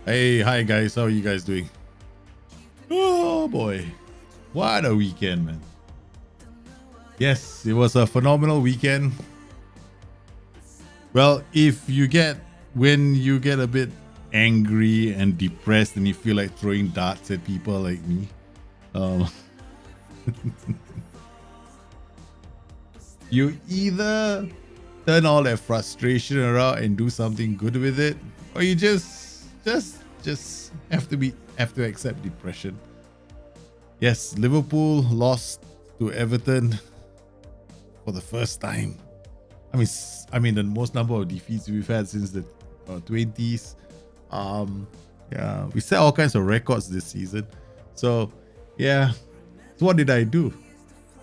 Hey, hi guys, how are you guys doing? Oh boy, what a weekend, man. Yes, it was a phenomenal weekend. Well, when you get a bit angry and depressed and you feel like throwing darts at people like me, um, you either turn all that frustration around and do something good with it, or you just have to accept depression. Yes, Liverpool lost to Everton for the first time. I mean the most number of defeats we've had since the 20s. Yeah, we set all kinds of records this season. So, yeah. So what did I do?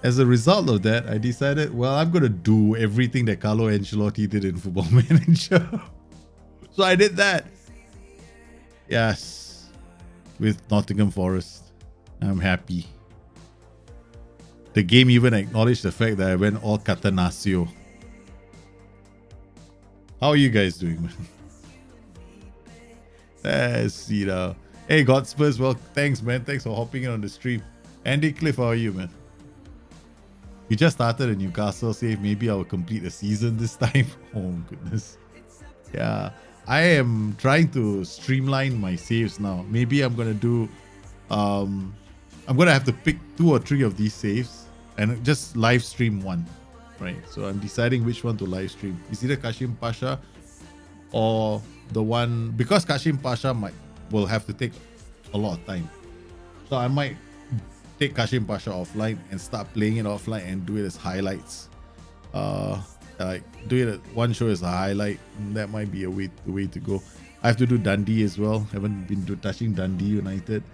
As a result of that, I decided, well, I'm gonna do everything that Carlo Ancelotti did in Football Manager. So I did that. Yes, with Nottingham Forest. I'm happy. The game even acknowledged the fact that I went all Catenaccio. How are you guys doing, man? Let's see now. Hey, Godspurs, well, thanks, man. Thanks for hopping in on the stream. Andy Cliff, how are you, man? You just started a Newcastle save. Maybe I'll complete the season this time. Oh, goodness. Yeah, I am trying to streamline my saves now. Maybe I'm going to do... I'm going to have to pick 2 or 3 of these saves and just live stream one. Right, so I'm deciding which one to live stream. It's either Kashim Pasha or the one, because Kashim Pasha will have to take a lot of time. So I might take Kashim Pasha offline and start playing it offline and do it as highlights. Like do it at one show as a highlight. That might be a way to go. I have to do Dundee as well. Haven't been touching Dundee United.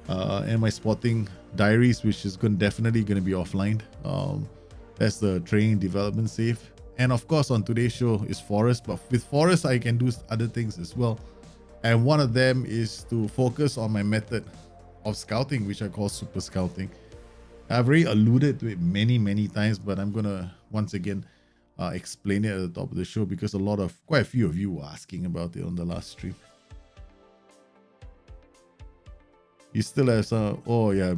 And my Sporting Diaries, which is definitely going to be offline. That's the training development save. And of course, on today's show is Forest. But with Forest, I can do other things as well. And one of them is to focus on my method of scouting, which I call SuperScouting. I've already alluded to it many times, but I'm going to once again explain it at the top of the show because quite a few of you were asking about it on the last stream. You still have some... Oh, yeah,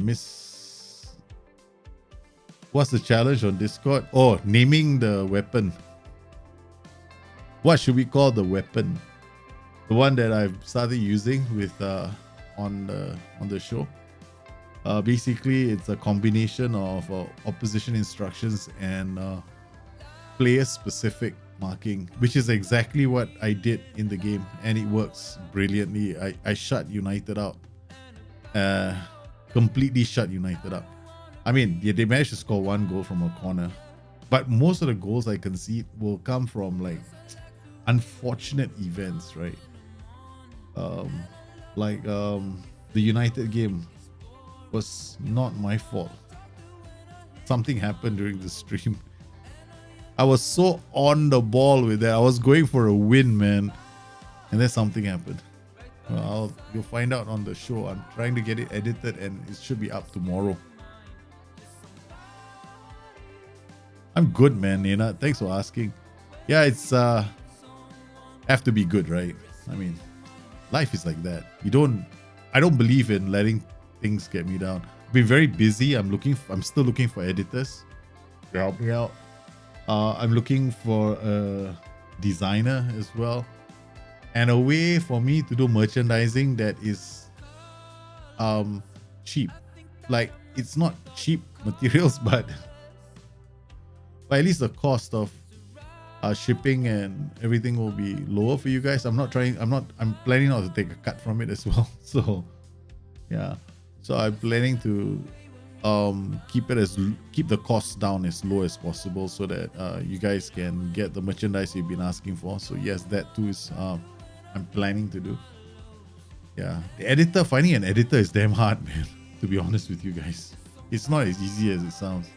What's the challenge on Discord? Oh, naming the weapon. What should we call the weapon? The one that I've started using with on the show. Basically, it's a combination of opposition instructions and player-specific marking, which is exactly what I did in the game, and it works brilliantly. I shut United out. Completely shut United out. I mean, yeah, they managed to score 1 goal from a corner, but most of the goals I concede will come from like unfortunate events, right? The United game was not my fault. Something happened during the stream. I was so on the ball with that. I was going for a win, man, and then something happened. Well, you'll find out on the show. I'm trying to get it edited, and it should be up tomorrow. I'm good, man, Nina. Thanks for asking. Yeah, it's have to be good, right? I mean, life is like that. I don't believe in letting things get me down. I've been very busy. I'm still looking for editors to help me out. I'm looking for a designer as well, and a way for me to do merchandising that is cheap. Like, it's not cheap materials, but at least the cost of shipping and everything will be lower for you guys. I'm planning not to take a cut from it as well. So yeah, so I'm planning to keep the costs down as low as possible so that you guys can get the merchandise you've been asking for. So yes, that too is I'm planning to do. Yeah, finding an editor is damn hard, man, to be honest with you guys. It's not as easy as it sounds.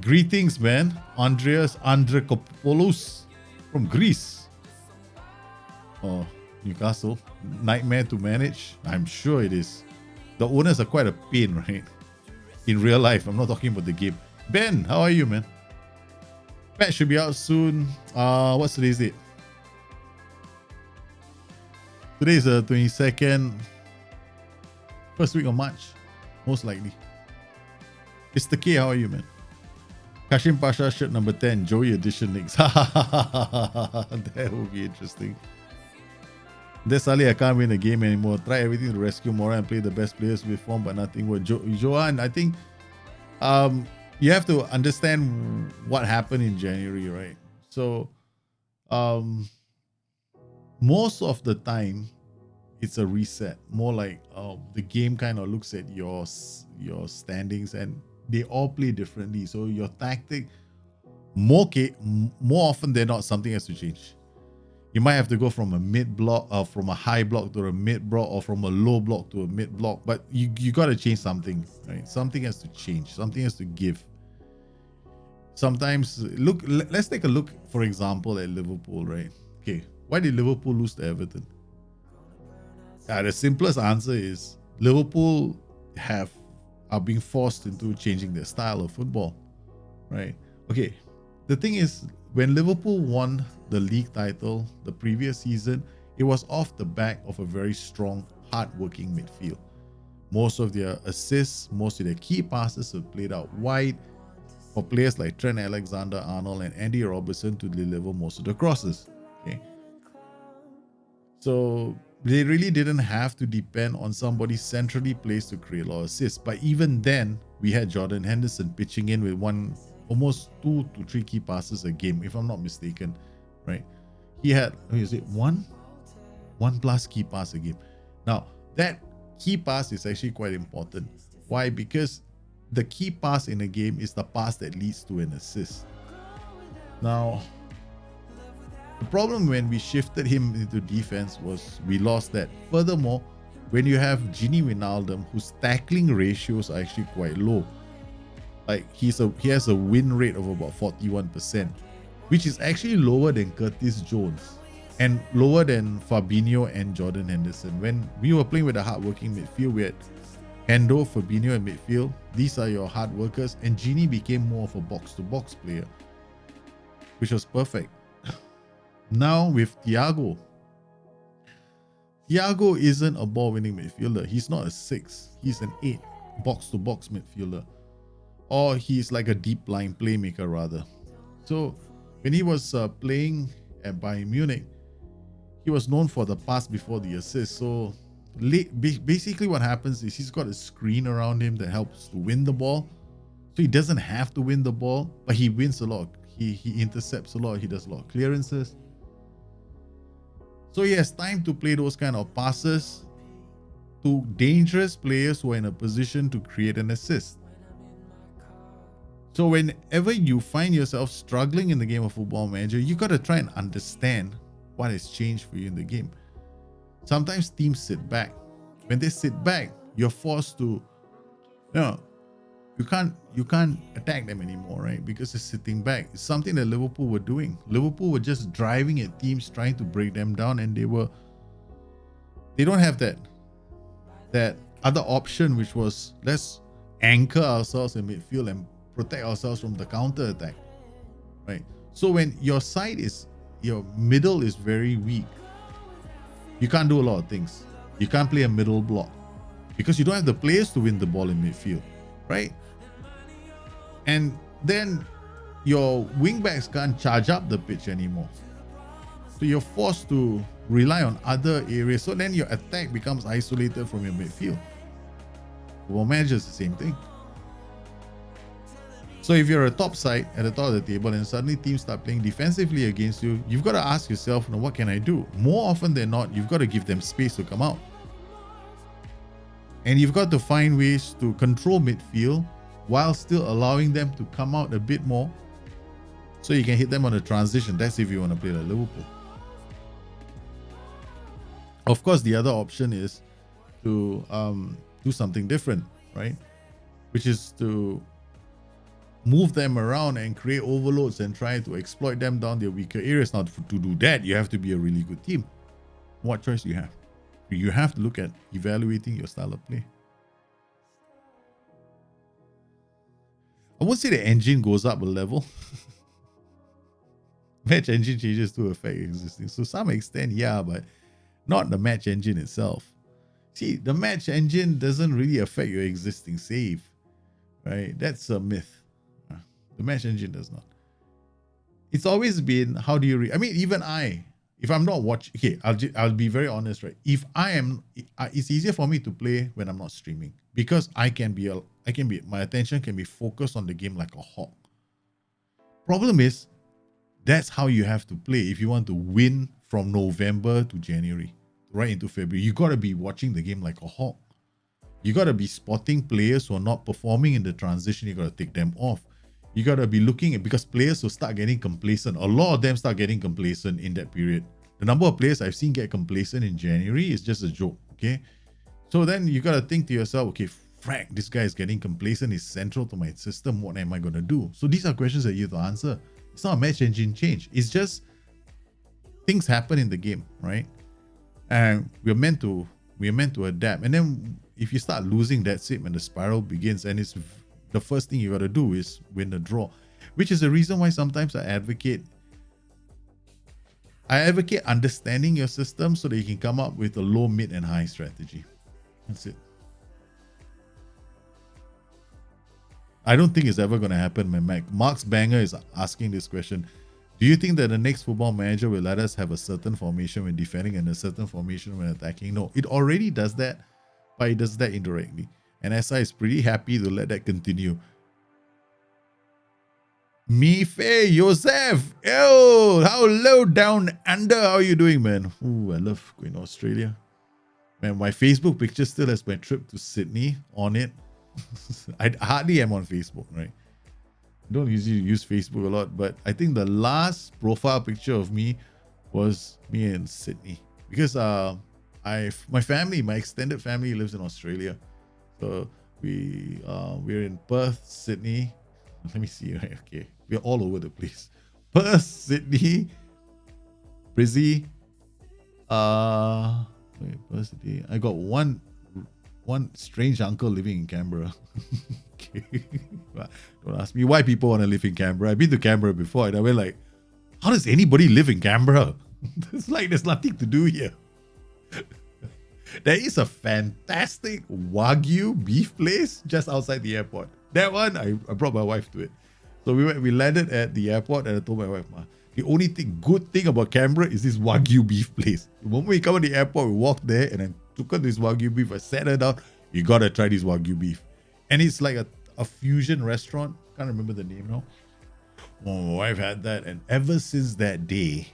Greetings, man. Andrekopoulos from Greece. Oh, Newcastle. Nightmare to manage. I'm sure it is. The owners are quite a pain, right? In real life. I'm not talking about the game. Ben, how are you, man? Patch should be out soon. What's today's date? Today is the 22nd, first week of March, most likely. Mr. K, how are you, man? Kashim Pasha, shirt number 10, Joey edition next. That would be interesting. Desali, I can't win a game anymore. Try everything to rescue Mora and play the best players with form, but nothing worked. Johan, I think you have to understand what happened in January, right? So most of the time, it's a reset. More like the game kind of looks at your standings, and they all play differently. So your tactic, more often than not, something has to change. You might have to go from a mid block, from a high block to a mid block, or from a low block to a mid block. But you got to change something, right? Something has to change. Something has to give. Sometimes let's take a look, for example, at Liverpool, right? Okay, why did Liverpool lose to Everton? The simplest answer is Liverpool are being forced into changing their style of football, right? Okay, the thing is, when Liverpool won the league title the previous season, it was off the back of a very strong, hard-working midfield. Most of their assists, most of their key passes have played out wide for players like Trent Alexander-Arnold and Andy Robertson to deliver most of the crosses. Okay, so they really didn't have to depend on somebody centrally placed to create a lot of assists. But even then, we had Jordan Henderson pitching in with almost 2 to 3 key passes a game, if I'm not mistaken, right? He had, one plus key pass a game. Now, that key pass is actually quite important. Why? Because the key pass in a game is the pass that leads to an assist. Now, the problem when we shifted him into defense was we lost that. Furthermore, when you have Gini Wijnaldum, whose tackling ratios are actually quite low, like he has a win rate of about 41%, which is actually lower than Curtis Jones and lower than Fabinho and Jordan Henderson. When we were playing with a hard-working midfield, we had Hendo, Fabinho in midfield. These are your hard workers, and Gini became more of a box-to-box player, which was perfect. Now with Thiago isn't a ball-winning midfielder. He's not a 6. He's an 8 box-to-box midfielder. Or he's like a deep-lying playmaker rather. So when he was playing at Bayern Munich, he was known for the pass before the assist. So basically what happens is he's got a screen around him that helps to win the ball. So he doesn't have to win the ball, but he wins a lot. He intercepts a lot. He does a lot of clearances. So he has time to play those kind of passes to dangerous players who are in a position to create an assist. So whenever you find yourself struggling in the game of Football Manager, you got to try and understand what has changed for you in the game. Sometimes teams sit back. When they sit back, you're forced to, you can't attack them anymore, right? Because they're sitting back. It's something that Liverpool were doing. Liverpool were just driving at teams, trying to break them down, and they don't have that other option, which was let's anchor ourselves in midfield and protect ourselves from the counter attack, right? So when your middle is very weak, you can't do a lot of things. You can't play a middle block because you don't have the players to win the ball in midfield, right? And then your wingbacks can't charge up the pitch anymore. So you're forced to rely on other areas. So then your attack becomes isolated from your midfield. Football Manager is the same thing. So if you're a top side at the top of the table and suddenly teams start playing defensively against you, you've got to ask yourself, what can I do? More often than not, you've got to give them space to come out. And you've got to find ways to control midfield while still allowing them to come out a bit more so you can hit them on the transition. That's if you want to play like Liverpool. Of course, the other option is to do something different, right? Which is to move them around and create overloads and try to exploit them down their weaker areas. Now, to do that, you have to be a really good team. What choice do you have? You have to look at evaluating your style of play. I won't say the engine goes up a level. Match engine changes to affect existing. So, to some extent, yeah, but not the match engine itself. See, the match engine doesn't really affect your existing save, right? That's a myth. The match engine does not. It's always been, how do you I mean, even if I'm not watching, okay, I'll be very honest, right? If I am, it's easier for me to play when I'm not streaming because my attention can be focused on the game like a hawk. Problem is, that's how you have to play if you want to win from November to January, right into February. You got to be watching the game like a hawk. You got to be spotting players who are not performing in the transition. You got to take them off. You got to be looking at, because players will start getting complacent. A lot of them start getting complacent in that period. The number of players I've seen get complacent in January is just a joke, okay? So then you got to think to yourself, okay, Frank, this guy is getting complacent. He's central to my system. What am I going to do? So these are questions that you have to answer. It's not a match engine change. It's just things happen in the game, right? And we're meant to adapt. And then if you start losing, that's it when the spiral begins. And it's the first thing you got to do is win the draw, which is the reason why sometimes I advocate understanding your system so that you can come up with a low, mid, and high strategy. That's it. I don't think it's ever going to happen, man. Mark's Banger is asking this question. Do you think that the next football manager will let us have a certain formation when defending and a certain formation when attacking? No, it already does that, but it does that indirectly. And SI is pretty happy to let that continue. Mife Joseph, yo, how low down under? How are you doing, man? Ooh, I love going to Australia. Man, my Facebook picture still has my trip to Sydney on it. I hardly am on Facebook, right? I don't usually use Facebook a lot, but I think the last profile picture of me was me in Sydney because my extended family lives in Australia. So we're in Perth, Sydney. Let me see. Right? Okay, we're all over the place. Perth, Sydney, Brizzy. Perth, Sydney. I got one strange uncle living in Canberra. Okay, don't ask me why people want to live in Canberra. I've been to Canberra before, and I went like, how does anybody live in Canberra? It's like there's nothing to do here. There is a fantastic Wagyu beef place just outside the airport. That one, I brought my wife to it. So we landed at the airport and I told my wife, the only good thing about Canberra is this Wagyu beef place. The moment we come to the airport, we walked there and I took her this Wagyu beef. I sat her down, you gotta try this Wagyu beef. And it's like a fusion restaurant. Can't remember the name now. Oh, my wife had that, and ever since that day,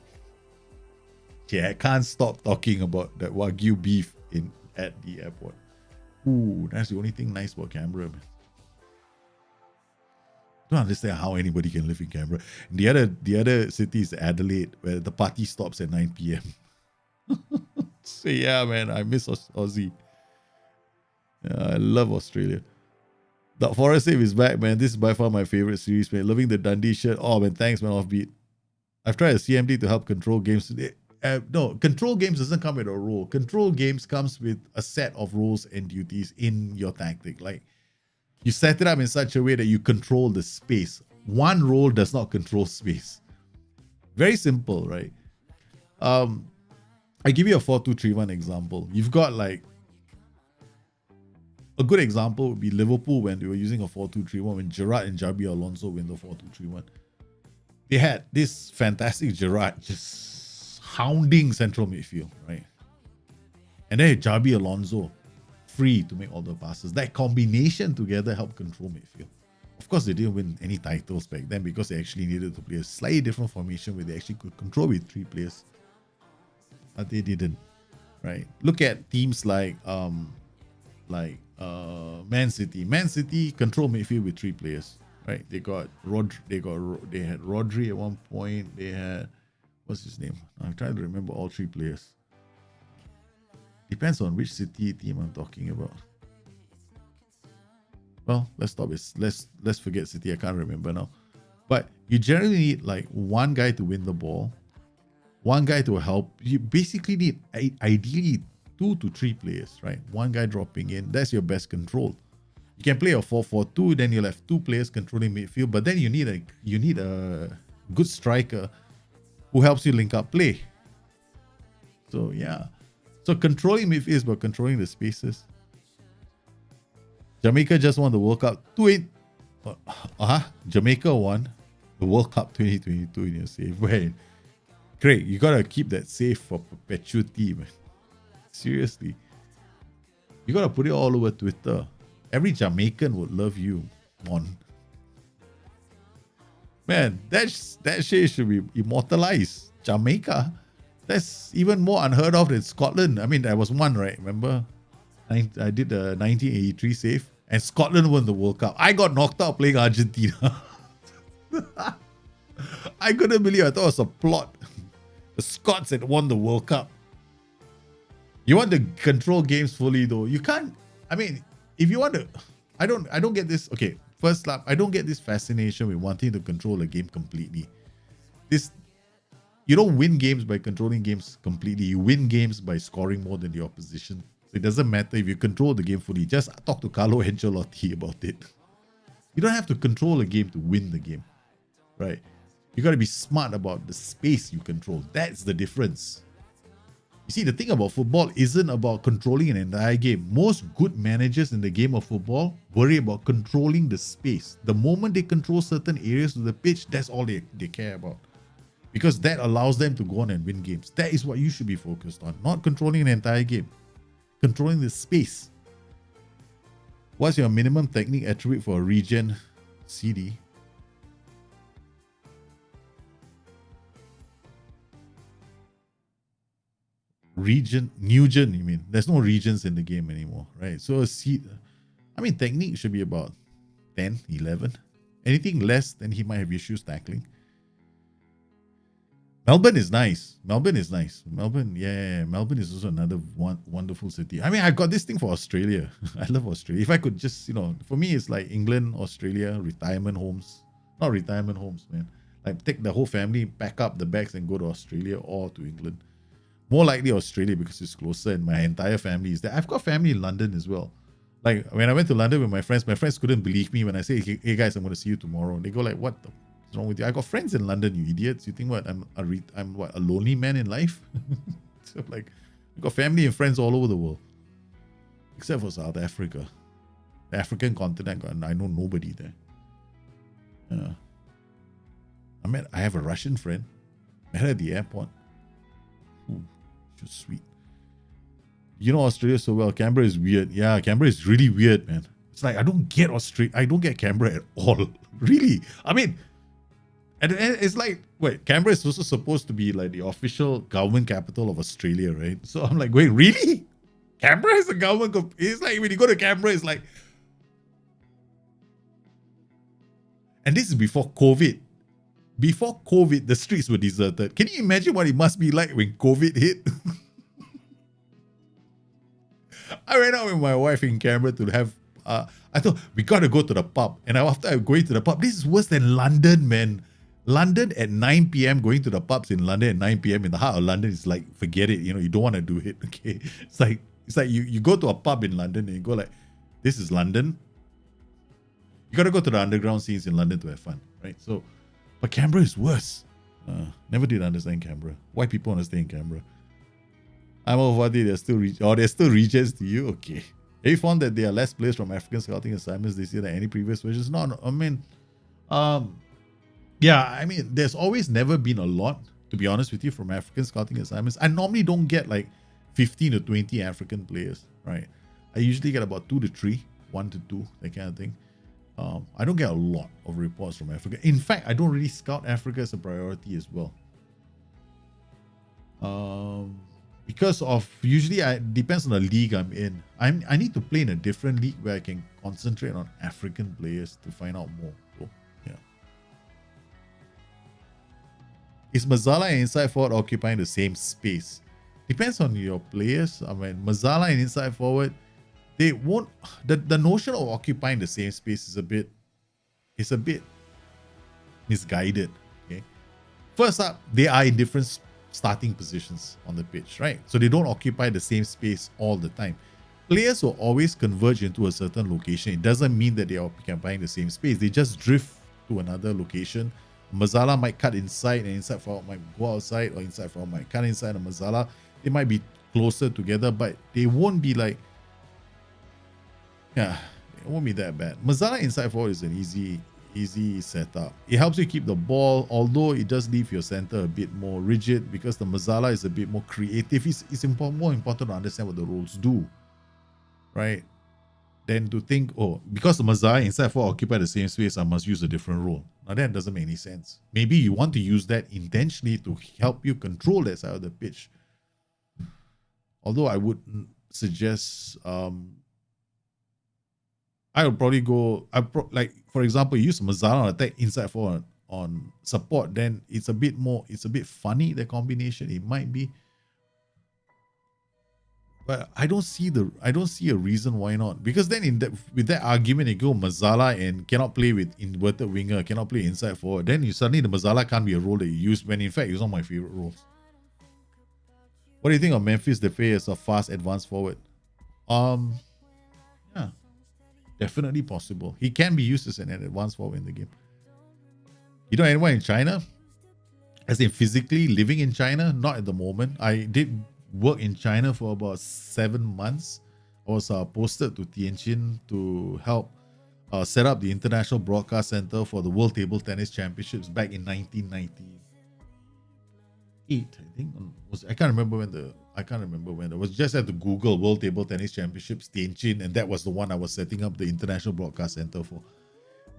I can't stop talking about that Wagyu beef at the airport. Ooh, that's the only thing nice about Canberra, man. Don't understand how anybody can live in Canberra. The other city is Adelaide, where the party stops at 9 p.m. So yeah, man, I miss Aussie. Yeah, I love Australia. The Forest Save is back, man. This is by far my favorite series, man. Loving the Dundee shirt. Oh, man, thanks, man. Offbeat. I've tried a CMD to help control games today. No, control games doesn't come with a role. Control games comes with a set of roles and duties in your tactic. Like, you set it up in such a way that you control the space. One role does not control space. Very simple, right? I give you a 4-2-3-1 example. You've got like a good example would be Liverpool when they were using a 4-2-3-1 when Gerrard and Jabi Alonso win the 4-2-3-1. They had this fantastic Gerrard just hounding central midfield, right? And then Jabi Alonso free to make all the passes. That combination together helped control midfield. Of course, they didn't win any titles back then because they actually needed to play a slightly different formation where they actually could control with 3 players. But they didn't, right? Look at teams like Man City. Man City control midfield with 3 players, right? They had Rodri at one point. They had, what's his name? I'm trying to remember all 3 players. Depends on which City team I'm talking about. Well, let's stop it. Let's forget City. I can't remember now. But you generally need like one guy to win the ball, one guy to help. You basically need ideally 2 to 3 players, right? One guy dropping in. That's your best control. You can play a 4-4-2, then you'll have 2 players controlling midfield, but then you need a good striker who helps you link up play. So yeah. So controlling midfield is about controlling the spaces. Jamaica just won the World Cup. Jamaica won the World Cup 2022 in your save. Wait, Craig, you gotta keep that safe for perpetuity, man. Seriously. You gotta put it all over Twitter. Every Jamaican would love you, Mon. Man, that shit should be immortalized. Jamaica. That's even more unheard of than Scotland. I mean, there was one, right? Remember? I did the 1983 save, and Scotland won the World Cup. I got knocked out playing Argentina. I couldn't believe it. I thought it was a plot. The Scots had won the World Cup. You want to control games fully, though. You can't. I mean, if you want to, I don't get this. Okay, first lap, I don't get this fascination with wanting to control a game completely. You don't win games by controlling games completely. You win games by scoring more than the opposition. So it doesn't matter if you control the game fully. Just talk to Carlo Ancelotti about it. You don't have to control a game to win the game, right? You got to be smart about the space you control. That's the difference. You see, the thing about football isn't about controlling an entire game. Most good managers in the game of football worry about controlling the space. The moment they control certain areas of the pitch, that's all they care about. Because that allows them to go on and win games. That is what you should be focused on. Not controlling an entire game. Controlling the space. What's your minimum technique attribute for a regen CD? Nugent, you mean? There's no regions in the game anymore, right? So technique should be about 10, 11. Anything less, then he might have issues tackling. Melbourne is nice. Melbourne is also another wonderful city. I mean, I got this thing for Australia. I love Australia. If I could just, for me, it's like England, Australia, retirement homes. Not retirement homes, man. Like take the whole family, pack up the bags and go to Australia or to England. More likely Australia because it's closer and my entire family is there. I've got family in London as well. Like when I went to London with my friends couldn't believe me when I say, hey guys, I'm going to see you tomorrow. And they go like, what the what's wrong with you? I got friends in London, you idiots. You think what? I'm a lonely man in life? So like, I got family and friends all over the world. Except for South Africa. The African continent, I know nobody there. I have a Russian friend. Met her at the airport. Ooh, she's sweet. You know Australia so well. Canberra is weird. Yeah, Canberra is really weird, man. It's like I don't get Australia. I don't get Canberra at all. Really. I mean, and it's like, wait, Canberra is also supposed to be like the official government capital of Australia, right? So I'm like, wait, really? Canberra is the government. It's like when you go to Canberra, it's like, and this is before COVID. Before COVID, the streets were deserted. Can you imagine what it must be like when COVID hit? I went out with my wife in Canberra to have, I thought, we got to go to the pub. And after I going to the pub, this is worse than London, man. London at 9 p.m., going to the pubs in London at 9 p.m. in the heart of London is like, forget it. You don't want to do it, okay? It's like you go to a pub in London and you go like, this is London. You got to go to the underground scenes in London to have fun, right? So, but Canberra is worse. Never did understand Canberra. Why people want to stay in Canberra? I'm over there's still regions to you? Okay. Have you found that there are less players from African scouting assignments this year than any previous versions? No, I mean, there's always never been a lot, to be honest with you, from African scouting assignments. I normally don't get like 15 to 20 African players, right? I usually get about 2 to 3, 1 to 2, that kind of thing. I don't get a lot of reports from Africa. In fact, I don't really scout Africa as a priority as well. Because of, usually it depends on the league I'm in. I need to play in a different league where I can concentrate on African players to find out more. So, yeah. Is Mazzala and inside forward occupying the same space? Depends on your players. I mean, Mazzala and inside forward, they won't. The notion of occupying the same space is a bit misguided. Okay. First up, they are in different starting positions on the pitch, right? So they don't occupy the same space all the time. Players will always converge into a certain location. It doesn't mean that they are occupying the same space. They just drift to another location. Mazzala might cut inside and inside forward might go outside, or inside forward might cut inside and Mazzala. They might be closer together, but they won't be like, yeah, it won't be that bad. Mazzala inside forward is an easy setup. It helps you keep the ball, although it does leave your center a bit more rigid because the Mazzala is a bit more creative. It's more important to understand what the roles do, right? Than to think, oh, because the Mazzala inside forward occupy the same space, I must use a different role. Now that doesn't make any sense. Maybe you want to use that intentionally to help you control that side of the pitch. Although I would suggest, I would probably go, like, for example, use Mazzala on attack inside forward on support, then it's a bit funny, the combination. It might be. But I don't see a reason why not. Because then with that argument, you go Mazzala and cannot play with inverted winger, cannot play inside forward. Then suddenly the Mazzala can't be a role that you use, when in fact it's one of my favorite roles. What do you think of Memphis Depay as a fast advanced forward? Yeah, definitely possible. He can be used as an advanced forward in the game. You know anyone in China? As in physically living in China? Not at the moment. I did work in China for about 7 months. I was posted to Tianjin to help set up the International Broadcast Center for the World Table Tennis Championships back in 1998, I think. I can't remember when. I was just at the Google World Table Tennis Championships Tianjin, and that was the one I was setting up the International Broadcast Center for.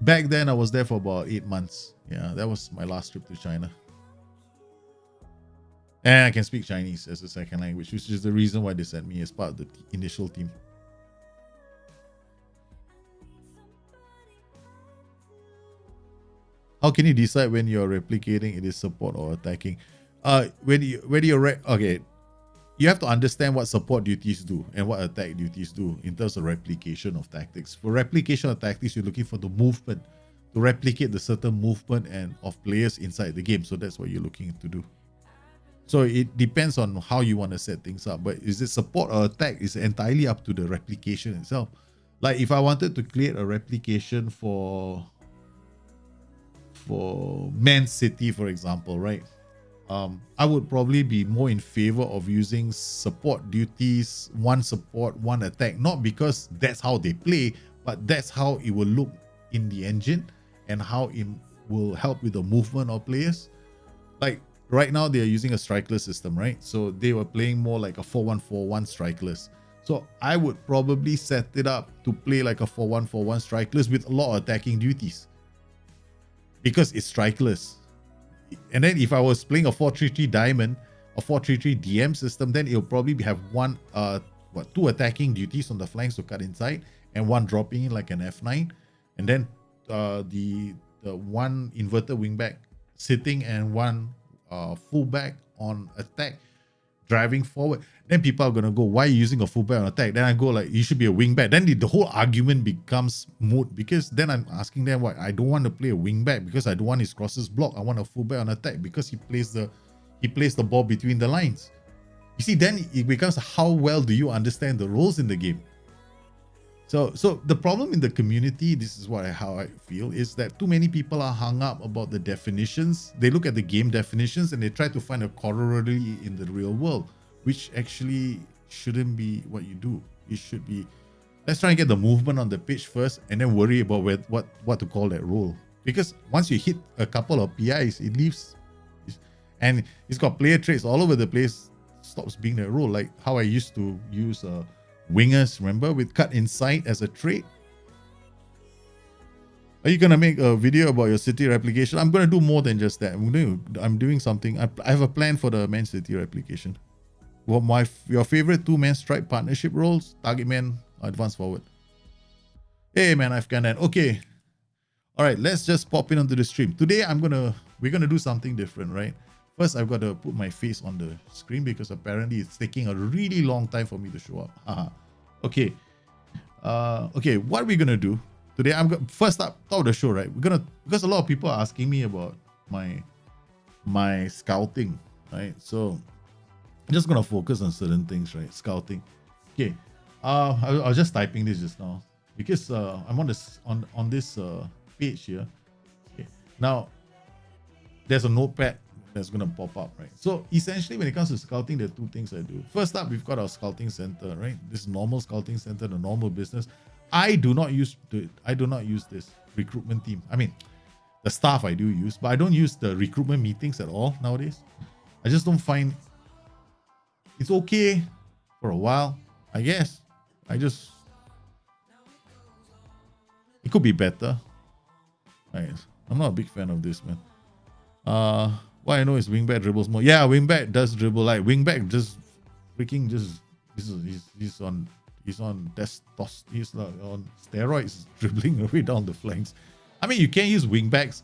Back then, I was there for about 8 months. Yeah, that was my last trip to China. And I can speak Chinese as a second language, which is the reason why they sent me as part of the initial team. How can you decide when you're replicating it is support or attacking? Okay, you have to understand what support duties do and what attack duties do in terms of replication of tactics. For replication of tactics, you're looking for the movement to replicate the certain movement and of players inside the game. So that's what you're looking to do. So it depends on how you want to set things up. But is it support or attack? It's entirely up to the replication itself. Like if I wanted to create a replication for Man City, for example, right? I would probably be more in favor of using support duties, one support, one attack, not because that's how they play, but that's how it will look in the engine and how it will help with the movement of players. Like right now, they are using a strikeless system, right? So they were playing more like a 4-1-4-1 strikeless. So I would probably set it up to play like a 4-1-4-1 strikeless with a lot of attacking duties because it's strikeless. And then if I was playing a 4-3-3 diamond, a 4-3-3 DM system, then it'll probably have two attacking duties on the flanks to cut inside and one dropping in like an F9, and then the one inverted wingback sitting and one fullback on attack driving forward. Then people are gonna go, why are you using a fullback on attack? Then I go like, you should be a wingback. Then the whole argument becomes moot, because then I'm asking them, what, I don't want to play a wingback because I don't want his crosses blocked. I want a fullback on attack because he plays the ball between the lines. You see, then it becomes, how well do you understand the roles in the game? So the problem in the community, this is how I feel, is that too many people are hung up about the definitions. They look at the game definitions and they try to find a corollary in the real world, which actually shouldn't be what you do. It should be, let's try and get the movement on the pitch first and then worry about what to call that role. Because once you hit a couple of PIs, it leaves, and it's got player traits all over the place, stops being that role. Like how I used to use wingers, remember, with cut inside as a trait. Are you gonna make a video about your City replication? I'm gonna do more than just that. I'm doing something. I have a plan for the Man City replication. Well, your favorite two-man strike partnership roles: target man, advance forward. Hey man, I've got that. Okay, all right. Let's just pop in onto the stream today. We're gonna do something different, right? First, I've got to put my face on the screen because apparently it's taking a really long time for me to show up. Okay. Okay, what are we gonna do today? First up, top of the show, right? Because a lot of people are asking me about my scouting, right? So I'm just gonna focus on certain things, right? Scouting. Okay. I was just typing this just now because I'm on this page here. Okay. Now there's a notepad that's going to pop up, right? So essentially, when it comes to scouting, there are two things I do. First up, we've got our scouting center, right? This normal scouting center, the normal business. I do not use this recruitment team. I mean, the staff I do use, but I don't use the recruitment meetings at all nowadays. I just don't find it's okay for a while, I guess. It could be better. Right. I'm not a big fan of this, man. What I know is wingback dribbles more. Yeah, wingback does dribble. Like wingback just freaking he's on testosterone. He's like on steroids, dribbling away down the flanks. I mean, you can use wingbacks,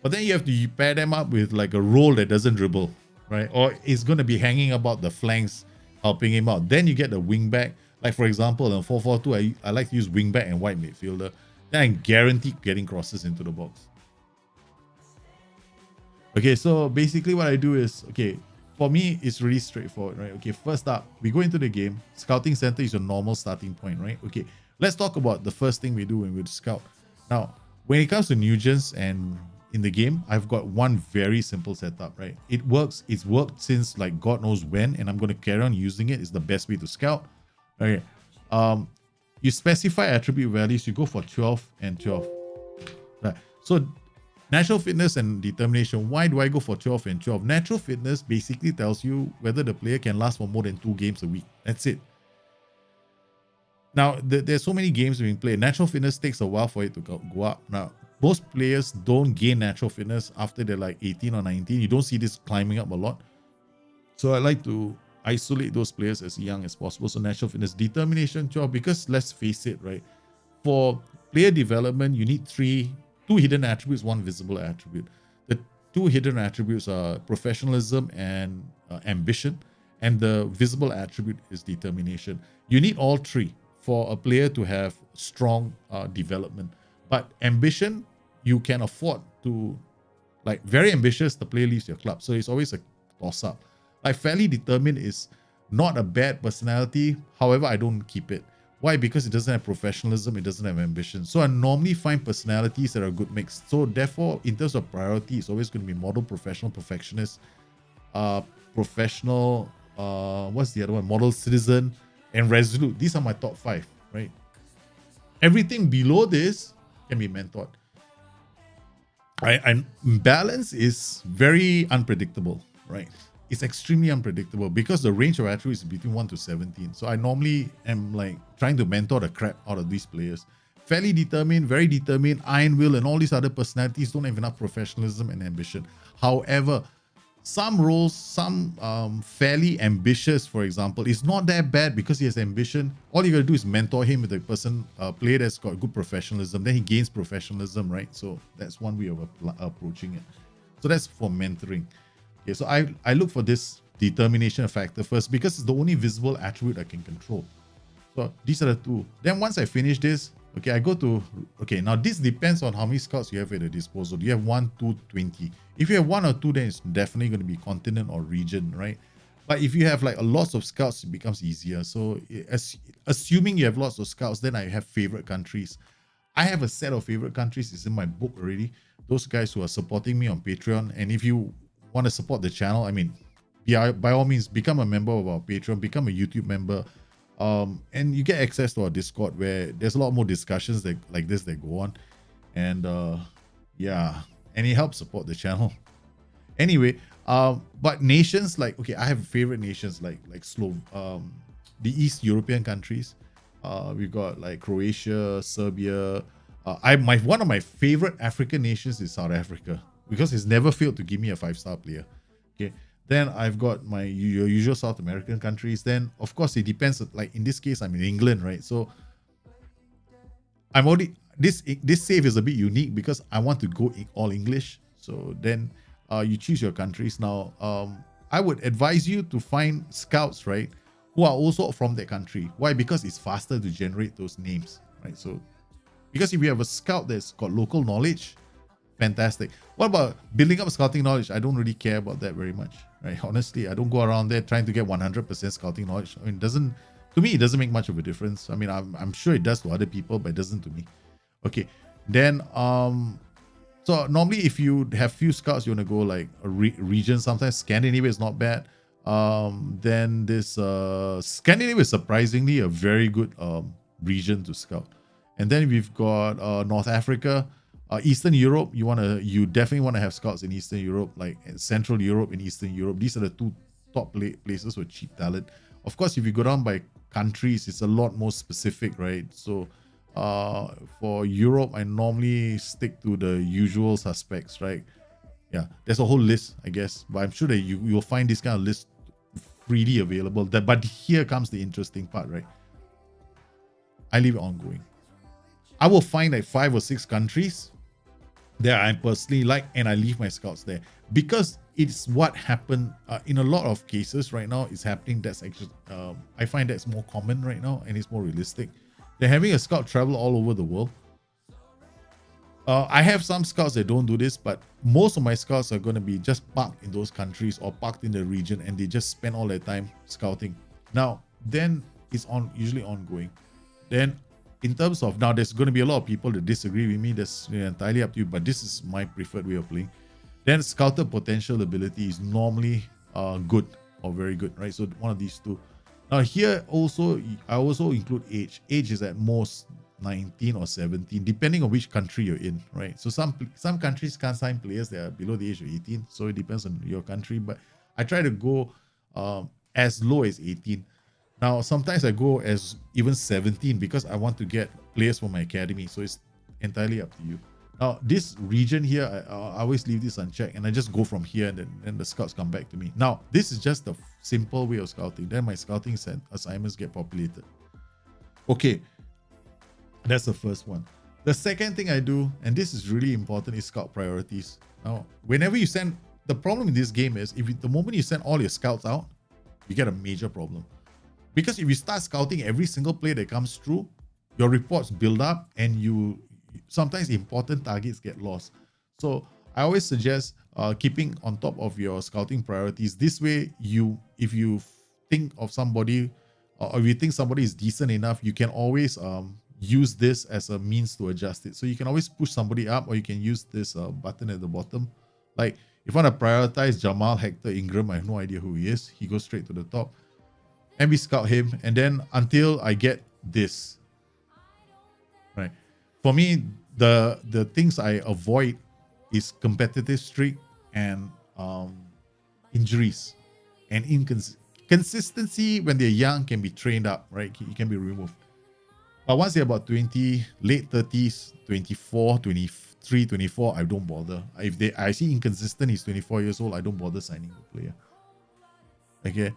but then you have to pair them up with like a role that doesn't dribble, right? Or it's going to be hanging about the flanks, helping him out. Then you get the wingback. Like for example, in 4-4-2, I like to use wingback and wide midfielder. Then I'm guaranteed getting crosses into the box. Okay, so basically what I do is, okay, for me, it's really straightforward, right? Okay, first up, we go into the game. Scouting center is your normal starting point, right? Okay, let's talk about the first thing we do when we scout. Now, when it comes to Nugents and in the game, I've got one very simple setup, right? It works. It's worked since like God knows when, and I'm going to carry on using it. It's the best way to scout. Okay, you specify attribute values. You go for 12 and 12, right? So natural fitness and determination. Why do I go for 12 and 12? Natural fitness basically tells you whether the player can last for more than 2 games a week. That's it. Now, there's so many games being played. Natural fitness takes a while for it to go up. Now, most players don't gain natural fitness after they're like 18 or 19. You don't see this climbing up a lot. So I like to isolate those players as young as possible. So natural fitness, determination, 12, because let's face it, right? For player development, you need 2 hidden attributes, 1 visible attribute. The 2 hidden attributes are professionalism and ambition, and the visible attribute is determination. You need all 3 for a player to have strong development. But ambition, you can afford to, like very ambitious, the player leaves your club. So it's always a toss-up. Like fairly determined is not a bad personality. However, I don't keep it. Why? Because it doesn't have professionalism, it doesn't have ambition. So I normally find personalities that are a good mix. So therefore, in terms of priority, it's always going to be model, professional, perfectionist, professional, what's the other one? Model, citizen, and resolute. These are my top 5, right? Everything below this can be mentored. And balance is very unpredictable, right? It's extremely unpredictable because the range of attributes is between 1 to 17. So I normally am like trying to mentor the crap out of these players. Fairly determined, very determined, iron will, and all these other personalities don't have enough professionalism and ambition. However, some roles, some fairly ambitious, for example, is not that bad because he has ambition. All you gotta do is mentor him with a player that's got good professionalism. Then he gains professionalism, right? So that's one way of approaching it. So that's for mentoring. Okay, so I look for this determination factor first because it's the only visible attribute I can control. So these are the 2. Then once I finish this, okay, I go to, okay, now this depends on how many scouts you have at your disposal. Do you have 1, 2, 20? If you have 1 or 2, then it's definitely going to be continent or region, right? But if you have like a lots of scouts, it becomes easier. So assuming you have lots of scouts, then I have favorite countries. I have a set of favorite countries. It's in my book already. Those guys who are supporting me on Patreon. And if you want to support the channel, I mean, yeah, by all means, become a member of our Patreon, become a YouTube member, and you get access to our Discord where there's a lot more discussions like this that go on, and yeah, and it helps support the channel. Anyway, but nations like, okay, I have favorite nations like the East European countries. We've got like Croatia, Serbia. One of my favorite African nations is South Africa, because it's never failed to give me a 5-star player. Okay, then I've got my usual South American countries. Then of course it depends. Like in this case, I'm in England, right? So I'm already this save is a bit unique because I want to go all English. So then you choose your countries. Now I would advise you to find scouts, right, who are also from that country. Why? Because it's faster to generate those names, right? So because if you have a scout that's got local knowledge, fantastic. What about building up scouting knowledge? I don't really care about that very much, right? Honestly, I don't go around there trying to get 100% scouting knowledge. I mean, to me, it doesn't make much of a difference. I mean, I'm sure it does to other people, but it doesn't to me. Okay, then So normally if you have few scouts, you want to go like a region. Sometimes Scandinavia is not bad. Then this Scandinavia is surprisingly a very good region to scout. And then we've got North Africa, Eastern Europe. You definitely want to have scouts in Eastern Europe, like Central Europe and Eastern Europe. These are the two top places for cheap talent. Of course, if you go down by countries, it's a lot more specific, right? So for Europe, I normally stick to the usual suspects, right? Yeah, there's a whole list, I guess, but I'm sure that you'll find this kind of list freely available. But here comes the interesting part, right? I leave it ongoing. I will find like 5 or 6 countries that I personally like, and I leave my scouts there because it's what happened in a lot of cases right now. It's happening. That's actually I find that's more common right now, and it's more realistic. They're having a scout travel all over the world. I have some scouts that don't do this, but most of my scouts are going to be just parked in those countries or parked in the region, and they just spend all their time scouting. Now, then it's usually ongoing. Then, in terms of now, there's going to be a lot of people that disagree with me. That's entirely up to you, but this is my preferred way of playing. Then, scouted potential ability is normally good or very good, right? So one of these two. Now here also, I also include age. Age is at most 19 or 17, depending on which country you're in, right? So some countries can't sign players that are below the age of 18, so it depends on your country. But I try to go as low as 18. Now sometimes I go as even 17 because I want to get players for my academy. So it's entirely up to you. Now this region here, I always leave this unchecked, and I just go from here, and then the scouts come back to me. Now this is just a simple way of scouting. Then my scouting assignments get populated. Okay, that's the first one. The second thing I do, and this is really important, is scout priorities. Now, whenever you send, the problem in this game is the moment you send all your scouts out, you get a major problem. Because if you start scouting every single player that comes through, your reports build up, and sometimes important targets get lost. So I always suggest keeping on top of your scouting priorities. This way, if you think of somebody, or if you think somebody is decent enough, you can always use this as a means to adjust it. So you can always push somebody up, or you can use this button at the bottom. Like if you want to prioritize Jamal Hector Ingram, I have no idea who he is. He goes straight to the top, and we scout him, and then until I get this, right? For me, the things I avoid is competitive streak and injuries and consistency. When they're young, can be trained up, right? It can be removed. But once they're about 20, late 30s, 24, 23, 24, I don't bother. If I see inconsistent, he's 24 years old, I don't bother signing the player. Okay.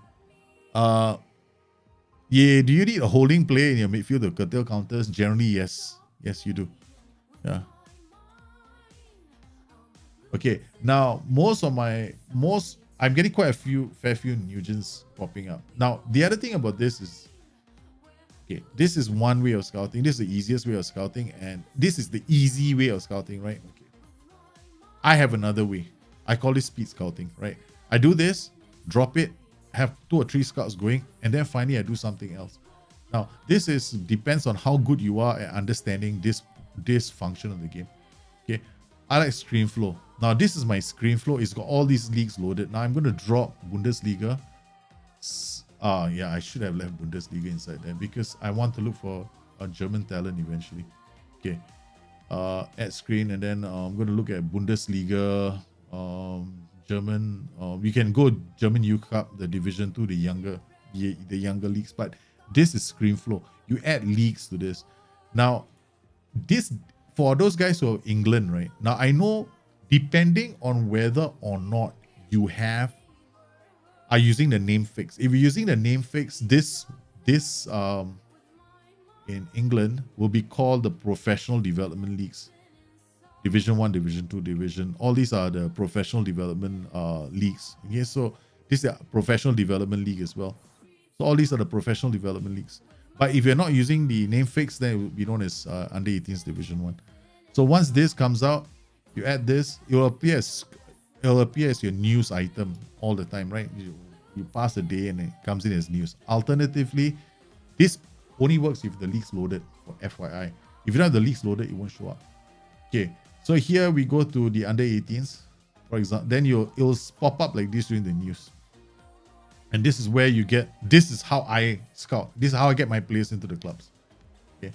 Yeah, do you need a holding player in your midfield to curtail counters? Generally, yes. Yes, you do. Yeah. Okay. Now, I'm getting quite a fair few Nugents popping up. Now, the other thing about this is, okay, this is one way of scouting. This is the easiest way of scouting, and this is the easy way of scouting, right? Okay. I have another way. I call it speed scouting, right? I do this, drop it, have 2 or 3 scouts going, and then finally I do something else. Now, this depends on how good you are at understanding this function of the game. Okay, I like screen flow. Now, this is my screen flow. It's got all these leagues loaded. Now, I'm going to drop Bundesliga. Yeah, I should have left Bundesliga inside there because I want to look for a German talent eventually. Okay, add screen, and then I'm going to look at Bundesliga, German. We can go German Youth Cup, the Division 2, the younger leagues, but this is screen flow. You add leagues to this. Now, this for those guys who are England, right? Now, I know depending on whether or not you are using the name fix. If you're using the name fix, this in England will be called the professional development leagues. Division 1, Division 2, Division. All these are the professional development leagues. Okay, so this is a professional development league as well. So all these are the professional development leagues. But if you're not using the name fix, then it will be known as Under 18s Division 1. So once this comes out, you add this, it will appear as your news item all the time, right? You pass a day and it comes in as news. Alternatively, this only works if the league's loaded, for FYI. If you don't have the leagues loaded, it won't show up. Okay. So here we go to the under 18s, for example. Then it'll pop up like this during the news. And this is where you get, this is how I scout. This is how I get my players into the clubs. Okay.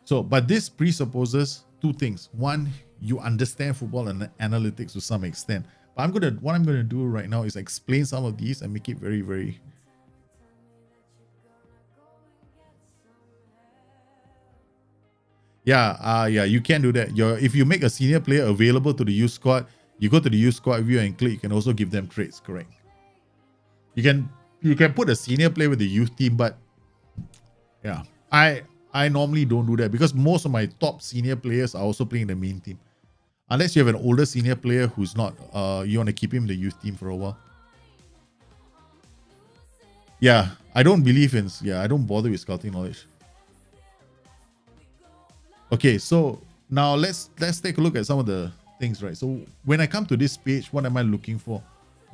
So, but this presupposes two things. One, you understand football and analytics to some extent. But what I'm gonna do right now is explain some of these and make it very, very yeah, you can do that. If you make a senior player available to the youth squad, you go to the youth squad view and click. You can also give them trades, correct? You can put a senior player with the youth team, but yeah, I normally don't do that because most of my top senior players are also playing the main team. Unless you have an older senior player who's not, you want to keep him in the youth team for a while. Yeah, I don't bother with scouting knowledge. Okay, so now let's take a look at some of the things, right? So when I come to this page, what am I looking for?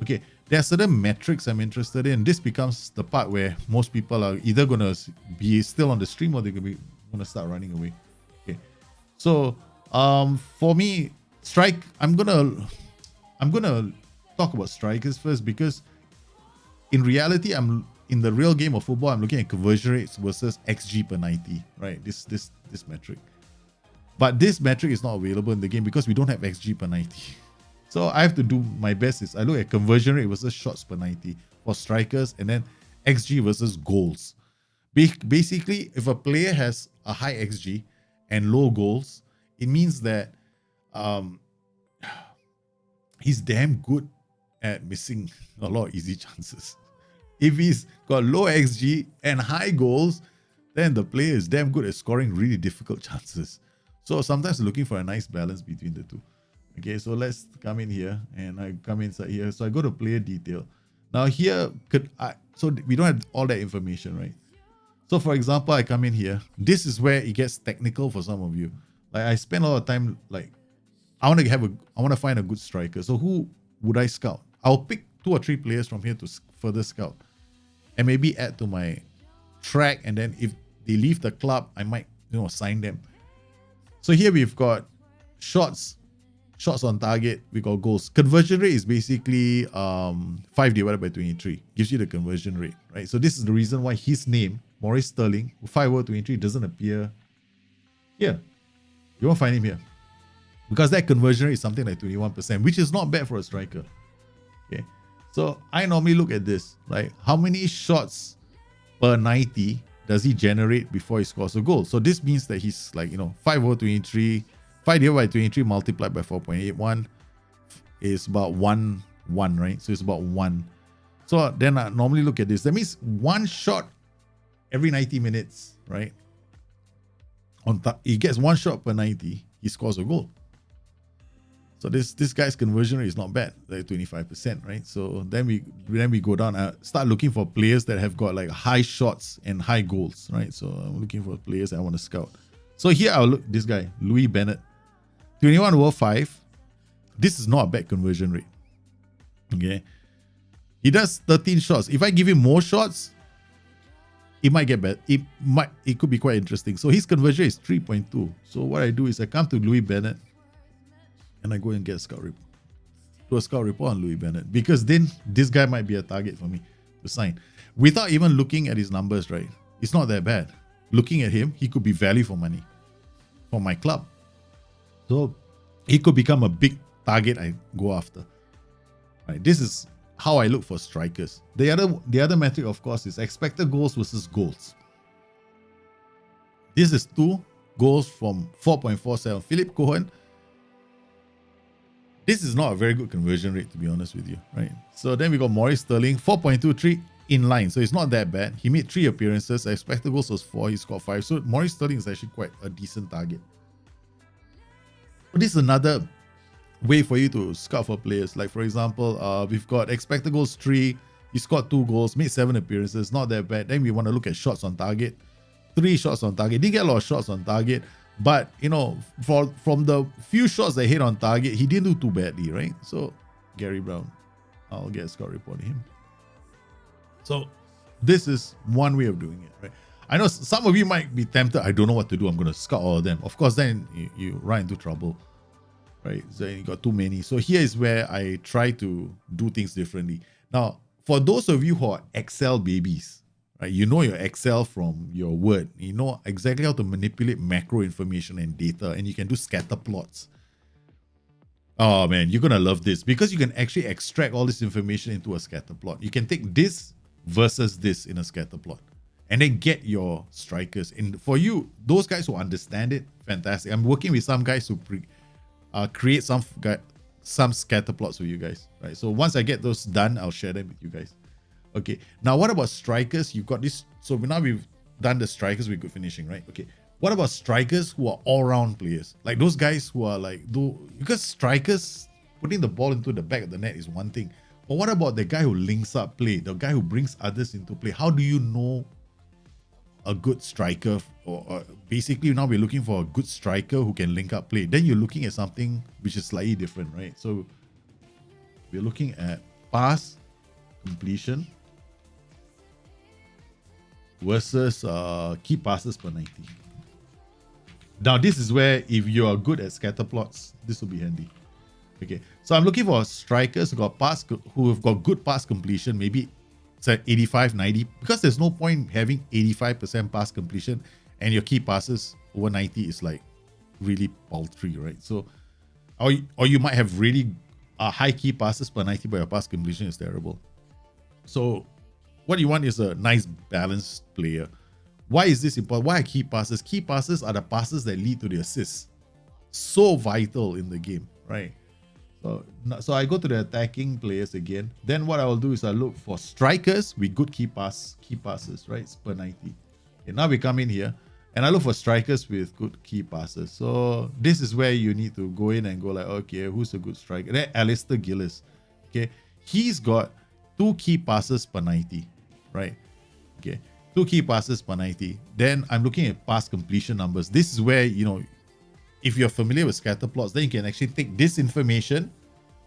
Okay, there are certain metrics I'm interested in. This becomes the part where most people are either going to be still on the stream or they're going to start running away. Okay, so for me, I'm gonna talk about strikers first because in reality, in the real game of football, I'm looking at conversion rates versus XG per 90, right? This metric. But this metric is not available in the game because we don't have XG per 90. So I have to do my best is I look at conversion rate versus shots per 90 for strikers and then XG versus goals. Basically, if a player has a high XG and low goals, it means that he's damn good at missing a lot of easy chances. If he's got low XG and high goals, then the player is damn good at scoring really difficult chances. So sometimes looking for a nice balance between the two. Okay, so let's come in here and I come inside here. So I go to player detail. Now here, so we don't have all that information, right? So for example, I come in here. This is where it gets technical for some of you. Like I spend a lot of time, like I want to find a good striker. So who would I scout? I'll pick 2 or 3 players from here to further scout and maybe add to my track. And then if they leave the club, I might, sign them. So here we've got shots on target, we got goals. Conversion rate is basically 5 divided by 23. Gives you the conversion rate, right? So this is the reason why his name, Maurice Sterling, 5/23 doesn't appear here. You won't find him here. Because that conversion rate is something like 21%, which is not bad for a striker. Okay. So I normally look at this, like how many shots per 90 does he generate before he scores a goal? So this means that he's like, 5/23, 5 divided by 23 multiplied by 4.81 is about 1, right? So it's about 1. So then I normally look at this. That means 1 shot every 90 minutes, right? He gets 1 shot per 90, he scores a goal. So this guy's conversion rate is not bad, like 25%, right? So then we go down and start looking for players that have got like high shots and high goals, right? So I'm looking for players that I want to scout. So here I'll look this guy, Louis Bennett, 21/5. This is not a bad conversion rate. Okay, he does 13 shots. If I give him more shots, it might get better. It could be quite interesting. So his conversion is 3.2. So what I do is I come to Louis Bennett and I go and get a scout report on Louis Bennett, because then this guy might be a target for me to sign without even looking at his numbers, right? It's not that bad. Looking at him, he could be value for money for my club. So he could become a big target I go after. Right? This is how I look for strikers. The other metric, of course, is expected goals versus goals. This is 2 goals from 4.47. Philip Cohen. This is not a very good conversion rate, to be honest with you, right? So then we got Maurice Sterling, 4.23 in line. So it's not that bad. He made 3 appearances. Expected goals was 4. He scored 5. So Maurice Sterling is actually quite a decent target. But this is another way for you to scout for players. Like for example, we've got expected goals 3. He scored 2 goals, made 7 appearances. Not that bad. Then we want to look at shots on target. 3 shots on target. Didn't get a lot of shots on target. But, from the few shots they hit on target, he didn't do too badly, right? So, Gary Brown, I'll get a scout report on him. So, this is one way of doing it, right? I know some of you might be tempted. I don't know what to do. I'm going to scout all of them. Of course, then you run into trouble. right? So you got too many. So here is where I try to do things differently. Now, for those of you who are Excel babies, right? You know your Excel from your Word. You know exactly how to manipulate macro information and data, and you can do scatter plots. Oh man, you're gonna love this because you can actually extract all this information into a scatter plot. You can take this versus this in a scatter plot, and then get your strikers. And for you, those guys who understand it, fantastic. I'm working with some guys who create some scatter plots for you guys, right? So once I get those done, I'll share them with you guys. Okay. Now, what about strikers? You've got this. So now we've done the strikers with good finishing, right? Okay. What about strikers who are all-round players? Like those guys who are like, because strikers putting the ball into the back of the net is one thing. But what about the guy who links up play, the guy who brings others into play? How do you know a good striker? Or basically now we're looking for a good striker who can link up play. Then you're looking at something which is slightly different, right? So we're looking at pass completion versus key passes per 90. Now, this is where if you are good at scatter plots, this will be handy. Okay, so I'm looking for strikers who have got good pass completion, maybe it's at 85, 90, because there's no point having 85% pass completion and your key passes over 90 is like really paltry, right? So, or you might have really high key passes per 90, but your pass completion is terrible. So, what you want is a nice balanced player. Why is this important? Why are key passes? Key passes are the passes that lead to the assists. So vital in the game, right? So I go to the attacking players again. Then what I will do is I look for strikers with good key passes, right? It's per 90. Okay, now we come in here and I look for strikers with good key passes. So this is where you need to go in and go like, okay, who's a good striker? Then Alistair Gillis. Okay, he's got 2 key passes per 90, right? Okay. 2 key passes per 90. Then I'm looking at pass completion numbers. This is where, you know, if you're familiar with scatter plots, then you can actually take this information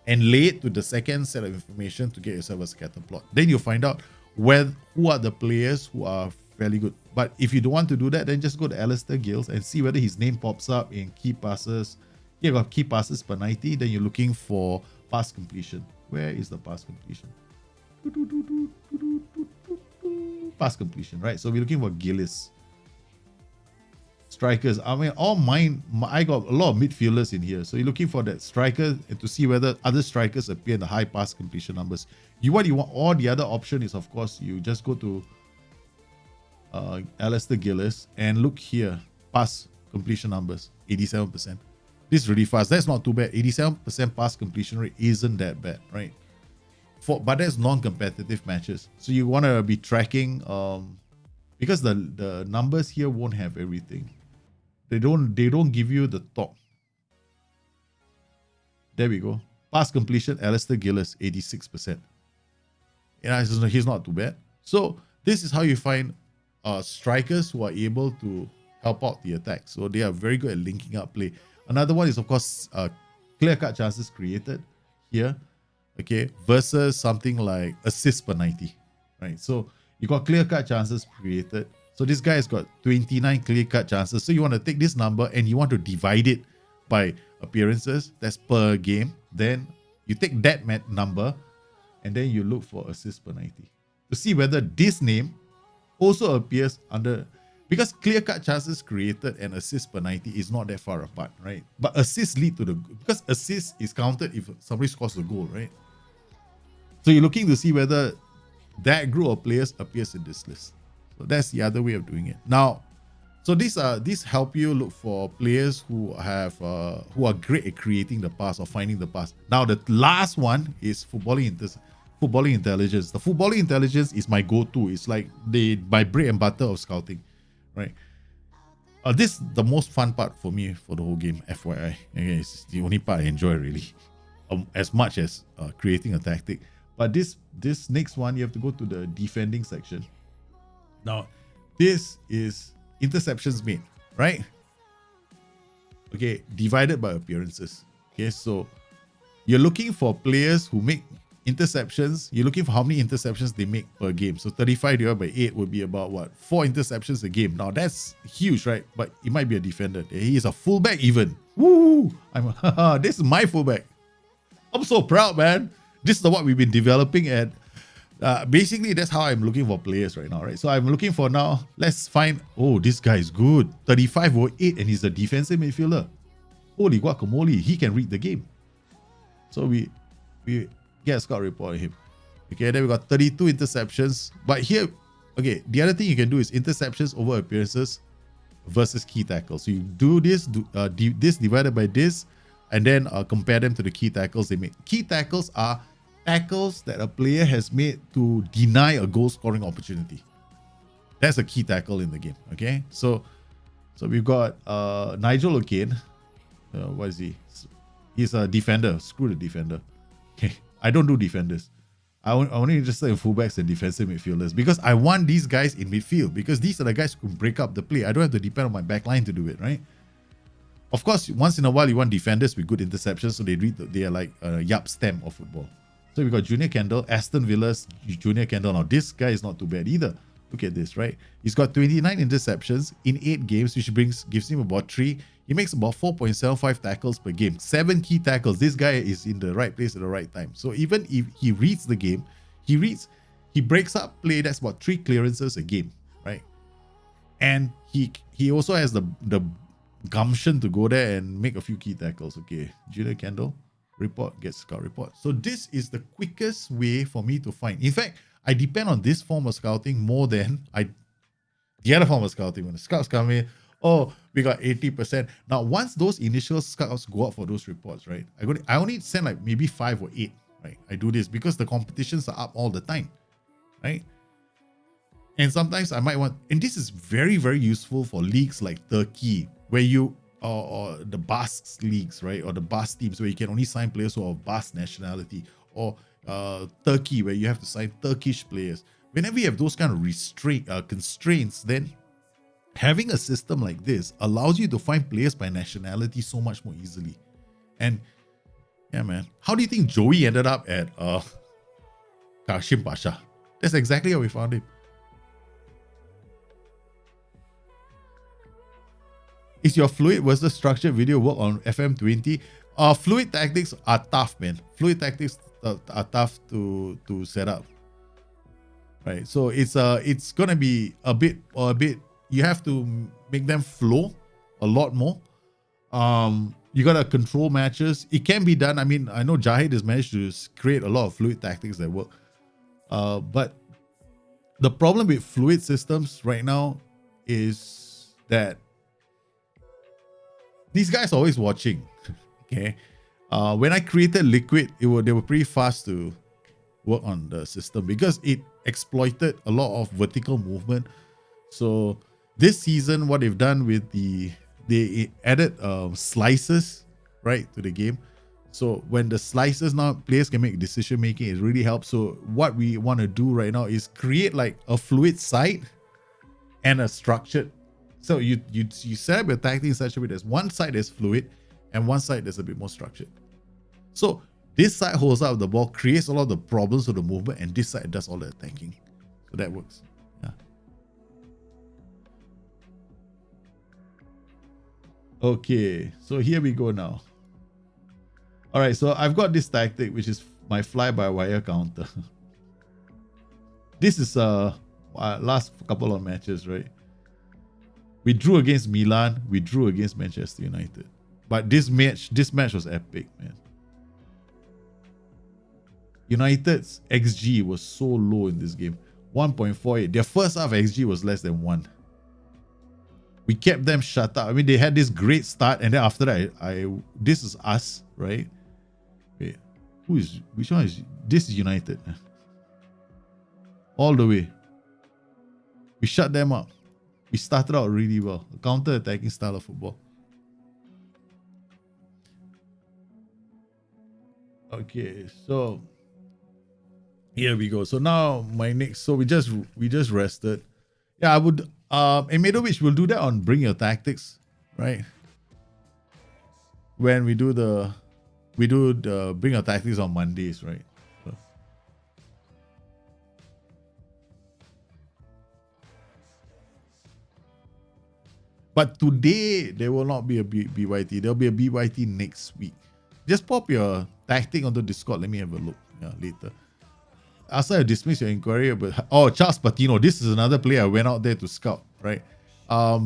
and lay it to the second set of information to get yourself a scatter plot. Then you'll find out who are the players who are fairly good. But if you don't want to do that, then just go to Alistair Gills and see whether his name pops up in key passes. Here you got key passes per 90. Then you're looking for pass completion. Where is the pass completion? Pass completion, right? So we're looking for Gillis. Strikers. I mean, I got a lot of midfielders in here. So you're looking for that striker to see whether other strikers appear in the high pass completion numbers. What you want, or the other option is, of course, you just go to Alistair Gillis and look here. Pass completion numbers, 87%. This is really fast. That's not too bad. 87% pass completion rate isn't that bad, right? But that's non-competitive matches, so you want to be tracking because the numbers here won't have everything. They don't give you the top. There we go. Pass completion, Alistair Gillis, 86%. And he's not too bad. So this is how you find strikers who are able to help out the attack. So they are very good at linking up play. Another one is, of course, clear-cut chances created here. Okay, versus something like assists per 90, right? So you got clear-cut chances created. So this guy has got 29 clear-cut chances. So you want to take this number and you want to divide it by appearances. That's per game. Then you take that number and then you look for assists per 90 to see whether this name also appears under, because clear-cut chances created and assists per 90 is not that far apart, right? But assists lead to because assists is counted if somebody scores a goal, right? So you're looking to see whether that group of players appears in this list. So that's the other way of doing it. Now, so these help you look for players who are great at creating the pass or finding the pass. Now the last one is footballing intelligence. The footballing intelligence is my go-to. It's like my bread and butter of scouting, right? This is the most fun part for me for the whole game, FYI. Okay, it's the only part I enjoy really, as much as creating a tactic. But this next one, you have to go to the defending section. Now, this is interceptions made, right? Okay, divided by appearances. Okay, so you're looking for players who make interceptions, you're looking for how many interceptions they make per game. So 35 divided by 8 would be about what? 4 interceptions a game. Now that's huge, right? But it might be a defender. He is a fullback even. Woo! This is my fullback. I'm so proud, man. This is what we've been developing at. Basically, that's how I'm looking for players right now, right? So I'm looking for now, let's find, oh, this guy is good. 35 or 8 and he's a defensive midfielder. Holy guacamole, he can read the game. So we get a scout report on him. Okay, then we got 32 interceptions. But here, okay, the other thing you can do is interceptions over appearances versus key tackles. So you do this, this divided by this, and then compare them to the key tackles they make. Key tackles are tackles that a player has made to deny a goal scoring opportunity. That's a key tackle in the game. Okay, so we've got Nigel O'Kane. What is he? He's a defender. Screw the defender. Okay, I don't do defenders. I only interested in fullbacks and defensive midfielders because I want these guys in midfield because these are the guys who can break up the play. I don't have to depend on my back line to do it, right? Of course, once in a while you want defenders with good interceptions, so they are like a Yup stamp of football. So we got Junior Kendall, Aston Villa's Junior Kendall. Now this guy is not too bad either. Look at this, right? He's got 29 interceptions in 8 games, which gives him about 3. He makes about 4.75 tackles per game. 7 key tackles. This guy is in the right place at the right time. So even if he reads the game, he breaks up play. That's about 3 clearances a game, right? And he also has the gumption to go there and make a few key tackles. Okay, Junior Kendall. Report, get scout report. So this is the quickest way for me to find. In fact, I depend on this form of scouting more than the other form of scouting. When the scouts come in, oh, we got 80%. Now, once those initial scouts go out for those reports, right? I only send like maybe 5 or 8, right? I do this because the competitions are up all the time, right? And sometimes I might want, and this is very, very useful for leagues like Turkey, where you or the Basque leagues, right? Or the Basque teams where you can only sign players who are of Basque nationality, or Turkey where you have to sign Turkish players. Whenever you have those kind of constraints, then having a system like this allows you to find players by nationality so much more easily. And yeah, man, how do you think Joey ended up at Kashim Pasha? That's exactly how we found him. Is your fluid versus structured video work on FM20? Fluid tactics are tough, man. Fluid tactics are tough to set up, right? So it's gonna be a bit. You have to make them flow a lot more. You gotta control matches. It can be done. I mean, I know Jahid has managed to create a lot of fluid tactics that work. But the problem with fluid systems right now is that these guys are always watching. Okay. When I created Liquid, they were pretty fast to work on the system because it exploited a lot of vertical movement. So this season, what they've done with they added slices, right, to the game. So when the slices now, players can make decision making, it really helps. So what we want to do right now is create like a fluid side and a structured. So you set up your tactic in such a way there's one side that's fluid and one side that's a bit more structured. So this side holds up the ball, creates a lot of the problems with the movement, and this side does all the attacking. So that works. Yeah. Okay, so here we go now. All right, so I've got this tactic, which is my fly-by-wire counter. This is last couple of matches, right? We drew against Milan. We drew against Manchester United. But this match was epic, man. United's XG was so low in this game. 1.48. Their first half XG was less than 1. We kept them shut up. I mean, they had this great start, and then after that, this is us, right? Wait, which one is this? Is United. All the way. We shut them up. We started out really well. A counter-attacking style of football. Okay, so here we go. So now my next. So we just rested. Yeah, I would. And Medovic will do that on Bring Your Tactics, right? When we do the Bring Your Tactics on Mondays, right? So But today, there will not be a BYT. There'll be a BYT next week. Just pop your tactic onto Discord. Let me have a look later. After I dismiss your inquiry about... Oh, Charles Patino. This is another player I went out there to scout, right?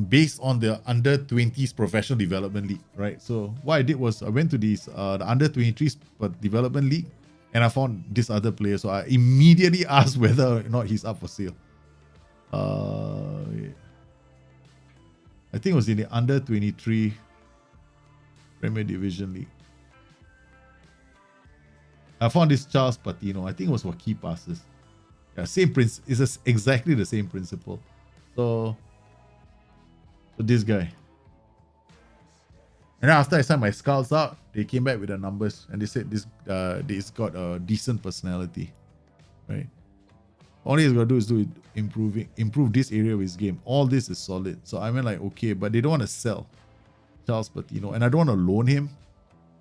Based on the under-20s professional development league, right? So what I did was I went to the under-23s development league and I found this other player. So I immediately asked whether or not he's up for sale. I think it was in the under-23 Premier Division League. I found this Charles Patino. I think it was for key passes. Yeah, same principle. It's exactly the same principle. So this guy. And then after I sent my scouts out, they came back with the numbers and they said this got a decent personality, right? All he's got to do is improve this area of his game. All this is solid. So I mean, like, okay, but they don't want to sell Charles Patino, and I don't want to loan him.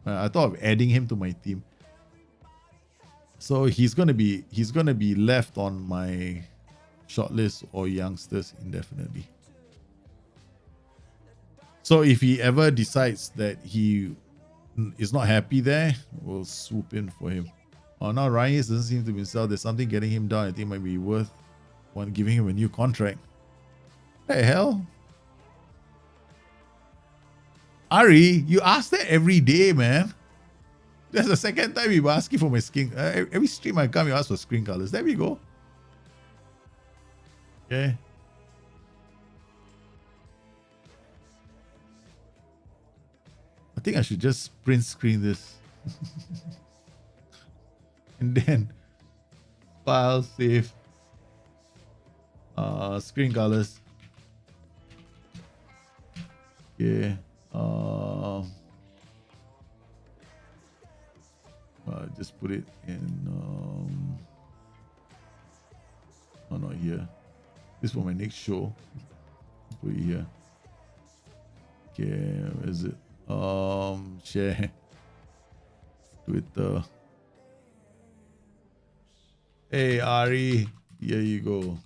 I thought of adding him to my team. So he's gonna be left on my shortlist or youngsters indefinitely. So if he ever decides that he is not happy there, we'll swoop in for him. Oh, now Reyes doesn't seem to be sold. There's something getting him down. I think it might be worth giving him a new contract. What the hell? Ari, you ask that every day, man. That's the second time you were asking for my skin. Every stream I come, you ask for screen colors. There we go. Okay. I think I should just print screen this. And then file, save, screen colors. Yeah. Just put it in. Oh, not here. This is for my next show. Put it here. Okay, where is it? Share. Twitter. Hey Ari, here you go.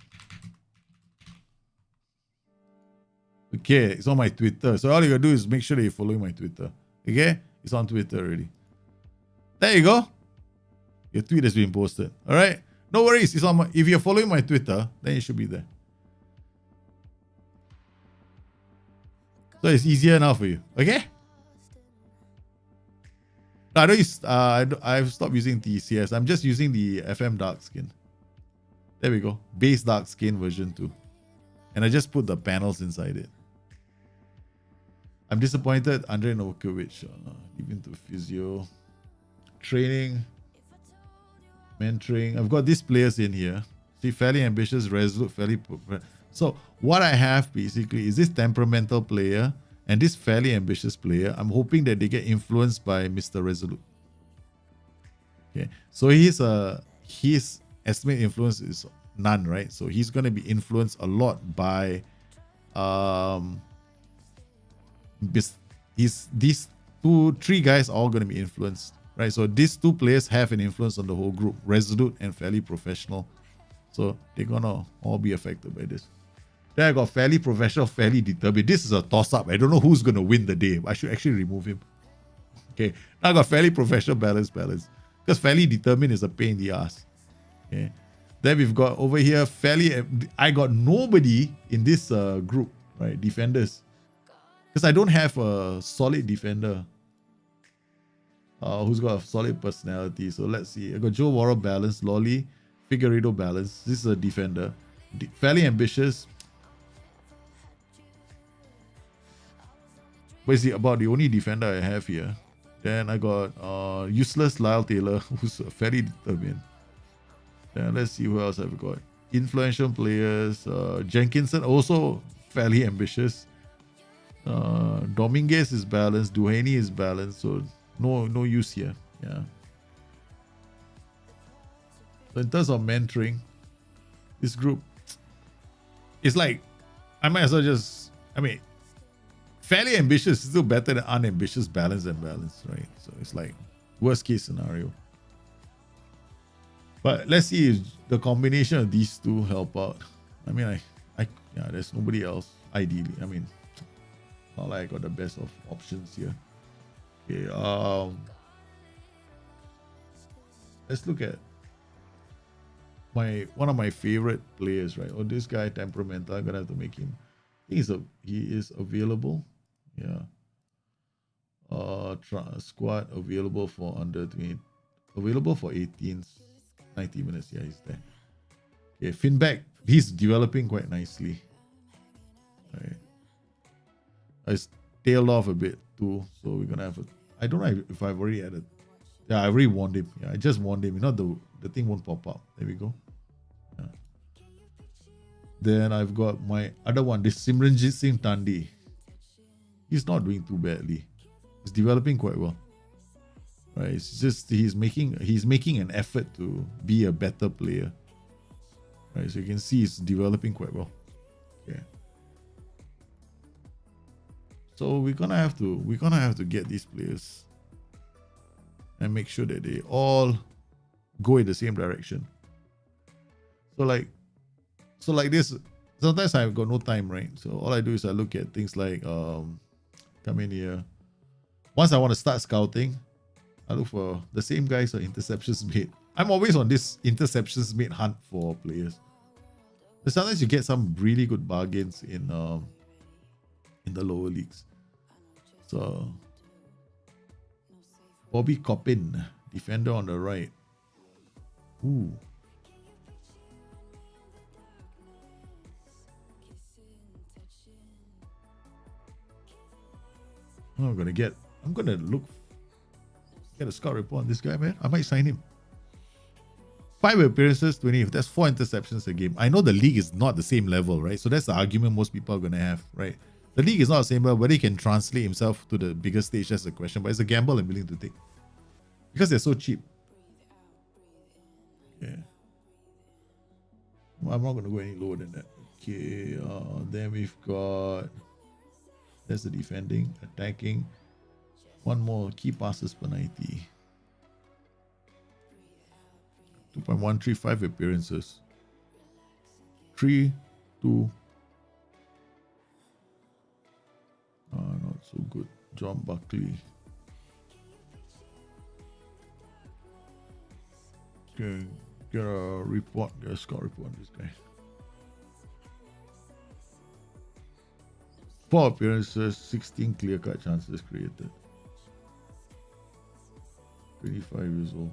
Okay, it's on my Twitter. So all you gotta do is make sure that you're following my Twitter. Okay? It's on Twitter already. There you go. Your tweet has been posted. Alright? No worries. It's on my, if you're following my Twitter, then it should be there. So it's easier now for you. Okay? I don't use, I've stopped using TCS. I'm just using the FM dark skin. There we go. Base dark skin version 2. And I just put the panels inside it. I'm disappointed. Andre Novakovic. Even to physio. Training. Mentoring. I've got these players in here. See, fairly ambitious, resolute, fairly... So what I have basically is this temperamental player and this fairly ambitious player. I'm hoping that they get influenced by Mr. Resolute. Okay. So his estimate influence is none, right? So he's going to be influenced a lot by these three guys are all going to be influenced, right? So these two players have an influence on the whole group, resolute and fairly professional. So they're going to all be affected by this. Then I got fairly professional, fairly determined. This is a toss-up. I don't know who's going to win the day. I should actually remove him. Okay. Now I got fairly professional, balance. Because fairly determined is a pain in the ass. Okay. Then we've got over here fairly... I got nobody in this group, right? Defenders. Because I don't have a solid defender who's got a solid personality. So let's see. I got Joe Worrell balance, Lolly, Figueiredo balance. This is a defender. Fairly ambitious. But it's about the only defender I have here. Then I got useless Lyle Taylor, who's fairly determined. Then let's see who else I've got. Influential players. Jenkinson, also fairly ambitious. Dominguez is balanced. Duhaney is balanced. So no use here. Yeah. So in terms of mentoring, this group, it's like, I might as well just, I mean, fairly ambitious is still better than unambitious, balance and balance, right? So it's like worst case scenario. But let's see if the combination of these two help out. I mean, yeah, there's nobody else, ideally. I mean, Not like I got the best of options here. Okay, let's look at one of my favorite players, right? Oh, this guy temperamental. I'm gonna have to make him. He is available. Yeah. Squad available for under 20, available for 18, 90 minutes. Yeah, he's there. Okay, Finback. He's developing quite nicely. Right. I tailed off a bit too, so we're gonna have a. I don't know if I've already had a. Yeah, I already warned him. Yeah, I just warned him. You know, the thing won't pop up. There we go. Yeah. Then I've got my other one, this Simranjit Singh Tandi. He's not doing too badly. He's developing quite well. Right. It's just he's making an effort to be a better player. Right. So you can see he's developing quite well. Okay. So we're gonna have to get these players and make sure that they all go in the same direction. So like this, sometimes I've got no time, right? So all I do is I look at things like come in here. Once I want to start scouting, I look for the same guys or interceptions made. I'm always on this interceptions made hunt for players. But sometimes you get some really good bargains in the lower leagues. So Bobby Coppin, defender on the right. Ooh. I'm gonna get a scout report on this guy, man. I might sign him. 5 appearances, 20. That's 4 interceptions a game. I know the league is not the same level, right? So that's the argument most people are gonna have, right? The league is not the same level. Whether he can translate himself to the bigger stage, that's the question. But it's a gamble I'm willing to take because they're so cheap. Yeah. Well, I'm not gonna go any lower than that. Okay. Then we've got. That's the defending, attacking. One more key passes per 90. 2.135 appearances. 3, 2. Not so good. John Buckley. Okay, get a score report on this guy. 4 appearances, 16 clear-cut chances created. 25 years old.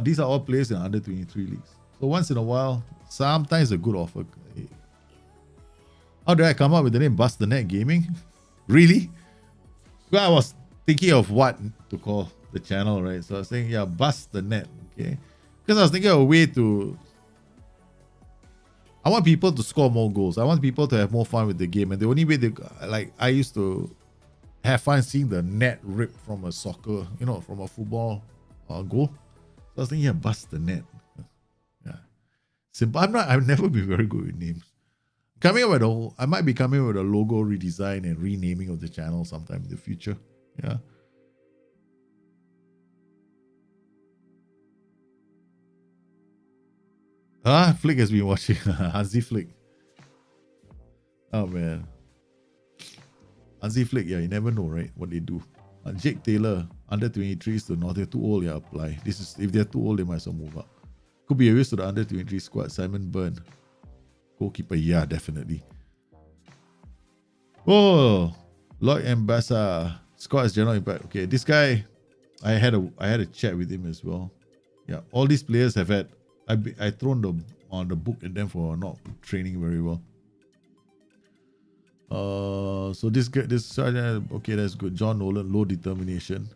These are all players in under 23 leagues. So once in a while, sometimes a good offer. How did I come up with the name Bustthenet Gaming? Really? Well, I was thinking of what to call the channel, right? So I was saying, yeah, Bustthenet, okay? Because I was thinking of a way to. I want people to score more goals. I want people to have more fun with the game. And the only way I used to have fun seeing the net rip from a soccer, from a football goal. So I was thinking, yeah, Bustthenet. Yeah. Simple. I've never been very good with names. I might be coming with a logo redesign and renaming of the channel sometime in the future. Yeah. Flick has been watching. Hansi Flick. Oh man. Hansi Flick, yeah, you never know, right? What they do. Jake Taylor, under 23s to not they're too old, yeah, apply. This is if they're too old, they might as well move up. Could be a risk to the under 23 squad. Simon Byrne. Goalkeeper, yeah, definitely. Oh, Lloyd Mbassa. Squad as general impact. Okay, this guy, I had a chat with him as well. Yeah, all these players have had. I thrown the book at them for not training very well. So this guy, okay, that's good. John Nolan, low determination.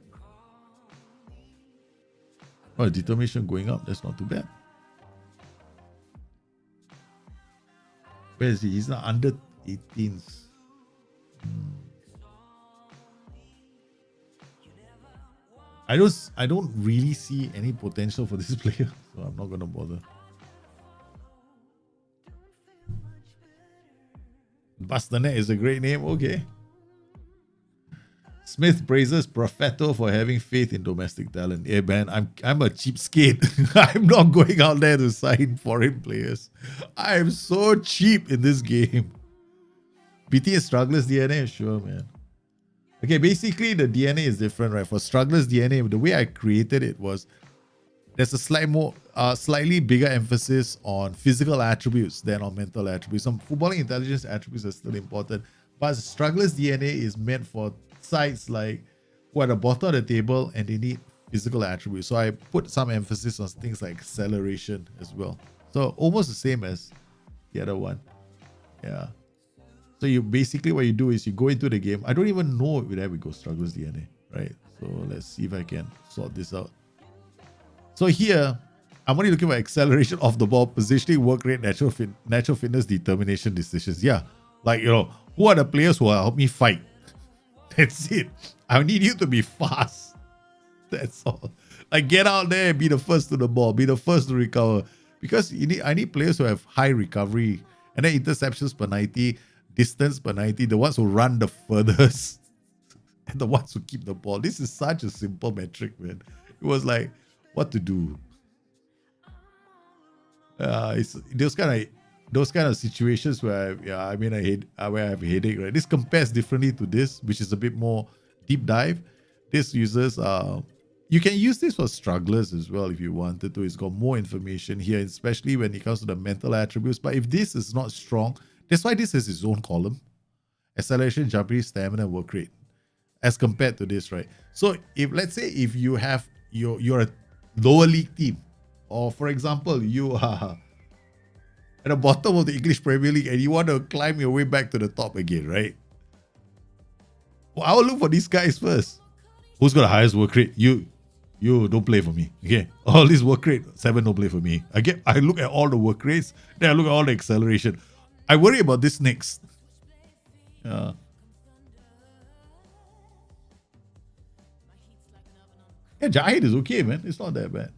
Oh, determination going up. That's not too bad. Where is he? He's not under 18s. I don't really see any potential for this player, so I'm not gonna bother. Bustthenet is a great name. Okay. Smith praises Profeto for having faith in domestic talent. Yeah, man, I'm a cheapskate. I'm not going out there to sign foreign players. I'm so cheap in this game. BTS Strugglers DNA? Sure, man. Okay, basically the DNA is different, right? For Strugglers DNA, the way I created it was there's a slightly bigger emphasis on physical attributes than on mental attributes. Some footballing intelligence attributes are still important, but Strugglers DNA is meant for sides like who are at the bottom of the table and they need physical attributes. So I put some emphasis on things like acceleration as well. So almost the same as the other one. Yeah. So you basically what you do is you go into the game. I don't even know where we go Strugglers DNA, right? So let's see if I can sort this out. So here, I'm only looking for acceleration off the ball, positioning, work rate, natural fitness, determination, decisions. Yeah, like, who are the players who will help me fight? That's it. I need you to be fast. That's all. Like, get out there and be the first to the ball, be the first to recover. Because I need players who have high recovery, and then interceptions per 90, distance per 90, the ones who run the furthest, and the ones who keep the ball. This is such a simple metric, man. It was like, what to do. It's those kind of situations where I have a headache, right? This compares differently to this, which is a bit more deep dive. This uses you can use this for strugglers as well if you wanted to. It's got more information here, especially when it comes to the mental attributes. But if this is not strong, that's why this has its own column: acceleration, jumping, stamina, work rate, as compared to this, right? So if let's say if you have you're a lower league team, or for example you are at the bottom of the English Premier League and you want to climb your way back to the top again, right? Well, I will look for these guys first. Who's got the highest work rate? You don't play for me. Okay, all this work rate 7 don't play for me. I look at all the work rates, then I look at all the acceleration. I worry about this next. Yeah, Jahid is okay, man. It's not that bad.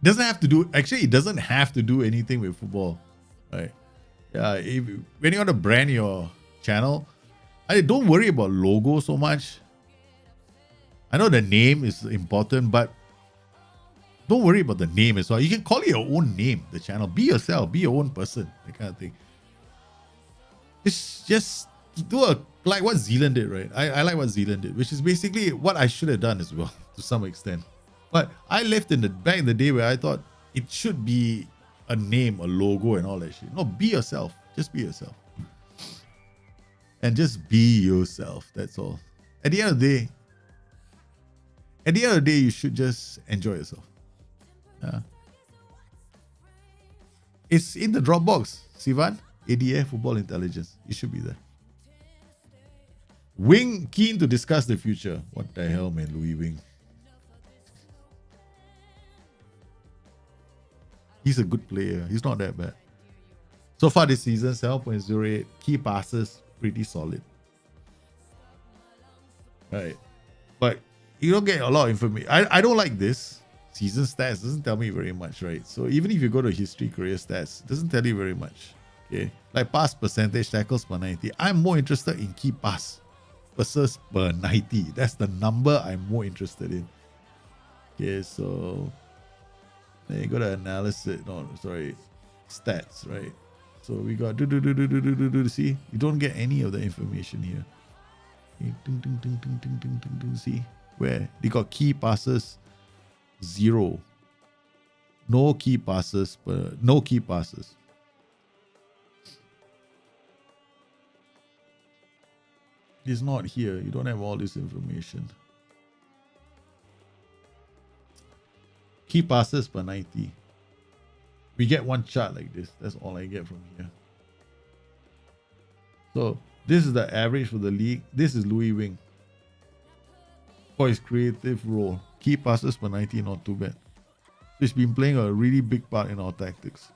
It doesn't have to do anything with football, right? Yeah, when you want to brand your channel, don't worry about logo so much. I know the name is important, but don't worry about the name as well. You can call it your own name, the channel. Be yourself, be your own person, that kind of thing. Just do like what Zealand did, right? I like what Zealand did, which is basically what I should have done as well, to some extent. But I left back in the day where I thought it should be a name, a logo, and all that shit. No, be yourself. Just be yourself. And just be yourself. That's all. At the end of the day, you should just enjoy yourself. It's in the Dropbox. Sivan, ADF, Football Intelligence. You should be there. Wing keen to discuss the future. What the hell, man, Louis Wing? He's a good player. He's not that bad. So far this season, 7.08. Key passes, pretty solid. Right. But you don't get a lot of information. I don't like this. Season stats doesn't tell me very much, right? So even if you go to history, career stats, it doesn't tell you very much. Okay. Like pass percentage, tackles per 90. I'm more interested in key pass passes per 90. That's the number I'm more interested in. Okay, so then you got to analysis. No, sorry, stats, right? So we got see, you don't get any of the information here. See where they got key passes 0, no key passes, no key passes. It's not here. You don't have all this information. Key passes per 90. We get one chart like this. That's all I get from here. So this is the average for the league. This is Louis Wing for his creative role. Key passes per 90, not too bad. He's been playing a really big part in our tactics.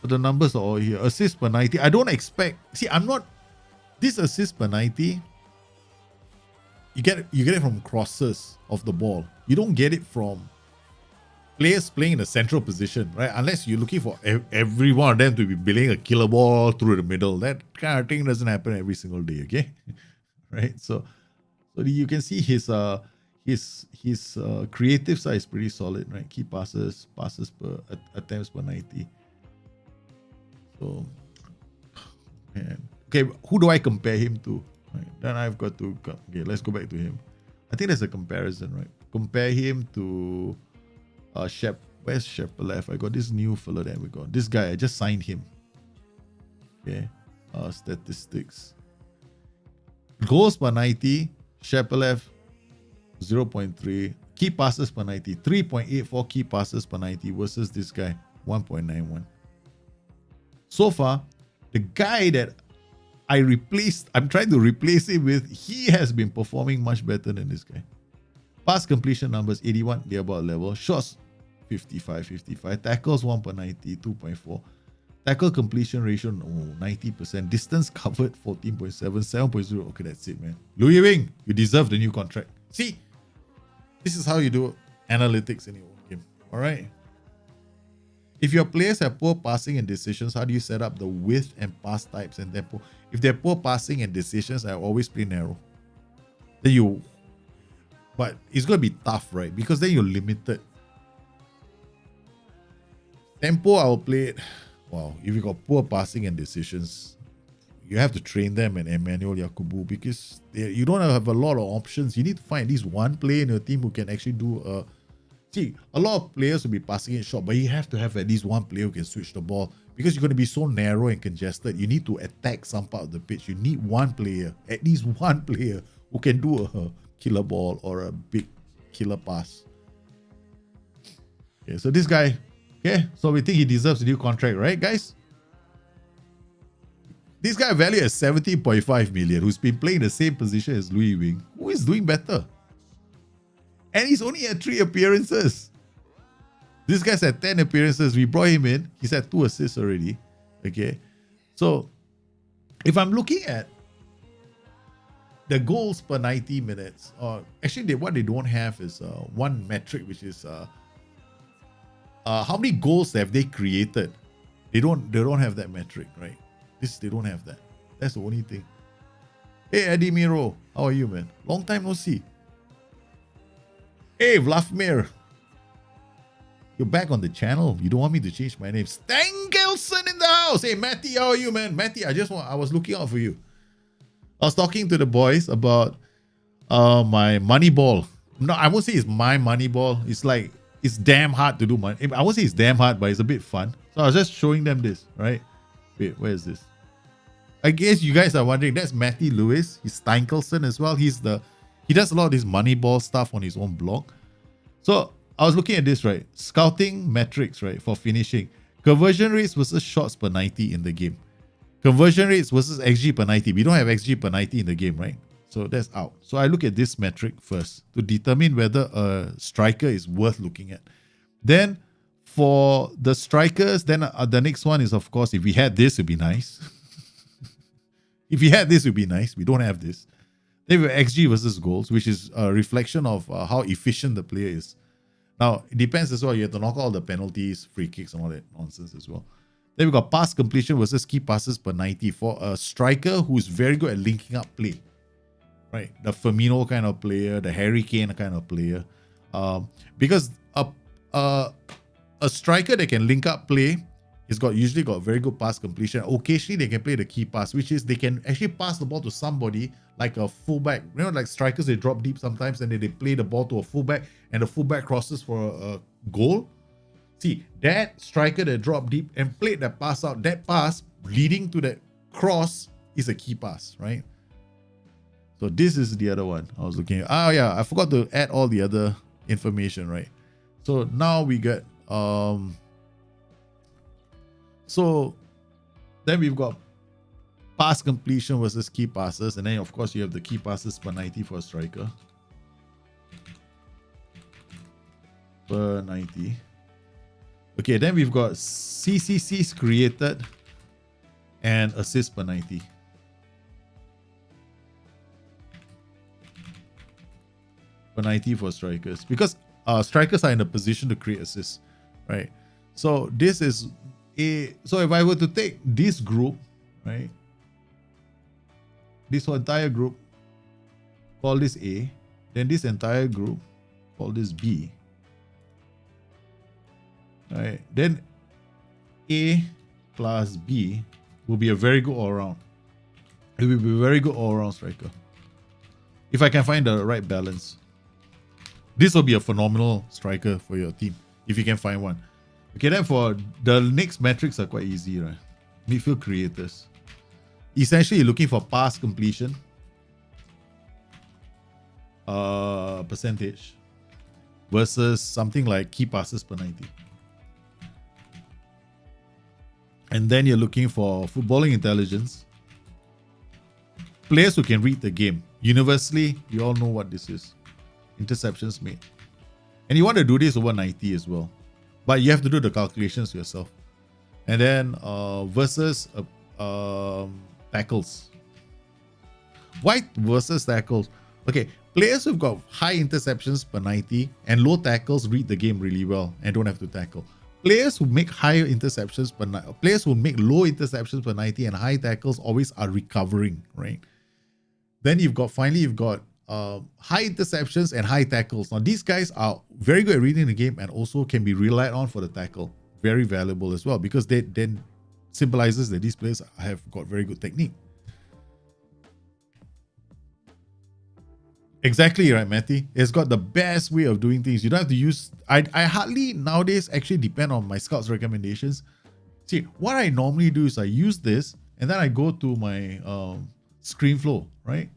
But the numbers are all here. Assists per 90. I don't expect. See, I'm not. This assist per 90. You get it from crosses of the ball. You don't get it from players playing in a central position, right? Unless you're looking for every one of them to be billing a killer ball through the middle. That kind of thing doesn't happen every single day, okay? Right? So you can see his creative side is pretty solid, right? Key passes per attempts per 90. So, man. Okay, who do I compare him to? Right. Then I've got to, okay, let's go back to him. I think there's a comparison, right? Compare him to where's Shepelev? I got this new fella that we got. This guy, I just signed him. Okay. Statistics. Goals per 90, Shepelev 0.3. Key passes per 90, 3.84 key passes per 90 versus this guy, 1.91. So far, the guy that I'm trying to replace him with, he has been performing much better than this guy. Pass completion numbers, 81, they're about level. Shots, 55. Tackles, 1 per 90, 2.4. Tackle completion ratio, 90%. Distance covered, 14.7, 7.0. Okay, that's it, man. Louis Wing, you deserve the new contract. See, this is how you do analytics in your own game. All right. If your players have poor passing and decisions, how do you set up the width and pass types and tempo? If they're poor passing and decisions, I always play narrow. But it's going to be tough, right? Because then you're limited. Tempo, I'll play it. Wow, if you got poor passing and decisions, you have to train them and Emmanuel Yakubu because you don't have a lot of options. You need to find at least one player in your team who can actually do See, a lot of players will be passing it short, but you have to have at least one player who can switch the ball because you're going to be so narrow and congested. You need to attack some part of the pitch. You need one player, at least one player who can do a killer ball or a big killer pass. Okay, so this guy, okay, so we think he deserves a new contract, right, guys? This guy valued at 17.5 million, who's been playing the same position as Louis Wing, who is doing better. And he's only had 3 appearances. This guy's had 10 appearances. We brought him in. He's had 2 assists already. Okay. So, if I'm looking at the goals per 90 minutes, or actually what they don't have is one metric, which is how many goals have they created? They don't have that metric, right? They don't have that. That's the only thing. Hey, Eddie Miro. How are you, man? Long time no see. Hey, Vladimir. You're back on the channel. You don't want me to change my name. Stangelson in the house. Hey, Matty, how are you, man? Matty, I was looking out for you. I was talking to the boys about my money ball. No, I won't say it's my money ball. It's like, it's damn hard to do money. I won't say it's damn hard, but it's a bit fun. So I was just showing them this, right? Wait, where is this? I guess you guys are wondering, that's Matty Lewis. He's Stankelson as well. He does a lot of this Moneyball stuff on his own blog. So I was looking at this, right? Scouting metrics, right? For finishing. Conversion rates versus shots per 90 in the game. Conversion rates versus XG per 90. We don't have XG per 90 in the game, right? So that's out. So I look at this metric first to determine whether a striker is worth looking at. Then for the strikers, then the next one is, of course, if we had this, it'd be nice. If we had this, it'd be nice. We don't have this. Then we have XG versus goals, which is a reflection of how efficient the player is. Now, it depends as well. You have to knock out all the penalties, free kicks, and all that nonsense as well. Then we've got pass completion versus key passes per 90 for a striker who's very good at linking up play. Right? The Firmino kind of player, the Harry Kane kind of player. Because a striker that can link up play, he's usually got very good pass completion. Occasionally, they can play the key pass, which is they can actually pass the ball to somebody like a fullback. You know, like strikers, they drop deep sometimes and then they play the ball to a fullback and the fullback crosses for a goal. See, that striker that dropped deep and played that pass out, that pass leading to that cross is a key pass, right? So this is the other one I was looking at. Oh yeah, I forgot to add all the other information, right? So now we get so then we've got pass completion versus key passes, and then of course you have the key passes per 90 for a striker. Per 90. Okay, then we've got CCCs created and assists per 90. Per 90 for strikers. Because strikers are in a position to create assists, right? So this is so if I were to take this group, right, this entire group, call this A, then this entire group, call this B, right? Then A plus B will be a very good all-round. It will be a very good all-round striker. If I can find the right balance. This will be a phenomenal striker for your team, if you can find one. Okay, then for the next metrics are quite easy, right? Midfield creators. Essentially, you're looking for pass completion, percentage, versus something like key passes per 90. And then you're looking for footballing intelligence, players who can read the game. Universally, you all know what this is. Interceptions made. And you want to do this over 90 as well. But you have to do the calculations yourself. And then versus tackles. Why versus tackles? Okay, players who've got high interceptions per 90 and low tackles read the game really well and don't have to tackle. Players who make higher interceptions per players who make low interceptions per 90 and high tackles always are recovering, right? Then you've got high interceptions and high tackles. Now these guys are very good at reading the game and also can be relied on for the tackle. Very valuable as well, because they then symbolizes that these players have got very good technique. Exactly right, Matty. It's got the best way of doing things. You don't have to use... I hardly nowadays actually depend on my scouts recommendations. See, what I normally do is I use this and then I go to my ScreenFlow, right?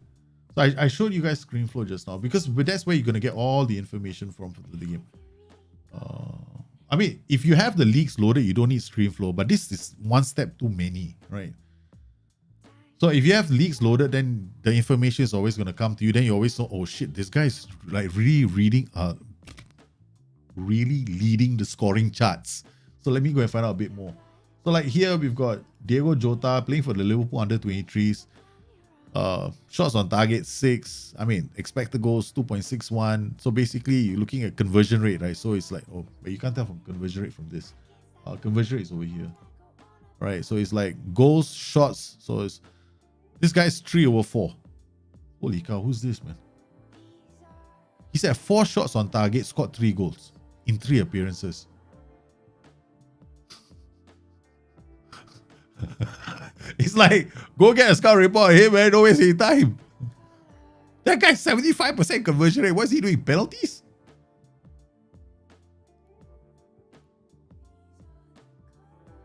So I showed you guys ScreenFlow just now because that's where you're going to get all the information from the game. I mean, if you have the leaks loaded, you don't need ScreenFlow, but this is one step too many, right? So if you have leaks loaded, then the information is always going to come to you. Then you always know, oh shit, this guy's like really leading the scoring charts. So let me go and find out a bit more. So like here we've got Diego Jota playing for the Liverpool under-23s. Shots on target 6. I mean, expected goals 2.61. So basically you're looking at conversion rate, right? So it's like, oh, but you can't tell from conversion rate from this. Conversion rate is over here, right? So it's like goals, shots. So it's this guy's 3/4. Holy cow, who's this, man? He's had 4 shots on target, scored 3 goals in 3 appearances. It's like, go get a scout report. Hey, man, don't waste any time. That guy's 75% conversion rate. What's he doing? Penalties?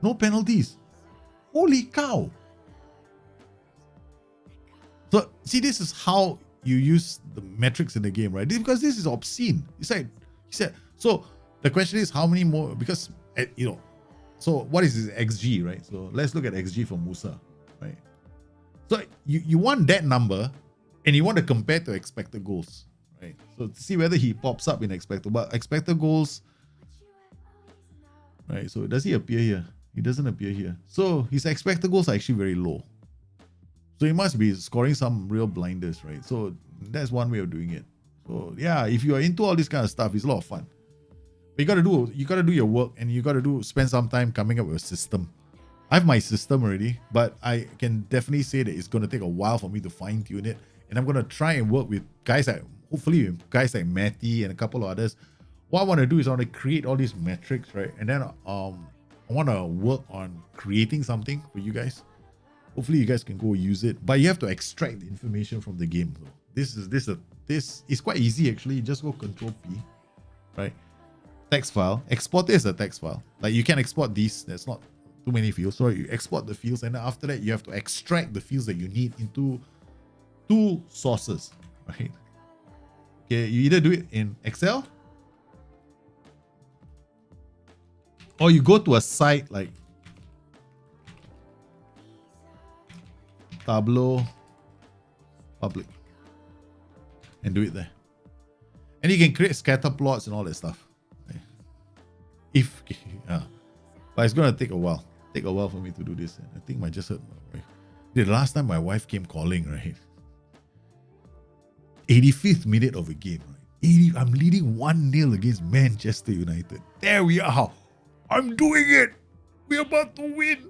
No penalties. Holy cow. So, see, this is how you use the metrics in the game, right? Because this is obscene. It's like, he said, so the question is how many more, because, you know, so what is this XG, right? So let's look at XG for Musa, right? So you want that number and you want to compare to expected goals, right? So to see whether he pops up in expected goals, right? So does he appear here? He doesn't appear here. So his expected goals are actually very low. So he must be scoring some real blinders, right? So that's one way of doing it. So yeah, if you are into all this kind of stuff, it's a lot of fun. But you gotta do your work and you gotta spend some time coming up with a system. I have my system already, but I can definitely say that it's gonna take a while for me to fine tune it. And I'm gonna try and work with guys like, hopefully guys like Matty and a couple of others. What I want to do is I want to create all these metrics, right? And then I want to work on creating something for you guys. Hopefully you guys can go use it, but you have to extract the information from the game. This is quite easy actually. You just go Control P, right? Text file, export it as a text file. Like you can export these, there's not too many fields. So you export the fields and then after that you have to extract the fields that you need into 2 sources, right? Okay, you either do it in Excel or you go to a site like Tableau Public and do it there. And you can create scatter plots and all that stuff. But it's gonna take a while. For me to do this. I think I just heard my wife. The last time my wife came calling, right? 85th minute of a game, right? I'm leading 1-0 against Manchester United. There we are. I'm doing it. We're about to win.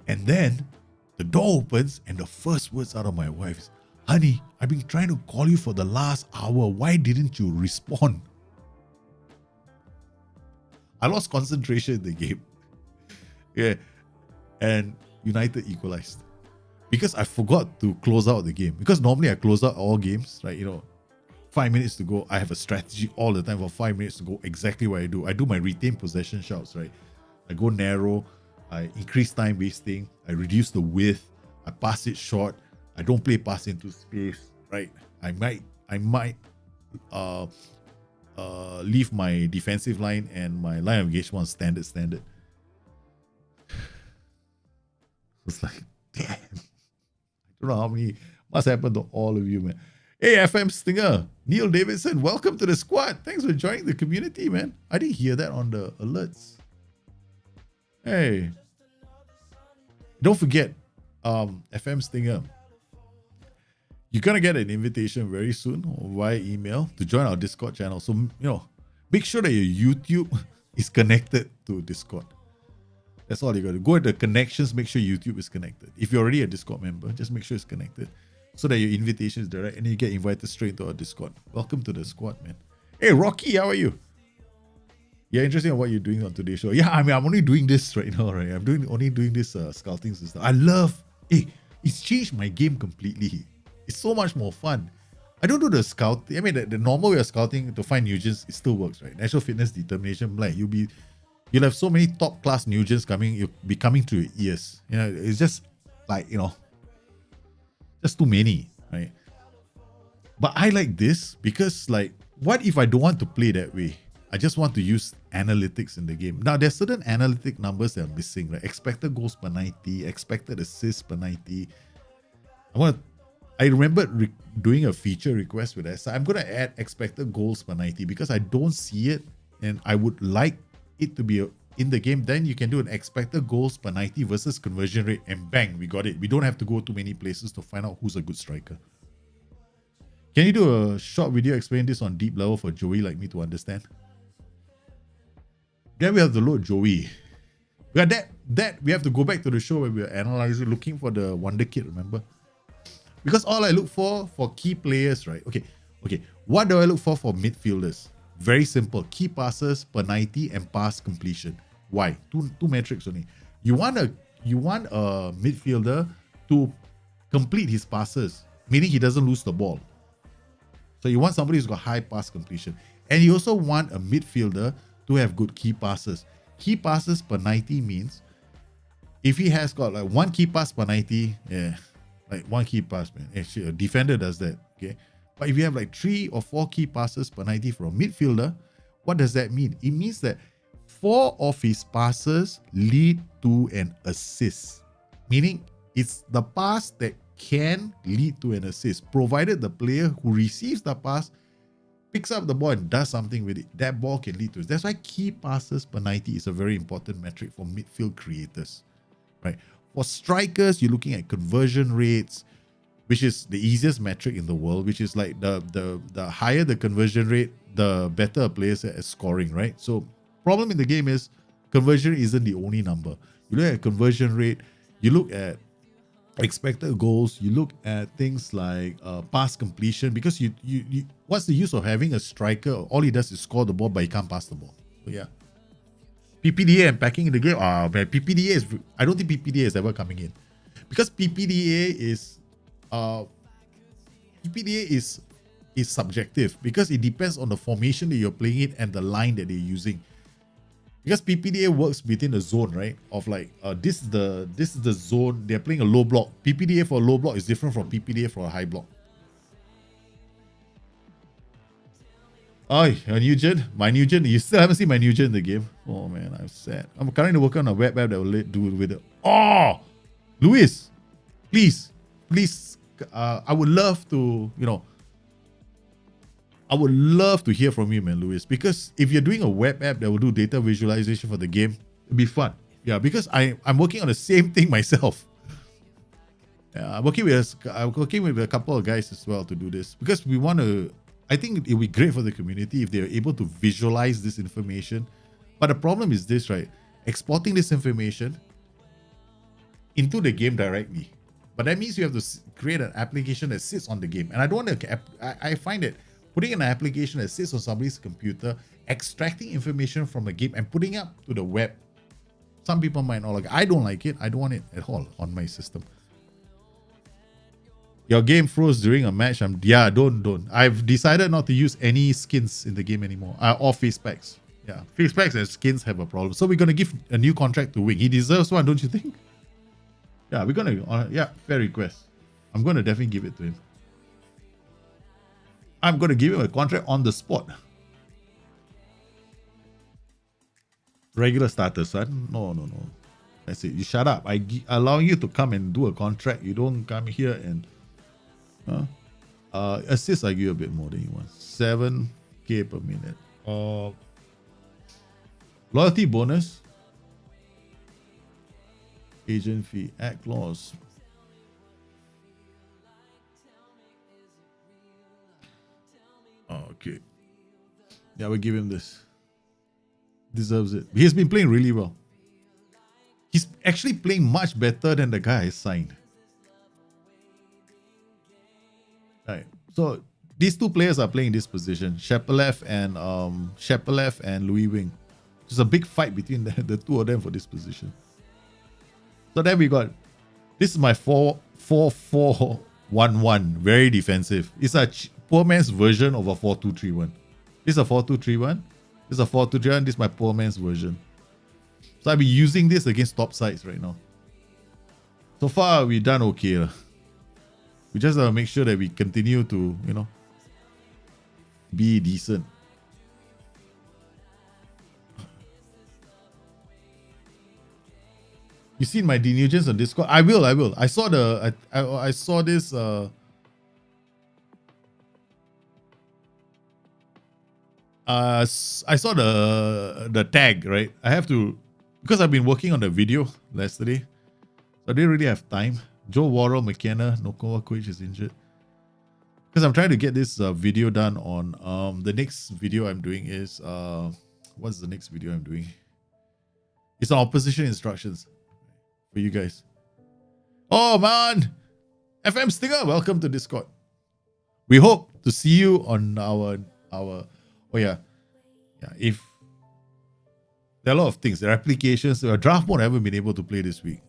And then the door opens and the first words out of my wife is, honey, I've been trying to call you for the last hour. Why didn't you respond? I lost concentration in the game. Yeah. And United equalized. Because I forgot to close out the game. Because normally I close out all games, right? 5 minutes to go. I have a strategy all the time for 5 minutes to go. Exactly what I do. I do my retain possession shouts, right? I go narrow. I increase time wasting. I reduce the width. I pass it short. I don't play pass into space, right? I might leave my defensive line and my line of engagement standard. It's like, damn. I don't know how many must happen to all of you, man. Hey, FM Stinger, Neil Davidson, welcome to the squad. Thanks for joining the community, man. I didn't hear that on the alerts. Hey, don't forget, FM Stinger, you're gonna get an invitation very soon via email to join our Discord channel. So, make sure that your YouTube is connected to Discord. That's all you got to go at the connections. Make sure YouTube is connected. If you're already a Discord member, just make sure it's connected so that your invitation is direct and you get invited straight to our Discord. Welcome to the squad, man. Hey, Rocky, how are you? Yeah, interesting on what you're doing on today's show. Yeah, I'm only doing this right now, right? I'm only doing this scouting system. I love. It's changed my game completely. It's so much more fun. I don't do the scout. I mean, the normal way of scouting to find new gens, it still works, right? Natural fitness, determination, like you'll have so many top class new gens coming. You'll be coming to your ears. It's just like just too many, right? But I like this because, like, what if I don't want to play that way? I just want to use analytics in the game. Now, there's certain analytic numbers that are missing, right? Expected goals per 90, expected assists per 90. I remember doing a feature request with SI. I'm going to add expected goals per 90 because I don't see it and I would like it to be in the game. Then you can do an expected goals per 90 versus conversion rate and bang, we got it. We don't have to go too many places to find out who's a good striker. Can you do a short video explaining this on deep level for Joey like me to understand? Then we have to load Joey. We got that we have to go back to the show where we are analyzing, looking for the Wonder Kid, remember? Because all I look for key players, right? Okay. What do I look for midfielders? Very simple. Key passes per 90 and pass completion. Why? Two metrics only. You want a midfielder to complete his passes, meaning he doesn't lose the ball. So you want somebody who's got high pass completion. And you also want a midfielder to have good key passes. Key passes per 90 means if he has got like one key pass per 90, like one key pass, man. Actually, a defender does that, okay? But if you have like 3 or 4 key passes per 90 for a midfielder, what does that mean? It means that 4 of his passes lead to an assist. Meaning it's the pass that can lead to an assist, provided the player who receives the pass picks up the ball and does something with it. That ball can lead to it. That's why key passes per 90 is a very important metric for midfield creators, right? For strikers, you're looking at conversion rates, which is the easiest metric in the world, which is like the higher the conversion rate, the better a player is at scoring, right? So problem in the game is conversion isn't the only number. You look at conversion rate, you look at expected goals, you look at things like pass completion, because you what's the use of having a striker? All he does is score the ball, but he can't pass the ball. So yeah. PPDA and packing in the game. Man, I don't think PPDA is ever coming in. Because PPDA is subjective, because it depends on the formation that you're playing in and the line that they're using. Because PPDA works within a zone, right? Of like this is the zone. They're playing a low block. PPDA for a low block is different from PPDA for a high block. Oh, your new gen? My new gen? You still haven't seen my new gen in the game? Oh man, I'm sad. I'm currently working on a web app that will do with it. Oh, Luis, please. I would love to, I would love to hear from you, man, Luis. Because if you're doing a web app that will do data visualization for the game, it'd be fun. Yeah, because I'm working on the same thing myself. I'm working with a couple of guys as well to do this because we want to. I think it would be great for the community if they're able to visualize this information. But the problem is this, right? Exporting this information into the game directly. But that means you have to create an application that sits on the game. And I don't want to. I find that putting an application that sits on somebody's computer, extracting information from the game and putting it up to the web. Some people might not like it. I don't like it. I don't want it at all on my system. Your game froze during a match. Don't. I've decided not to use any skins in the game anymore. Or face packs. Yeah, face packs and skins have a problem. So we're gonna give a new contract to Wing. He deserves one, don't you think? Yeah, we're gonna. Yeah, fair request. I'm gonna definitely give it to him. I'm gonna give him a contract on the spot. Regular starter, son. No. That's it. You shut up. I allow you to come and do a contract. You don't come here and. Assist, I give you a bit more than you want. 7K per minute. Loyalty bonus. Agent fee. Act clause. Okay. Yeah, we'll give him this. Deserves it. He's been playing really well. He's actually playing much better than the guy I signed. Right. So these two players are playing this position, Shepelev and Louis Wing. There's a big fight between the two of them for this position. So then we got, this is my 4-4-4-1-1, very defensive. It's a poor man's version of a 4-2-3-1. This is a 4-2-3-1. This is a 4-2-3-1. This is my poor man's version. So I'll be using this against top sides right now. So far, we've done okay. We just make sure that we continue to, be decent. You seen my denusions on Discord? I will. I saw I saw this. I saw the tag, right? I have to, because I've been working on the video yesterday, so I didn't really have time. Joe Worrell, McKenna, Nokovakovic is injured. Because I'm trying to get this video done on the next video I'm doing is what's the next video I'm doing? It's on opposition instructions for you guys. Oh man, FM Stinger, welcome to Discord. We hope to see you on our if there are a lot of things, there are applications, there are draft mode I haven't been able to play this week.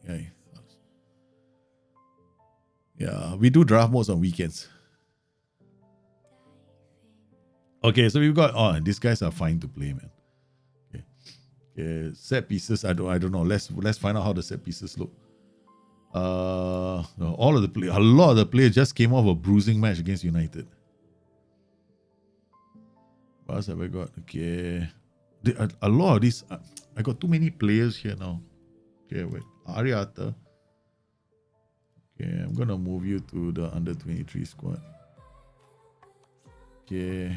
Yeah, we do draft modes on weekends. Okay, so we've got these guys are fine to play, man. Okay, set pieces. I don't know. Let's find out how the set pieces look. A lot of the players just came off a bruising match against United. What else have I got? Okay, a lot of these. I got too many players here now. Okay, wait. Ariata. Okay, I'm gonna move you to the under 23 squad. Okay.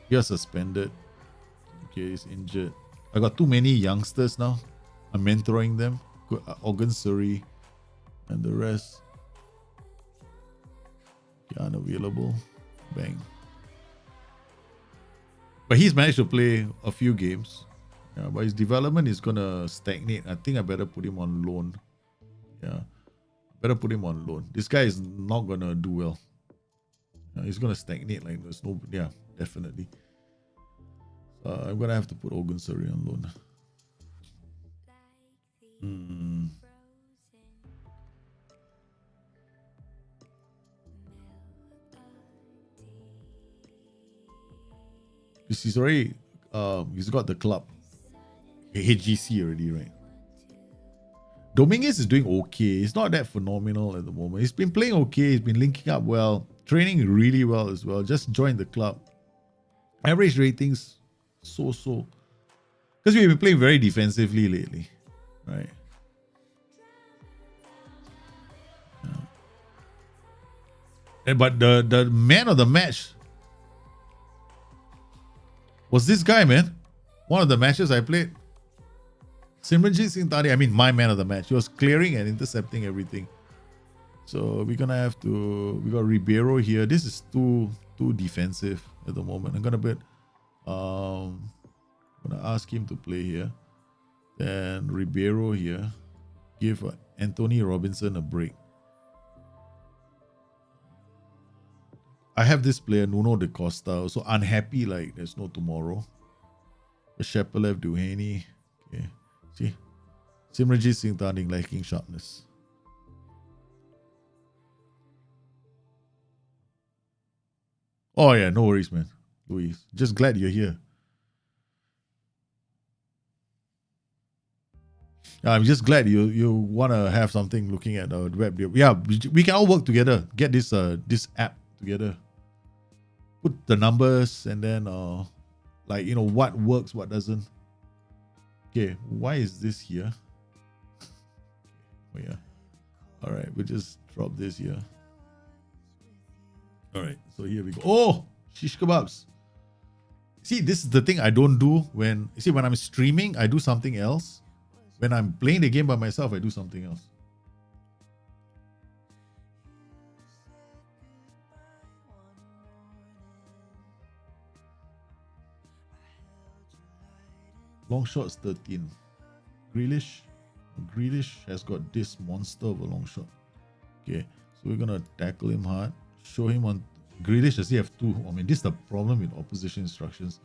You're suspended. Okay, he's injured. I got too many youngsters now. I'm mentoring them. Organ Surrey and the rest. Okay, unavailable. Bang. But he's managed to play a few games. Yeah, but his development is gonna stagnate. I think I better put him on loan. Yeah, better put him on loan. This guy is not gonna do well. He's gonna stagnate. Like there's no. Yeah, definitely. I'm gonna have to put Organ Surrey on loan. He's already. He's got the club. HGC already, right? Dominguez is doing okay. He's not that phenomenal at the moment. He's been playing okay. He's been linking up well. Training really well as well. Just joined the club. Average ratings, so. Because we've been playing very defensively lately. Right. Yeah. But the man of the match was this guy, man. One of the matches I played. Simranjit Singh Tani, I mean, my man of the match. He was clearing and intercepting everything. So we're gonna have to. We got Ribeiro here. This is too defensive at the moment. I'm gonna ask him to play here. Then Ribeiro here. Give Anthony Robinson a break. I have this player, Nuno De Costa, so unhappy like there's no tomorrow. Shepelev, Duhaney. Okay. See? Simranjit Singh Tani lacking sharpness. Oh yeah, no worries, man. Luis. Just glad you're here. I'm just glad you want to have something looking at the web. Yeah, we can all work together. Get this app together. Put the numbers and then what works, what doesn't. Okay, why is this here? Oh yeah. All right, we'll just drop this here. All right, so here we go. Oh, shish kebabs. See, this is the thing I don't do when I'm streaming, I do something else. When I'm playing the game by myself, I do something else. Long shots 13. Grealish has got this monster of a long shot. Okay, so we're gonna tackle him hard. Show him on Grealish. Does he have two? I mean, this is the problem with opposition instructions.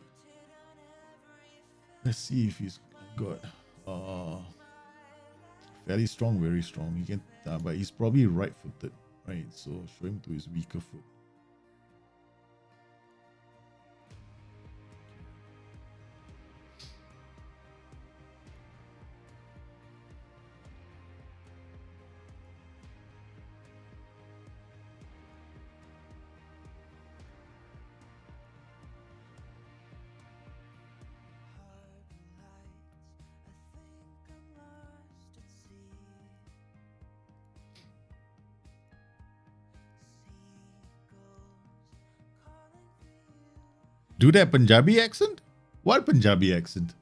Let's see if he's got fairly strong, very strong. He can, but he's probably right-footed, right? So show him to his weaker foot. Do that Punjabi accent? What Punjabi accent?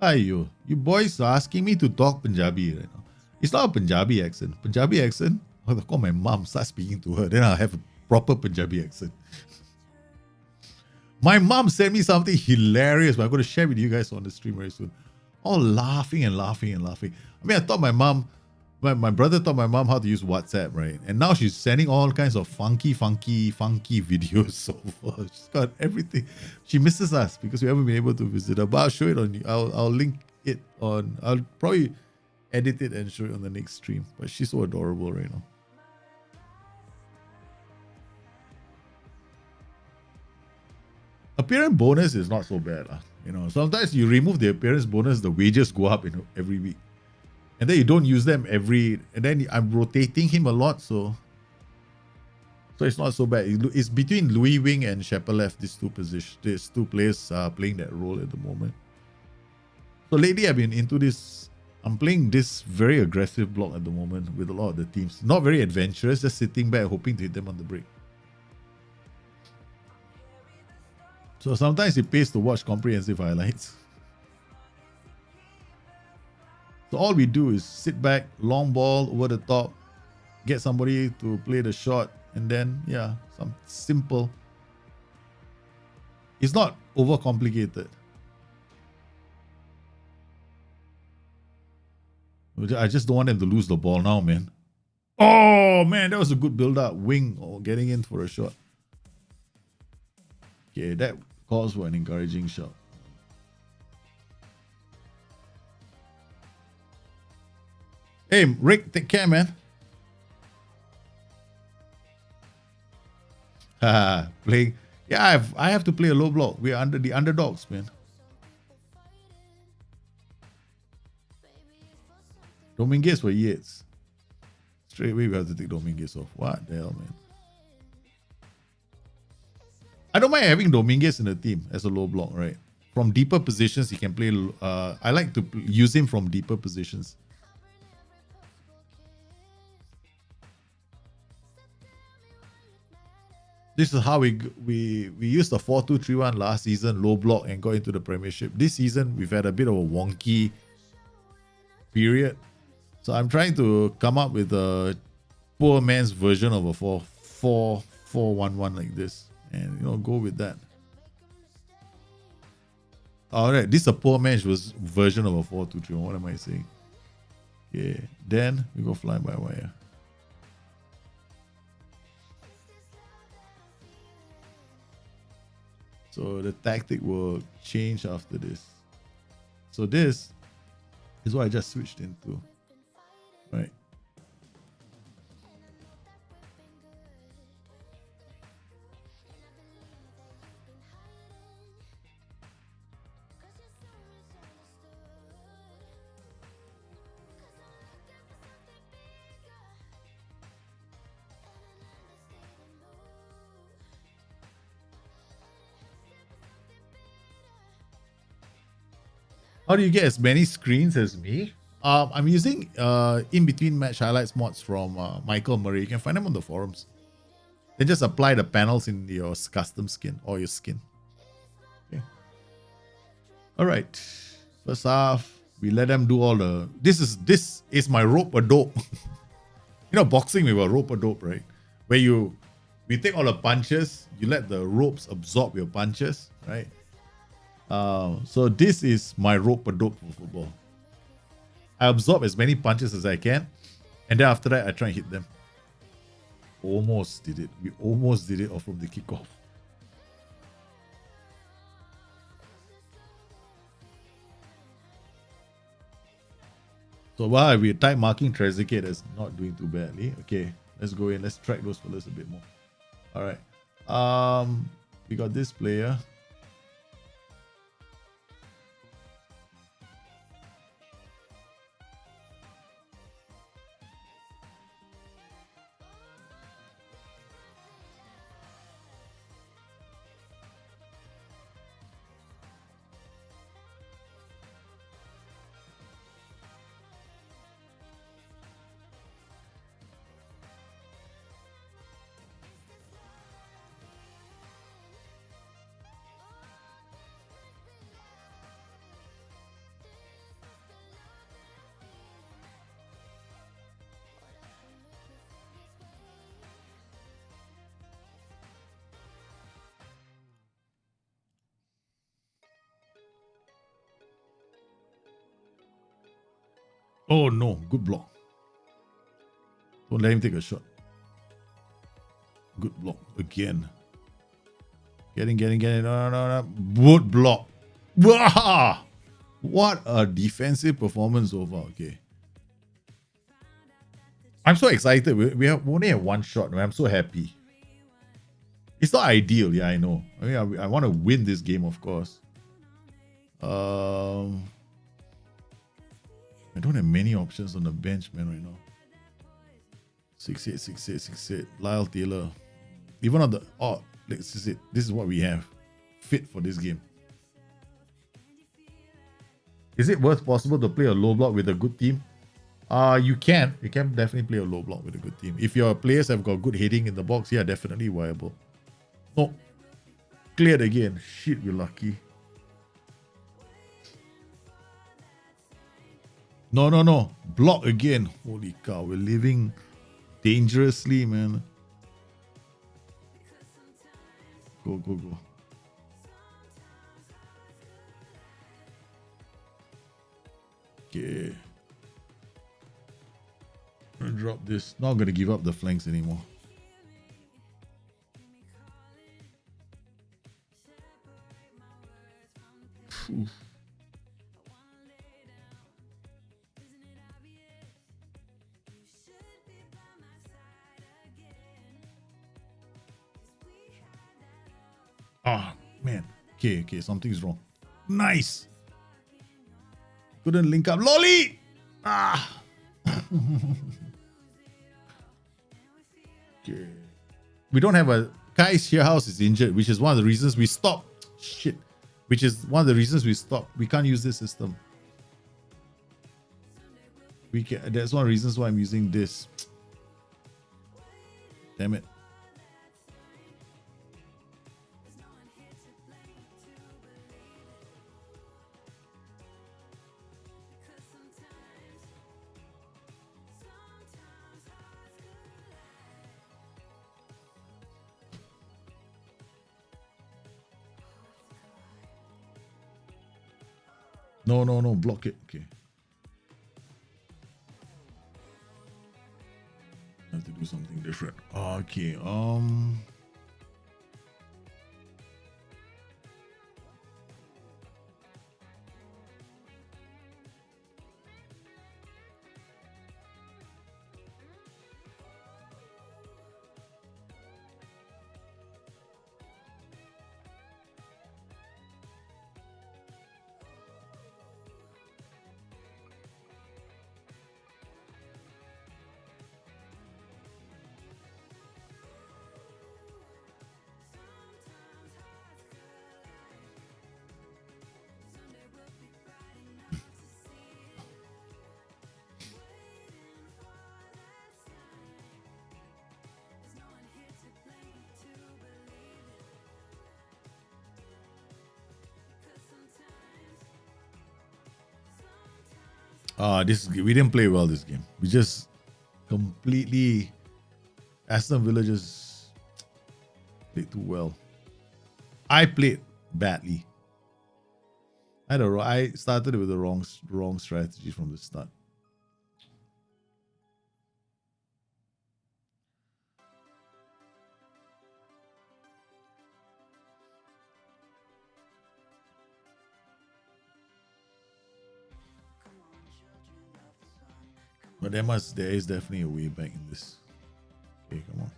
Ayo, you boys are asking me to talk Punjabi right now. It's not a Punjabi accent. Punjabi accent? I'll call my mom, start speaking to her. Then I'll have a proper Punjabi accent. My mom sent me something hilarious, but I'm going to share with you guys on the stream very soon. All laughing and laughing and laughing. I mean, I thought my mom, my brother taught my mom how to use WhatsApp, right? And now she's sending all kinds of funky videos over. She's got everything. She misses us because we haven't been able to visit her. But I'll show it on. I'll link it on. I'll probably edit it and show it on the next stream. But she's so adorable right now. Appearance bonus is not so bad, sometimes you remove the appearance bonus, the wages go up every week. And then you don't use them and then I'm rotating him a lot, so it's not so bad. It's between Louis Wing and Shepelev, these two players are playing that role at the moment. So lately I've been into this, I'm playing this very aggressive block at the moment with a lot of the teams. Not very adventurous, just sitting back hoping to hit them on the break. So sometimes it pays to watch comprehensive highlights. So all we do is sit back, long ball over the top, get somebody to play the shot, and then, yeah, some simple. It's not overcomplicated. I just don't want them to lose the ball now, man. Oh, man, that was a good build-up. Wing getting in for a shot. Okay, that calls for an encouraging shot. Hey, Rick, take care, man. Playing. Yeah, I have to play a low block. We're under the underdogs, man. Dominguez for Yates. Straight away, we have to take Dominguez off. What the hell, man? I don't mind having Dominguez in the team as a low block, right? From deeper positions, he can play. I like to use him from deeper positions. This is how we used the 4-2-3-1 last season, low block, and got into the Premiership. This season, we've had a bit of a wonky period. So I'm trying to come up with a poor man's version of a 4-4-4-1-1 like this, and go with that. All right, this is a poor man's version of a 4-2-3. What am I saying? Yeah, then we go fly by wire. So the tactic will change after this. So this is what I just switched into, right? How do you get as many screens as me? I'm using in between match highlights mods from Michael Murray. You can find them on the forums. Then just apply the panels in your custom skin or your skin. Okay. All right. First half, we let them do all the. This is my rope a dope. Boxing with a rope a dope, right? Where you take all the punches, you let the ropes absorb your punches, right? So this is my rope a dope for football. I absorb as many punches as I can, and then after that I try and hit them. Almost did it. We almost did it off from the kickoff. So while we type marking Trezeguet is not doing too badly. Okay, let's go in. Let's track those fellas a bit more. All right. We got this player. Oh no, good block. Don't let him take a shot. Good block again. Getting. No. Good block. Wah! What a defensive performance over. Okay. I'm so excited. We only have one shot. I'm so happy. It's not ideal. Yeah, I know. I mean, I want to win this game, of course. I don't have many options on the bench, man, right now. 6'8", 6'8", 6'8". Lyle Taylor. Even on the... Oh, this is it. This is what we have. Fit for this game. Is it possible to play a low block with a good team? You can. You can definitely play a low block with a good team. If your players have got good hitting in the box, yeah, definitely viable. No. Cleared again. Shit, we're lucky. No. Block again. Holy cow. We're living dangerously, man. Go. Okay. I'm gonna drop this. Not gonna give up the flanks anymore. Oof. Ah, man. Okay, something's wrong. Nice. Couldn't link up. Lolly! Ah! Okay. We don't have a... Kai Shearhouse is injured, which is one of the reasons we stopped. Shit. Which is one of the reasons we stopped. We can't use this system. That's one of the reasons why I'm using this. Damn it. No, block it. Okay. I have to do something different. Okay. We didn't play well this game. We just completely Aston Villa just played too well. I played badly. I started with the wrong strategy from the start. But there is definitely a way back in this. Okay, come on.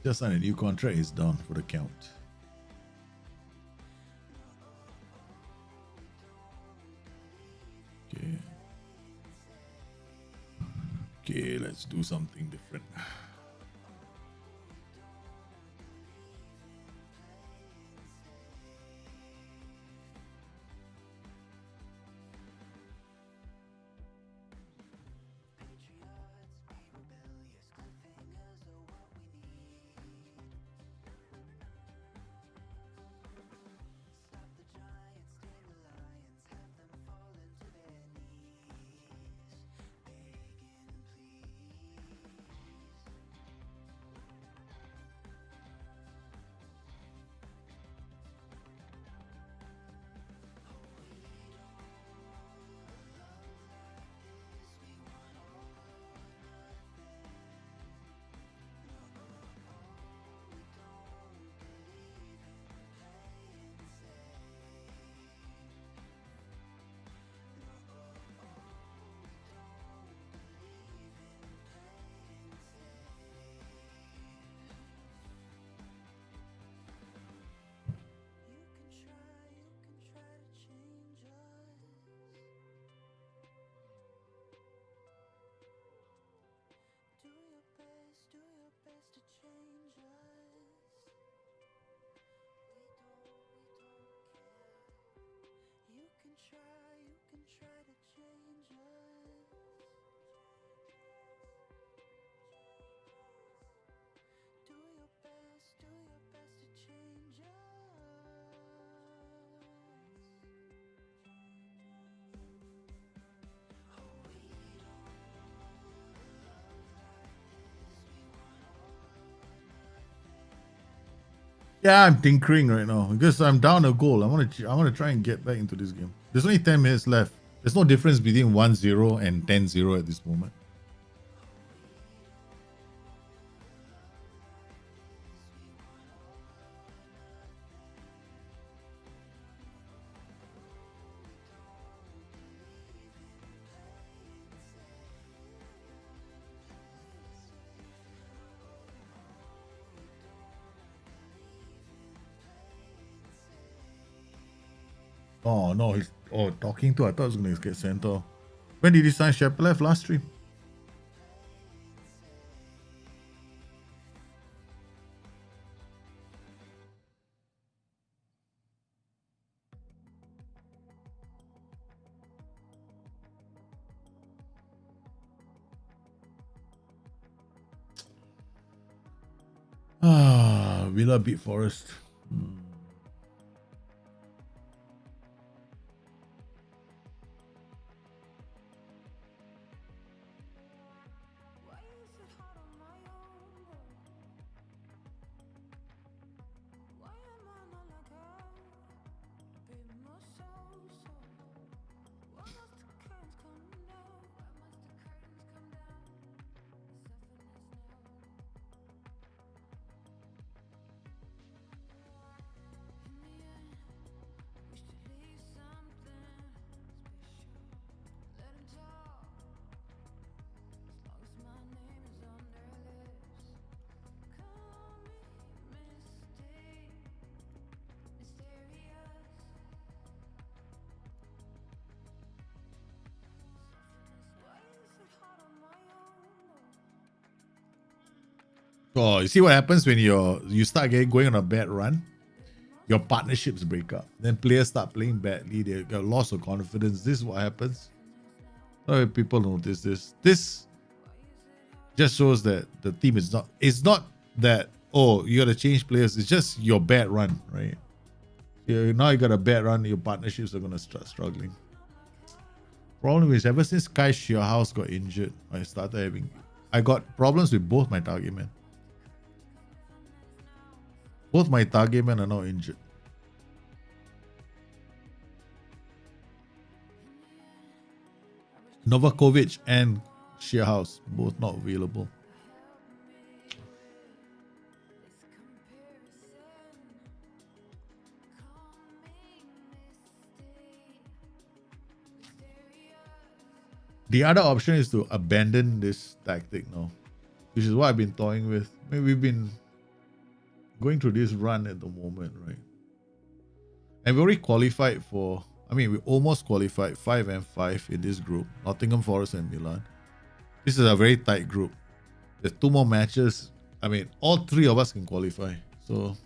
Just signed a new contract, is done for the count. Okay, let's do something different. Yeah, I'm tinkering right now because I'm down a goal. I want to try and get back into this game. There's only 10 minutes left. There's no difference between 1-0 and 10-0 at this moment. Oh no, he's talking to. I thought he was gonna get sent off. When did he sign Shepard? Last stream. Villa beat Forest. Oh, you see what happens when you start going on a bad run? Your partnerships break up. Then players start playing badly. They got loss of confidence. This is what happens. So people notice this. This just shows that the team is not. It's not that you got to change players. It's just your bad run, right? Now you got a bad run. Your partnerships are gonna start struggling. Problem is, ever since Kai Shearhouse got injured, I got problems with both my target men. Both my target men are now injured. Novakovic and Shearhouse, both not available. The other option is to abandon this tactic now, which is what I've been toying with. I mean, we've been going through this run at the moment, right? And we already qualified for, we almost qualified 5 and 5 in this group, Nottingham Forest and Milan. This is a very tight group. There's 2 more matches. All 3 of us can qualify. So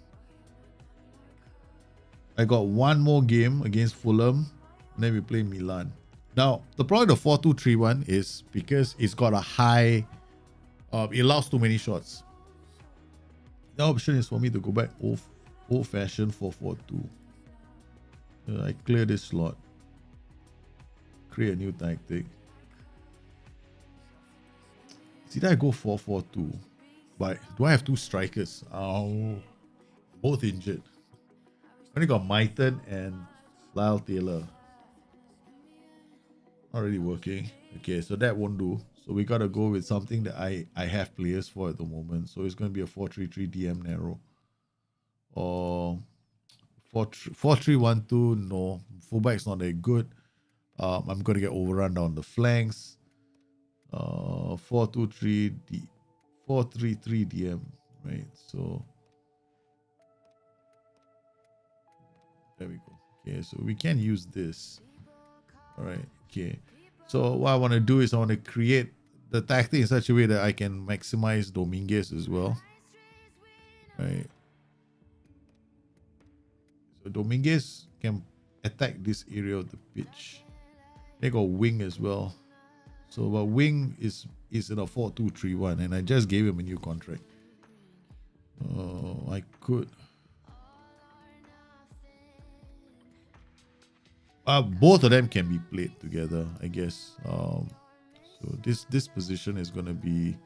I got 1 more game against Fulham, and then we play Milan. Now, the problem with the 4-2-3-1 is because it's got a high, it allows too many shots. The option is for me to go back old-fashioned 4-4-2. I clear this slot, create a new tactic. Did I go 4-4-2? But do I have 2 strikers? Oh, both injured. I only got Myton and Lyle Taylor. Not really working. Okay, so that won't do. So we gotta go with something that I have players for at the moment. So it's gonna be a 4-3-3 DM narrow. Or 4-3-1-2. No, fullback's not that good. I'm gonna get overrun down the flanks. 4-2-3 4-3-3 DM, right? So there we go. Okay, so we can use this. All right. Okay. So what I want to do is I want to create the tactic in such a way that I can maximize Dominguez as well. Right. So Dominguez can attack this area of the pitch. They got wing as well. So but wing is in a 4-2-3-1, and I just gave him a new contract. I could. Both of them can be played together, I guess. So this position is going to be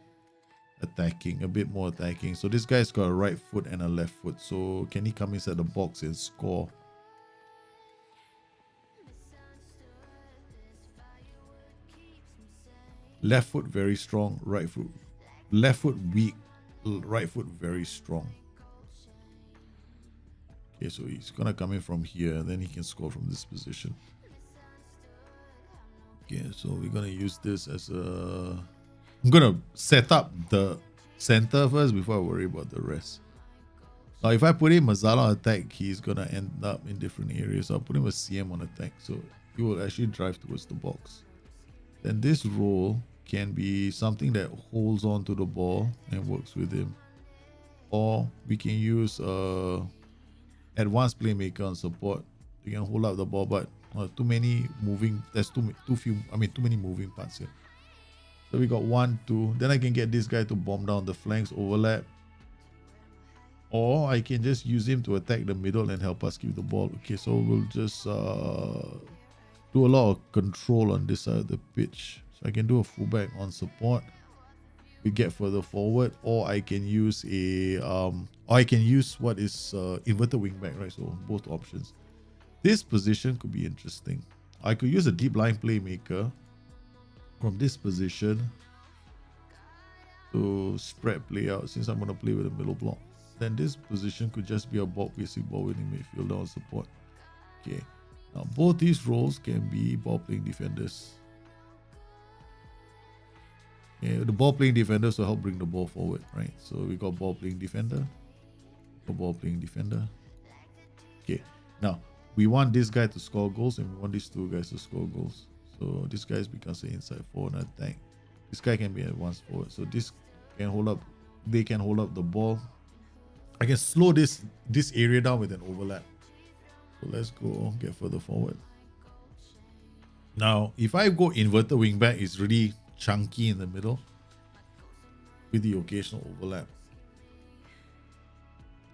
attacking, a bit more attacking. So this guy's got a right foot and a left foot. So can he come inside the box and score? Left foot very strong, right foot. Left foot weak, right foot very strong. Okay, so he's gonna come in from here, then he can score from this position. Okay, so we're gonna use this as a... I'm gonna set up the center first before I worry about the rest. Now, if I put him Mazzala on attack, he's gonna end up in different areas. So I'll put him a CM on attack, so he will actually drive towards the box. Then this role can be something that holds on to the ball and works with him. Or we can use advanced playmaker on support. You can hold up the ball, but too many moving. There's too many moving parts here. So we got 1, 2. Then I can get this guy to bomb down the flanks, overlap. Or I can just use him to attack the middle and help us keep the ball. Okay, so we'll just do a lot of control on this side of the pitch. So I can do a fullback on support. We get further forward, or I can use what is inverted wingback, right? So both options. This position could be interesting. I could use a deep line playmaker from this position to spread play out, since I'm going to play with a middle block. Then this position could just be a basic ball winning midfielder on support. Okay. Now both these roles can be ball playing defenders. Okay, the ball playing defenders will help bring the ball forward, right? So we got ball playing defender, ball playing defender. Okay. Now we want this guy to score goals, and we want these two guys to score goals. So this guy becomes an inside forward and attack. This guy can be advanced forward. So this can hold up. They can hold up the ball. I can slow this area down with an overlap. So let's go get further forward. Now, if I go inverted wingback, it's really chunky in the middle with the occasional overlap.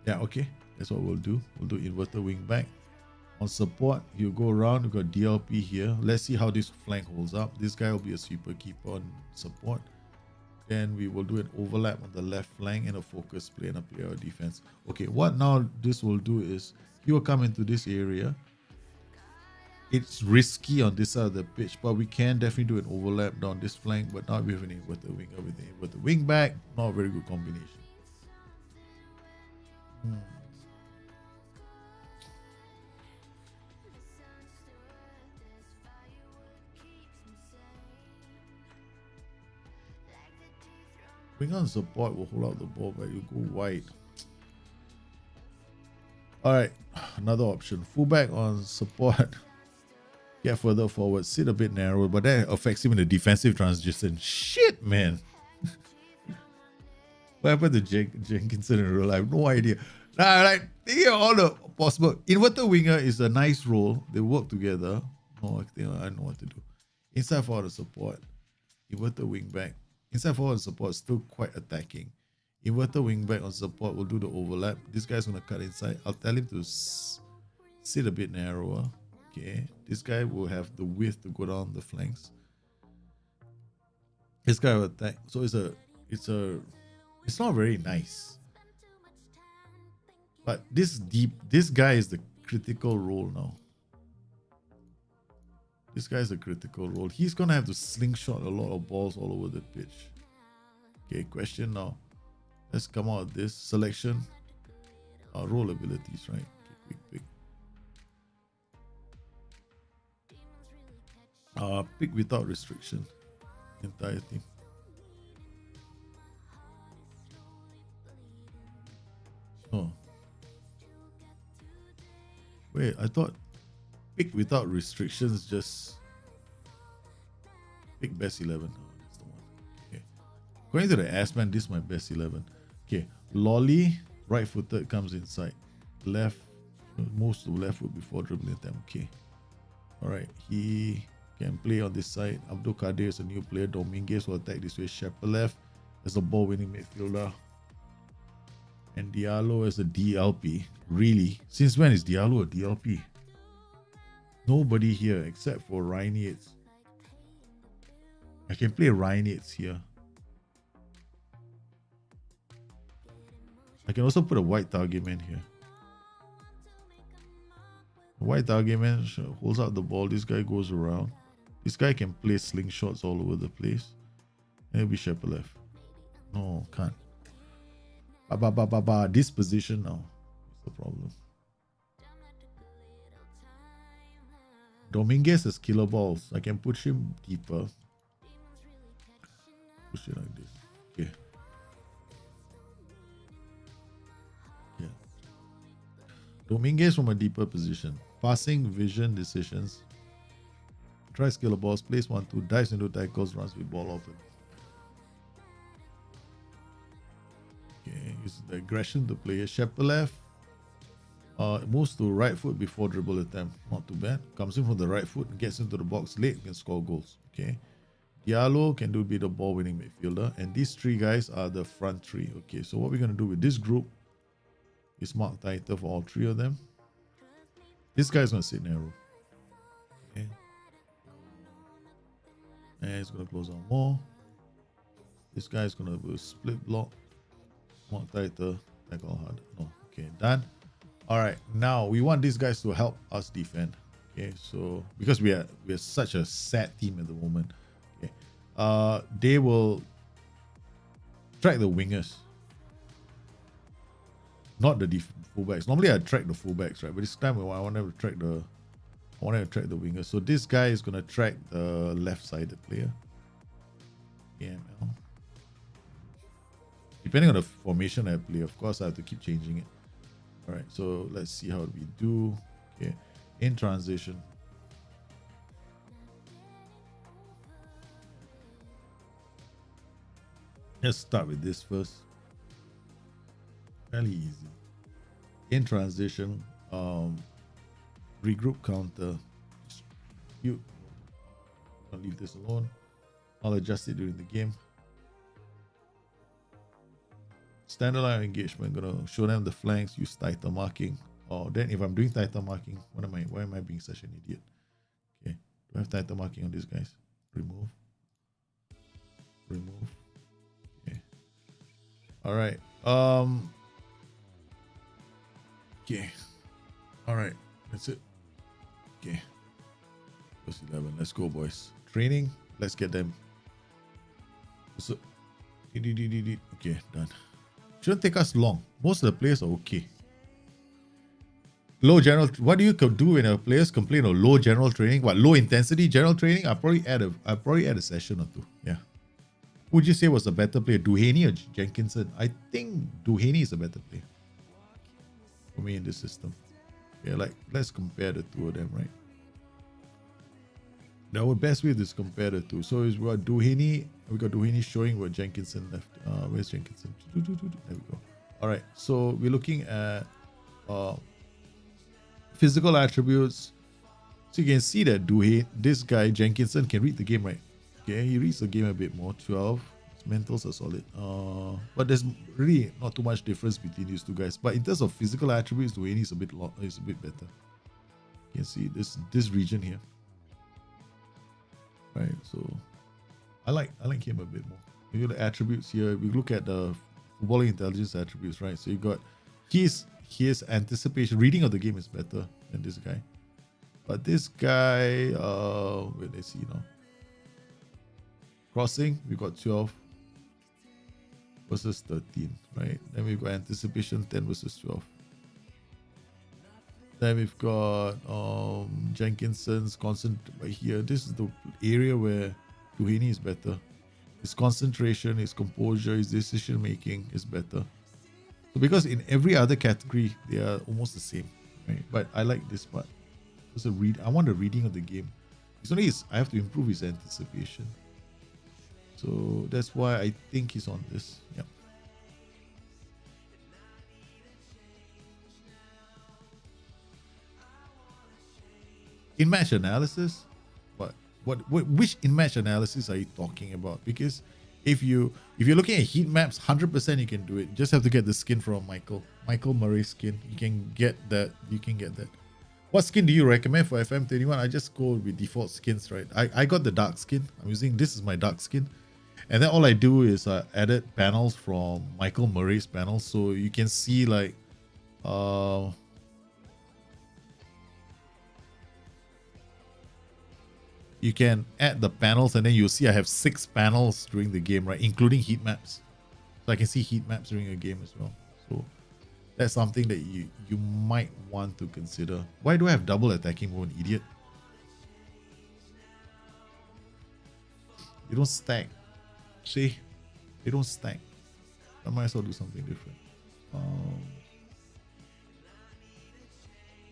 Yeah, okay. That's what we'll do. We'll do inverted wingback. On support, you go around, you got DLP here. Let's see how this flank holds up. This guy will be a sweeper keeper on support. Then we will do an overlap on the left flank and a focus play and a player defense. Okay, what now this will do is he will come into this area. It's risky on this side of the pitch, but we can definitely do an overlap down this flank, but not with an inverted winger. With an inverted wing back, not a very good combination. Bring on support will hold out the ball, but you go wide. Alright, another option. Fullback on support. Get further forward, sit a bit narrow, but that affects him in the defensive transition. Shit, man. What happened to Jenkinson in real life? No idea. Like, they are all the possible. Inverted winger is a nice role. They work together. Oh, I think I know what to do. Inside forward support. Inverted wing back. Inside forward support is still quite attacking. Inverted wing back on support will do the overlap. This guy's going to cut inside. I'll tell him to sit a bit narrower. Okay. This guy will have the width to go down the flanks. This guy will attack. So it's not very nice. But this guy is the critical role now. This guy's a critical role. He's going to have to slingshot a lot of balls all over the pitch. Okay, question now. Let's come out of this. Selection. Role abilities, right? Okay, quick pick. Pick without restriction. Entire team. Oh. Wait, I thought pick without restrictions, just pick best 11. Oh, that's the one. Okay. Going to the Assman, this is my best 11. Okay. Lolly, right footed, comes inside. Left, moves to left foot before dribbling them. Okay. Alright. He can play on this side. Abdul Kadir is a new player. Dominguez will attack this way. Shepherd left as a ball winning midfielder. And Diallo as a DLP. Really? Since when is Diallo a DLP? Nobody here except for Ryan Yates. I can play Ryan Yates here. I can also put a white target man here. The white target man holds out the ball. This guy goes around. This guy can play slingshots all over the place. And it'll be Shepherd left. No, can't. This position now is the problem. Dominguez has killer balls. I can push him deeper. Push it like this. Okay. Yeah. Dominguez from a deeper position. Passing, vision, decisions. Tries killer balls. Plays 1-2. Dives into tackles. Runs with ball open. Okay. Uses the aggression to play. Shepherd left. Moves to right foot before dribble attempt. Not too bad. Comes in from the right foot and gets into the box late, can score goals. Okay. Diallo can do a bit of ball winning midfielder. And these three guys are the front three. Okay. So what we're going to do with this group, It's marked tighter for all three of them. This guy's gonna sit narrow. Okay. And he's gonna close on more. This guy's gonna do a split block. Mark tighter, tackle hard. No, okay, done. Alright, now we want these guys to help us defend. Okay, so because we're such a sad team at the moment. Okay. They will track the wingers. Not the fullbacks. Normally I track the fullbacks, right? But this time I want to track the wingers. So this guy is gonna track the left-sided player. AML. Depending on the formation I play, of course I have to keep changing it. Alright, so let's see how we do. Okay. In transition. Let's start with this first. Fairly easy. In transition, regroup counter. I'll leave this alone. I'll adjust it during the game. Standalone engagement, gonna show them the flanks, use tighter marking. Or then if I'm doing tighter marking, why am I being such an idiot? Okay, do I have tighter marking on these guys? Remove. Okay. Alright. Okay. Alright, that's it. Okay. Plus 11. Let's go, boys. Training. Let's get them. So, okay, done. Shouldn't take us long. Most of the players are okay. Low general. What do you do when our players complain of low general training? What, low intensity general training? I'll probably add a session or two. Yeah. Who would you say was a better player, Duhaney or Jenkinson? I think Duhaney is a better player for me in this system. Yeah, like let's compare the two of them, right? Now, our best way is to compare the two. So is what Duhaney. We got Duhaney showing what Jenkinson left. Where's Jenkinson? There we go. All right. So we're looking at physical attributes. So you can see that this guy Jenkinson can read the game, right? Okay, he reads the game a bit more. 12. His mentals are solid. But there's really not too much difference between these two guys. But in terms of physical attributes, Duhaney is a bit better. You can see this region here. Right, so I like him a bit more. We got the attributes here. We look at the footballing intelligence attributes, right? So you got his anticipation, reading of the game is better than this guy. But this guy, wait, let's see now. Crossing, we got 12 versus 13, right? Then we've got anticipation 10 versus 12. Then we've got Jenkinson's constant right here. This is the area where Duhaney is better. His concentration, his composure, his decision making is better. So because in every other category they are almost the same, right? But I like this part. I want the reading of the game. It's only I have to improve his anticipation. So that's why I think he's on this. Yeah. In-match analysis? Which in-match analysis are you talking about? Because if you're looking at heat maps, 100% you can do it. You just have to get the skin from Michael Murray's skin. You can get that. What skin do you recommend for FM21? I just go with default skins, right? I got the dark skin. This is my dark skin. And then all I do is edit panels from Michael Murray's panels. So you can see like you can add the panels and then you'll see I have 6 panels during the game, right? Including heat maps. So I can see heat maps during a game as well. So that's something that you might want to consider. Why do I have double attacking mode, idiot? They don't stack. See? They don't stack. I might as well do something different.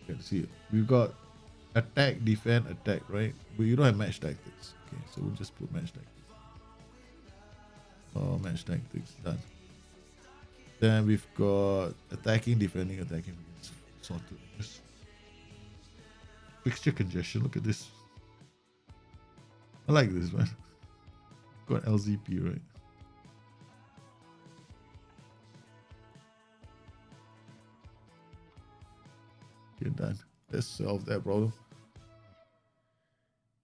Let's see. We've got attack, defend, attack, right? But you don't have match tactics. Okay, so we'll just put match tactics. Match tactics, done. Then we've got attacking, defending, attacking. Sorted. Fixture congestion, look at this. I like this, man. Got LZP, right? Okay, done. Let's solve that problem.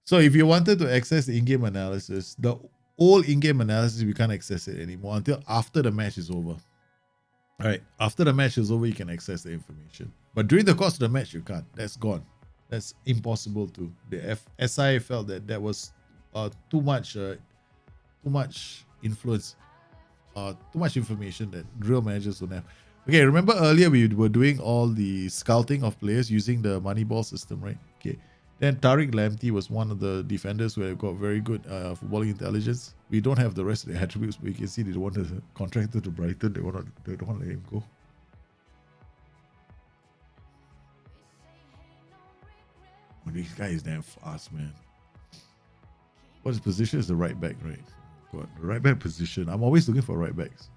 So if you wanted to access the in-game analysis, the old in-game analysis, we can't access it anymore until after the match is over. All right, after the match is over, you can access the information. But during the course of the match, you can't. That's gone. That's impossible to. The SI felt that was too much influence, too much information that real managers don't have. Okay, remember earlier we were doing all the scouting of players using the Moneyball system, right? Okay. Then Tariq Lamptey was one of the defenders who have got very good footballing intelligence. We don't have the rest of the attributes, but you can see they want to contracted to Brighton. They don't want to let him go. Oh, this guy is damn fast, man. What his position is the right back, right? God, the right back position. I'm always looking for right backs.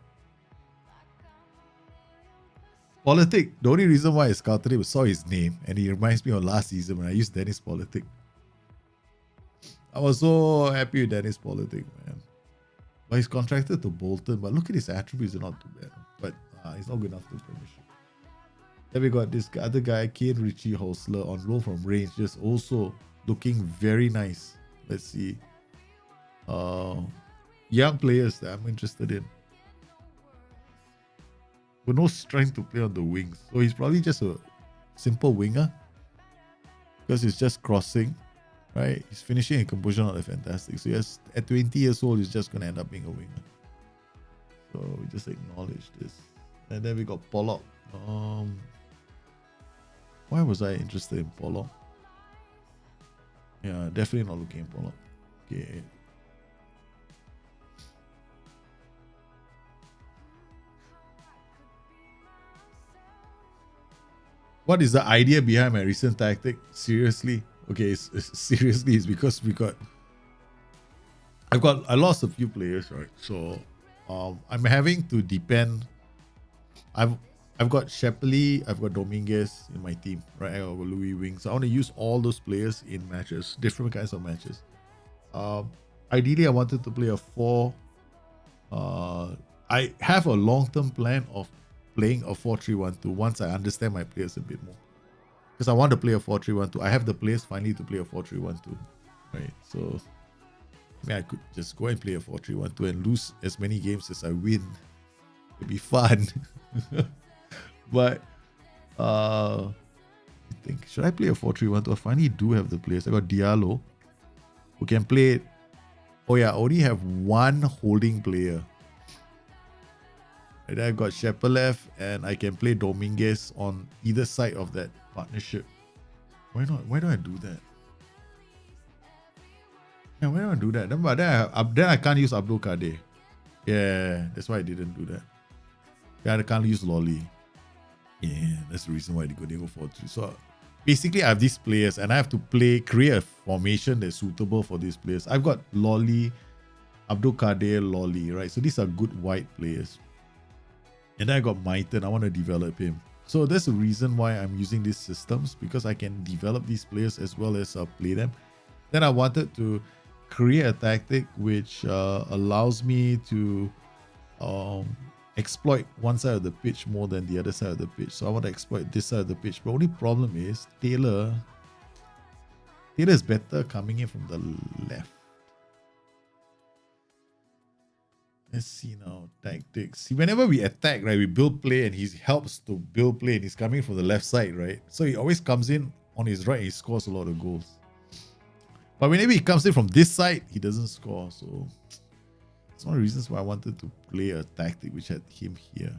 Politic. The only reason why I scouted him was saw his name, and he reminds me of last season when I used Dennis Politic. I was so happy with Dennis Politic, man. But he's contracted to Bolton. But look at his attributes; they're not too bad. But he's not good enough to Premiership. Then we got this other guy, Richie Housler, on loan from Rangers, also looking very nice. Let's see. Young players that I'm interested in. With no strength to play on the wings. So he's probably just a simple winger. Because he's just crossing. Right? He's finishing and composure not that fantastic. So yes, at 20 years old, he's just going to end up being a winger. So we just acknowledge this. And then we got Pollock. Why was I interested in Pollock? Yeah, definitely not looking at Pollock. Okay. What is the idea behind my recent tactic? Seriously? Okay, seriously, it's because I lost a few players, right? So I'm having to depend. I've got Shepley, I've got Dominguez in my team, right? I got Louis Wing. So I want to use all those players in matches, different kinds of matches. Ideally, I wanted to play a 4. I have a long-term plan of playing a 4-3-1-2 once I understand my players a bit more. Because I want to play a 4-3-1-2. I have the players finally to play a 4-3-1-2. Right? So I mean, I could just go and play a 4-3-1-2 and lose as many games as I win. It'd be fun. But I think, should I play a 4-3-1-2? I finally do have the players. I got Diallo who can play. Oh yeah, I only have one holding player. And I've got Shepelev and I can play Dominguez on either side of that partnership. Why not? Why don't I do that? Yeah, why don't I do that? But then I can't use Abdul Kadir. Yeah, that's why I didn't do that. Yeah, I can't use Lolly. Yeah, that's the reason why they go 4-3. So basically I have these players and I have to create a formation that's suitable for these players. I've got Lolly, Abdul Kadir, Lolly, right? So these are good wide players. And then I got Maitan. I want to develop him. So that's the reason why I'm using these systems, because I can develop these players as well as play them. Then I wanted to create a tactic which allows me to exploit one side of the pitch more than the other side of the pitch. So I want to exploit this side of the pitch. But the only problem is Taylor is better coming in from the left. Let's see now, tactics. See, whenever we attack, right, we build play and he helps to build play and he's coming from the left side, right? So he always comes in on his right and he scores a lot of goals. But whenever he comes in from this side, he doesn't score. So it's one of the reasons why I wanted to play a tactic which had him here.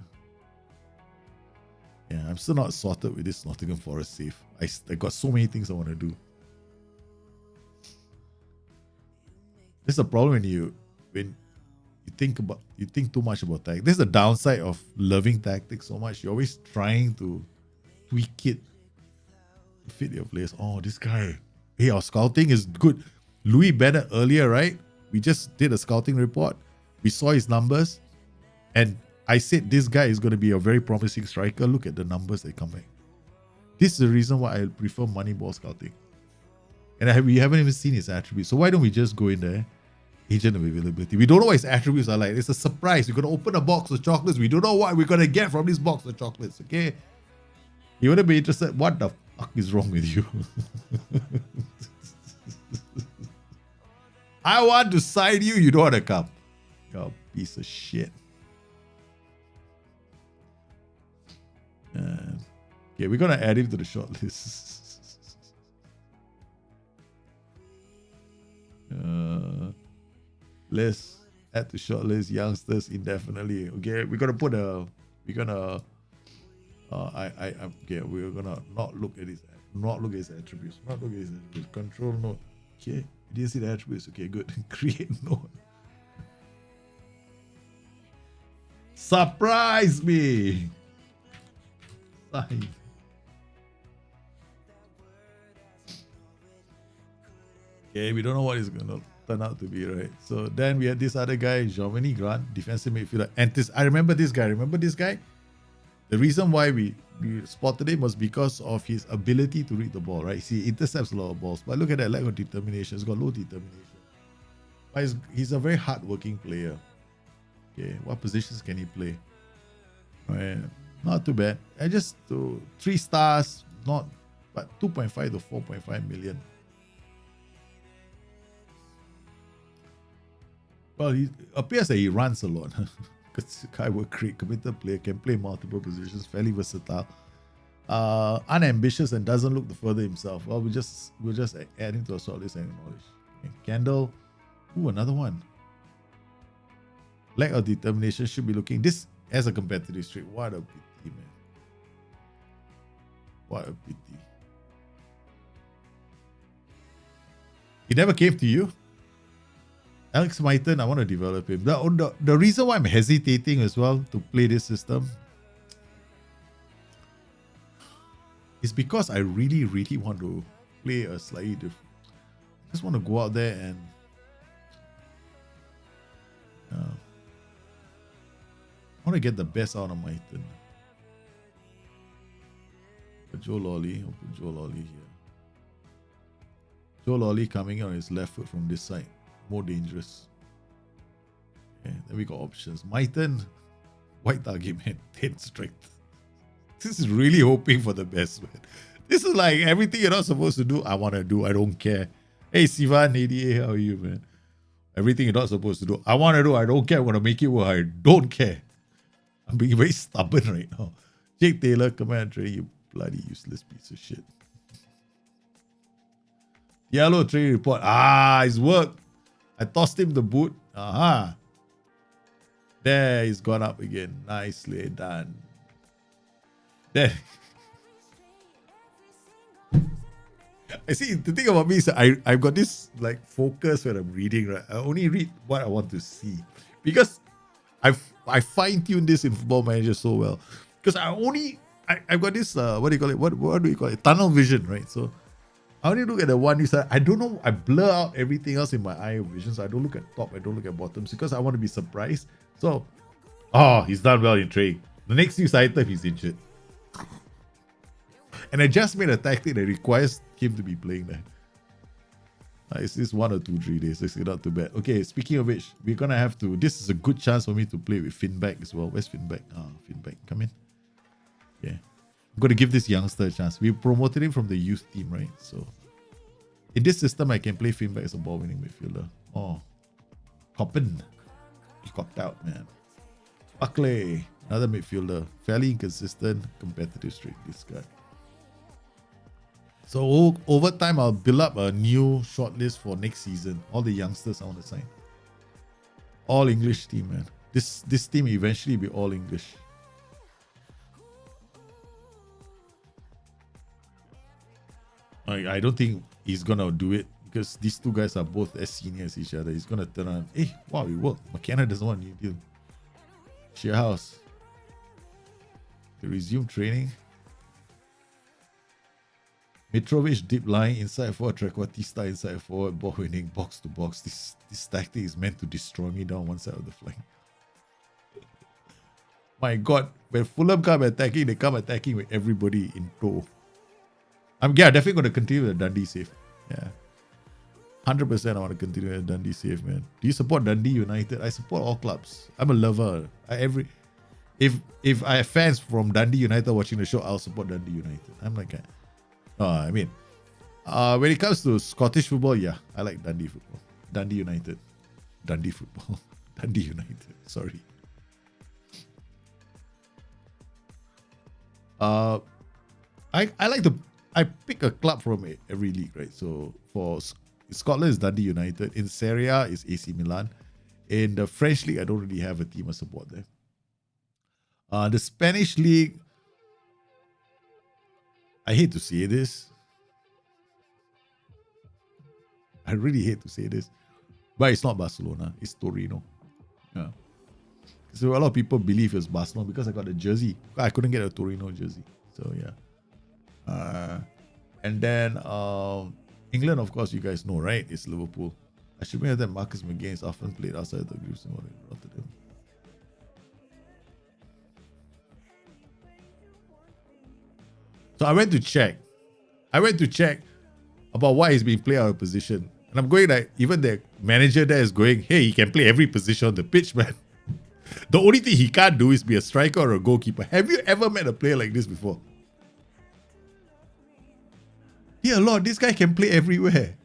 Yeah, I'm still not sorted with this Nottingham Forest save. I got so many things I want to do. This is a problem when you think too much about tactics. This is the downside of loving tactics so much. You're always trying to tweak it to fit your players. Oh, this guy. Hey, our scouting is good. Louis Bennett earlier, right? We just did a scouting report. We saw his numbers. And I said this guy is going to be a very promising striker. Look at the numbers that come back. This is the reason why I prefer Moneyball scouting. And we haven't even seen his attributes. So why don't we just go in there? Agent of availability. We don't know what his attributes are like. It's a surprise. We're going to open a box of chocolates. We don't know what we're going to get from this box of chocolates. Okay? You want to be interested? fuck is wrong with you? I want to sign you. You don't want to come. You piece of shit. Okay, we're gonna add him to the short list. Let's add to short list youngsters indefinitely. Okay, we're gonna put a. We're gonna. Okay, we're gonna not look at his. Not look at his attributes. Not look at his attributes. Control note. Okay, you didn't see the attributes. Okay, good. Create note. Surprise me. Sign. Okay, we don't know what it's gonna turn out to be, right? So then we had this other guy, Giovanni Grant, defensive midfielder. And I remember this guy. Remember this guy? The reason why we spotted him was because of his ability to read the ball, right? See, he intercepts a lot of balls. But look at that lack of determination. He's got low determination. But he's a very hard-working player. Okay, what positions can he play? Right, not too bad. I just 3 stars, not, but 2.5 to 4.5 million. Well, he appears that he runs a lot. Because guy will create, committed player, can play multiple positions, fairly versatile, unambitious, and doesn't look the further himself. Well, we're just adding to a short list and acknowledge. Okay. Kendall, another one. Lack of determination, should be looking this as a competitive streak. What a pity, man. What a pity. He never came to you? Alex Myton, I want to develop him. The reason why I'm hesitating as well to play this system is because I really, really want to play a slightly different. I just want to go out there and I want to get the best out of Myton. Joe Lawley, I'll put Joe Lawley here. Joe Lawley coming on his left foot from this side. More dangerous. Okay, then we got options. Myton, white target man, 10 strength. This is really hoping for the best, man. This is like everything you're not supposed to do, I want to do. I don't care. Hey, Sivan, ADA, how are you, man? Everything you're not supposed to do, I want to do. I don't care. I'm going to make it work. I don't care. I'm being very stubborn right now. Jake Taylor, commander, you bloody useless piece of shit. Yellow trade report. It's worked. I tossed him the boot. There, he's gone up again. Nicely done. There. I see, the thing about me is I've got this like focus when I'm reading, right? I only read what I want to see. Because I fine-tuned this in Football Manager so well. Because I've got this, what do you call it? What do you call it? Tunnel vision, right? So I only look at the one you said. I don't know. I blur out everything else in my eye vision. So I don't look at top. I don't look at bottoms because I want to be surprised. So, he's done well in training. The next news item, he's injured. And I just made a tactic that requires him to be playing there. It's just 1 or 2, 3 days. It's not too bad. Okay, speaking of which, we're going to have to... This is a good chance for me to play with Finback as well. Where's Finback? Finback, come in. Yeah. I'm going to give this youngster a chance. We promoted him from the youth team, right? So, in this system, I can play Finback as a ball-winning midfielder. Coppen. He cocked out, man. Buckley, another midfielder. Fairly inconsistent, competitive streak, this guy. So, over time, I'll build up a new shortlist for next season. All the youngsters I want to sign. All English team, man. This team eventually be all English. I don't think he's gonna do it because these two guys are both as senior as each other. He's gonna turn on. Hey, wow, it worked. McKenna doesn't want a new deal. Share house. To resume training. Mitrovic deep line inside forward, Trequartista inside forward, ball winning, box to box. This tactic is meant to destroy me down one side of the flank. My God, when Fulham come attacking, they come attacking with everybody in tow. I'm definitely going to continue with the Dundee save. Yeah. 100% I want to continue with the Dundee save, man. Do you support Dundee United? I support all clubs. I'm a lover. If I have fans from Dundee United watching the show, I'll support Dundee United. I'm like that. I mean, when it comes to Scottish football, yeah, I like Dundee football. Dundee United. Dundee football. Dundee United. Sorry. I like to I pick a club from every league, right? So for Scotland is Dundee United. In Serie A is AC Milan. In the French league, I don't really have a team of support there. The Spanish league, I hate to say this. I really hate to say this, but it's not Barcelona. It's Torino. Yeah. So a lot of people believe it's Barcelona because I got a jersey. I couldn't get a Torino jersey. So yeah. And then England, of course, you guys know, right? It's Liverpool. I should remember that Marcus McGinn is often played outside the groups in Rotterdam. So I went to check about why he's being played out of position. And I'm going like, even the manager there is going, hey, he can play every position on the pitch, man. The only thing he can't do is be a striker or a goalkeeper. Have you ever met a player like this before? Dear Lord, this guy can play everywhere.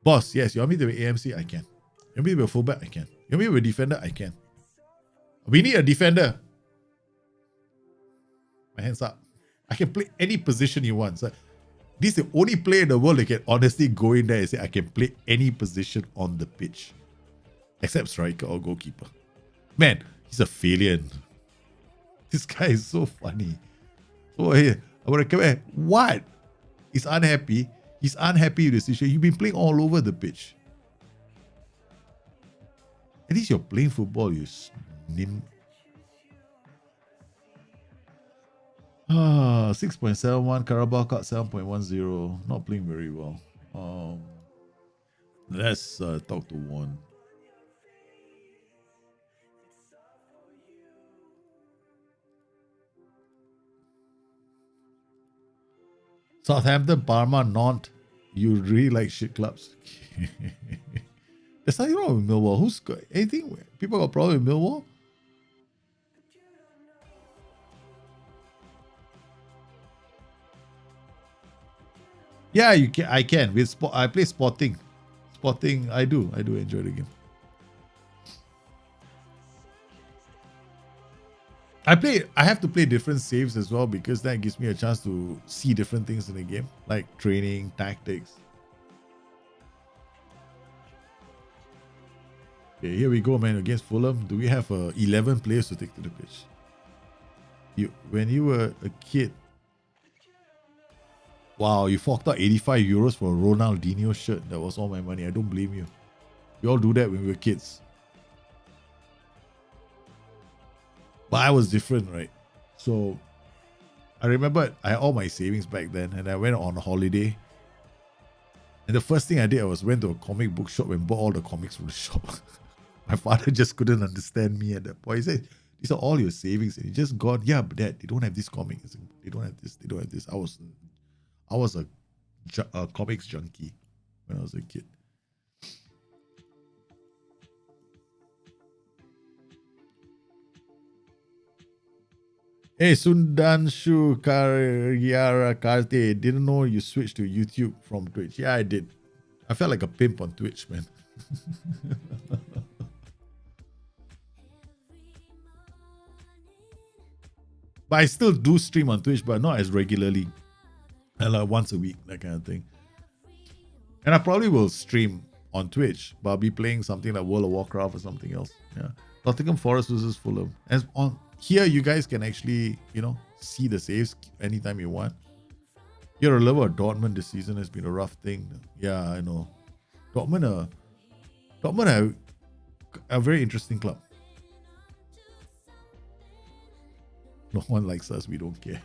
Boss, yes, you want me to be AMC? I can. You want me to be a fullback? I can. You want me to be a defender? I can. We need a defender. My hands up. I can play any position you want. So this is the only player in the world that can honestly go in there and say, I can play any position on the pitch. Except striker or goalkeeper. Man, he's a failure. This guy is so funny. Oh, here. I want to come here. What? He's unhappy. He's unhappy with the situation. You've been playing all over the pitch. At least you're playing football, you nim. 6.71, Carabao Cup 7.10. Not playing very well. Let's talk to one. Southampton, Parma, Nantes. You really like shit clubs. There's nothing wrong with Millwall. Who's got anything? People got a problem with Millwall? Yeah, you can. I can. With I play Sporting. Sporting, I do enjoy the game. I have to play different saves as well because that gives me a chance to see different things in the game, like training, tactics. Okay, here we go, man. Against Fulham, do we have 11 players to take to the pitch? When you were a kid, wow, you forked out 85 euros for a Ronaldinho shirt. That was all my money. I don't blame you. We all do that when we were kids. But I was different, right? So I remember I had all my savings back then and I went on a holiday. And the first thing I did was went to a comic book shop and bought all the comics from the shop. My father just couldn't understand me at that point. He said, these are all your savings. And he just got, yeah, but Dad, they don't have this comic. They don't have this. They don't have this. I was a comics junkie when I was a kid. Hey, Sundanshu Karyara Karte, didn't know you switched to YouTube from Twitch. Yeah, I did. I felt like a pimp on Twitch, man. But I still do stream on Twitch, but not as regularly. Like once a week, that kind of thing. And I probably will stream on Twitch, but I'll be playing something like World of Warcraft or something else. Yeah. Nottingham Forest versus Fulham. As on here, you guys can actually, see the saves anytime you want. You're a lover of Dortmund this season. Has been a rough thing. Yeah, I know. Dortmund are a very interesting club. No one likes us. We don't care.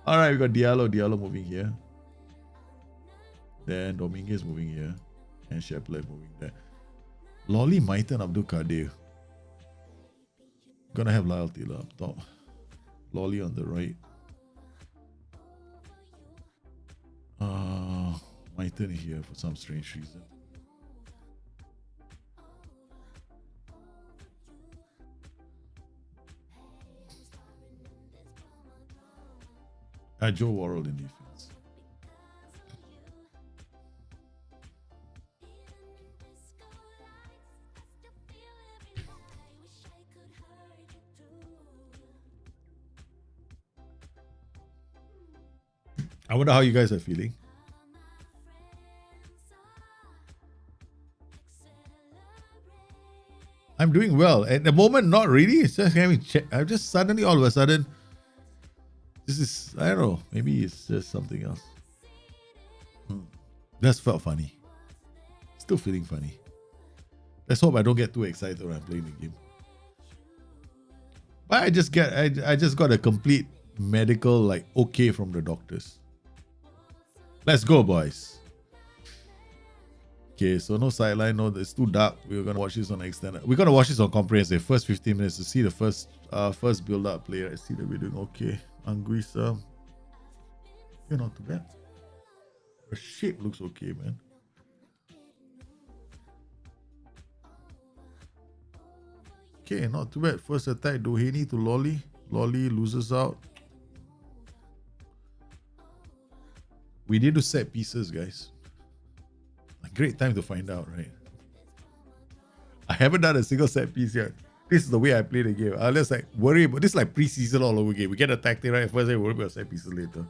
All right, we got Diallo moving here. Then Dominguez moving here. And Shepler moving there. Lolly, Maitan, Abdul Kadir. Gonna have loyalty up top. Lolly on the right. Maitan here for some strange reason. Joe Worrell in defense. I wonder how you guys are feeling. I'm doing well. At the moment, not really. It's just having I'm just suddenly, all of a sudden, this is, I don't know, maybe it's just something else. That's felt funny. Still feeling funny. Let's hope I don't get too excited when I'm playing the game. But I just got a complete medical, like, okay from the doctors. Let's go, boys. Okay, so no sideline, no, it's too dark. We're gonna watch this on extended. We're gonna watch this on comprehensive. First 15 minutes to see the first build-up player. I see that we're doing okay. Anguissa. You're not too bad. The shape looks okay, man. Okay, not too bad. First attack, Doheny to Lolly. Lolly loses out. We need to set pieces, guys. A great time to find out, right? I haven't done a single set piece yet. This is the way I play the game. I'll just like worry about this, like pre-season all over again. We get a tactic right first, then worry about set pieces later.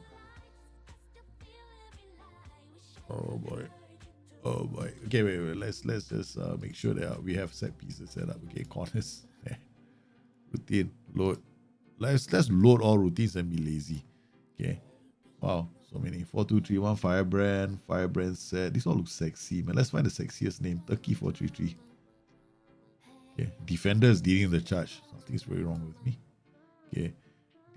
Oh boy. Oh boy. Okay, wait. Let's just make sure that we have set pieces set up. Okay, corners. Routine. Load. Let's load all routines and be lazy. Okay. Wow. So many. 4231 Firebrand set. These all look sexy, man. Let's find the sexiest name. Turkey 433. Okay. Defenders leading the charge. Something's very wrong with me. Okay.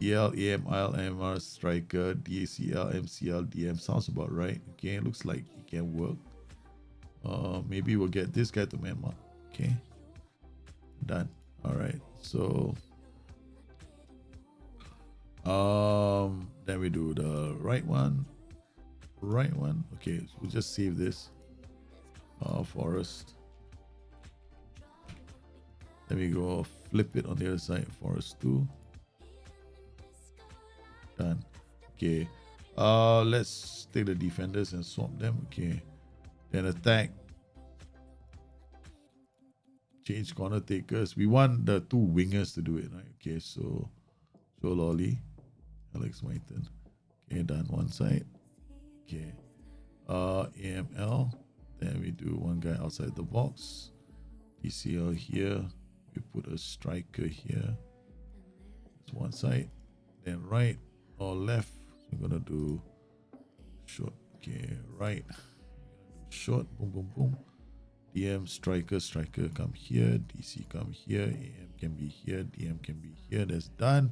DL, AM, IL, MR, striker, DACL, MCL, DM. Sounds about right. Okay. Looks like it can work. Maybe we'll get this guy to Myanmar. Okay. Done. Alright. So then we do the right one. Okay, so we'll just save this. Forest. Then we go flip it on the other side. Forest 2. Done. Okay. Let's take the defenders and swap them. Okay. Then attack. Change corner takers. We want the two wingers to do it, right? Okay, so Joe Lolly, Alex Whiten. Okay, done one side. Okay. AML. Then we do one guy outside the box. DCL here. We put a striker here. That's one side. Then right or left. We're gonna do short. Okay, right. Short. Boom, boom, boom. DM, striker come here. DC come here. AM can be here. DM can be here. That's done.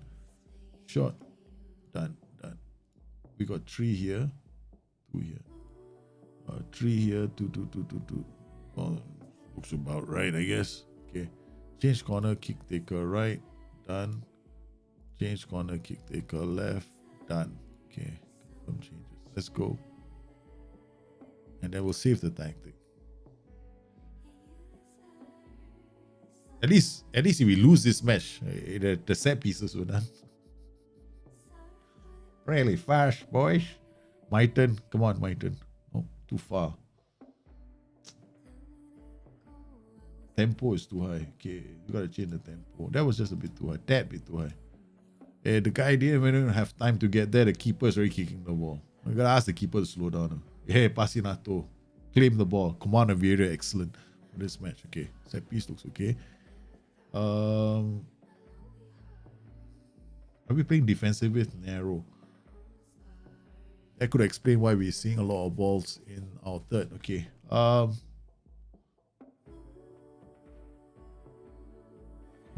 Short. Done. We got 3 here. 2 here. 3 here. 2. Well, looks about right, I guess. Okay. Change corner, kick taker right. Done. Change corner, kick taker left. Done. Okay. Confirm changes. Let's go. And then we'll save the tactic. At least if we lose this match, the set pieces were done. Really fast, boys. My turn. Come on, my turn. Oh, too far. Tempo is too high. Okay, you gotta change the tempo. That was just a bit too high. That bit too high. Hey, the guy didn't even have time to get there. The keeper's already kicking the ball. We gotta ask the keeper to slow down. Hey, Pasinato. Claim the ball. Command of area, excellent for this match. Okay, set piece looks okay. Are we playing defensive with narrow? That could explain why we're seeing a lot of balls in our third. Okay.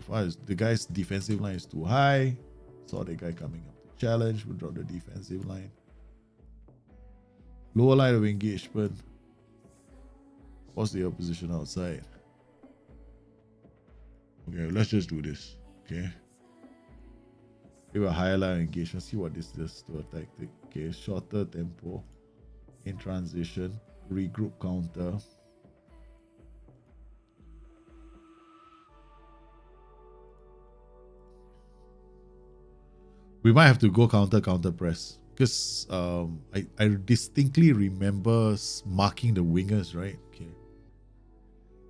The guy's defensive line is too high. Saw the guy coming up to challenge. We'll drop the defensive line. Lower line of engagement. What's the opposition outside? Okay, let's just do this. Okay. Give a higher line of engagement. See what this does to a tactic. Okay, shorter tempo. In transition. Regroup counter. We might have to go counter press. because I distinctly remember marking the wingers, right? Okay,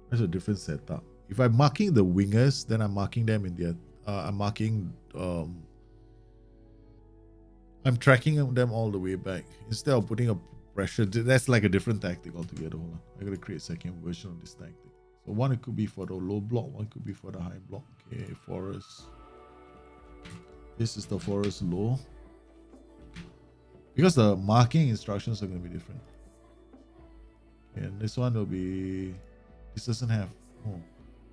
that's a different setup. If I'm marking the wingers, then I'm marking them in their. I'm marking. I'm tracking them all the way back instead of putting a pressure. That's like a different tactic altogether. Hold on. I gotta create a second version of this tactic. So one it could be for the low block, one could be for the high block. Okay, forest. This is the forest low. Because the marking instructions are gonna be different. And this one will be. This doesn't have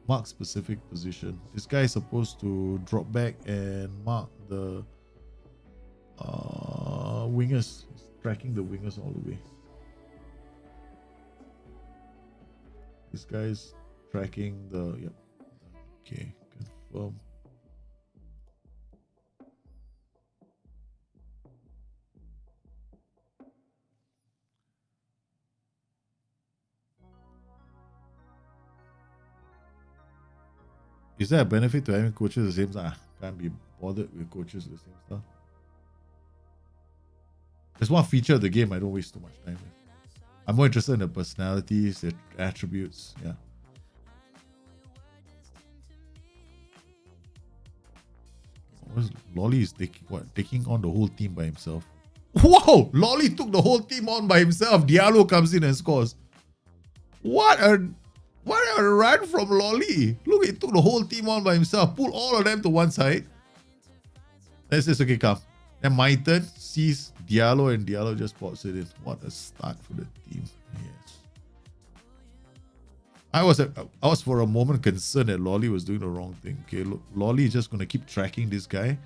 mark specific position. This guy is supposed to drop back and mark the wingers. It's tracking the wingers all the way. This guy is tracking the okay, confirm. Is there a benefit to having coaches the same time? Can't be bothered with coaches the same stuff. There's one feature of the game I don't waste too much time with. I'm more interested in the personalities, the attributes. Yeah. Lolly is taking on the whole team by himself. Whoa! Lolly took the whole team on by himself. Diallo comes in and scores. What a run from Lolly. Look, he took the whole team on by himself. Pull all of them to one side. That's just okay, come. Then my turn sees Diallo and Diallo just pops it in. What a start for the team. Yes. I was for a moment concerned that Lolly was doing the wrong thing. Okay, look, Lolly is just going to keep tracking this guy.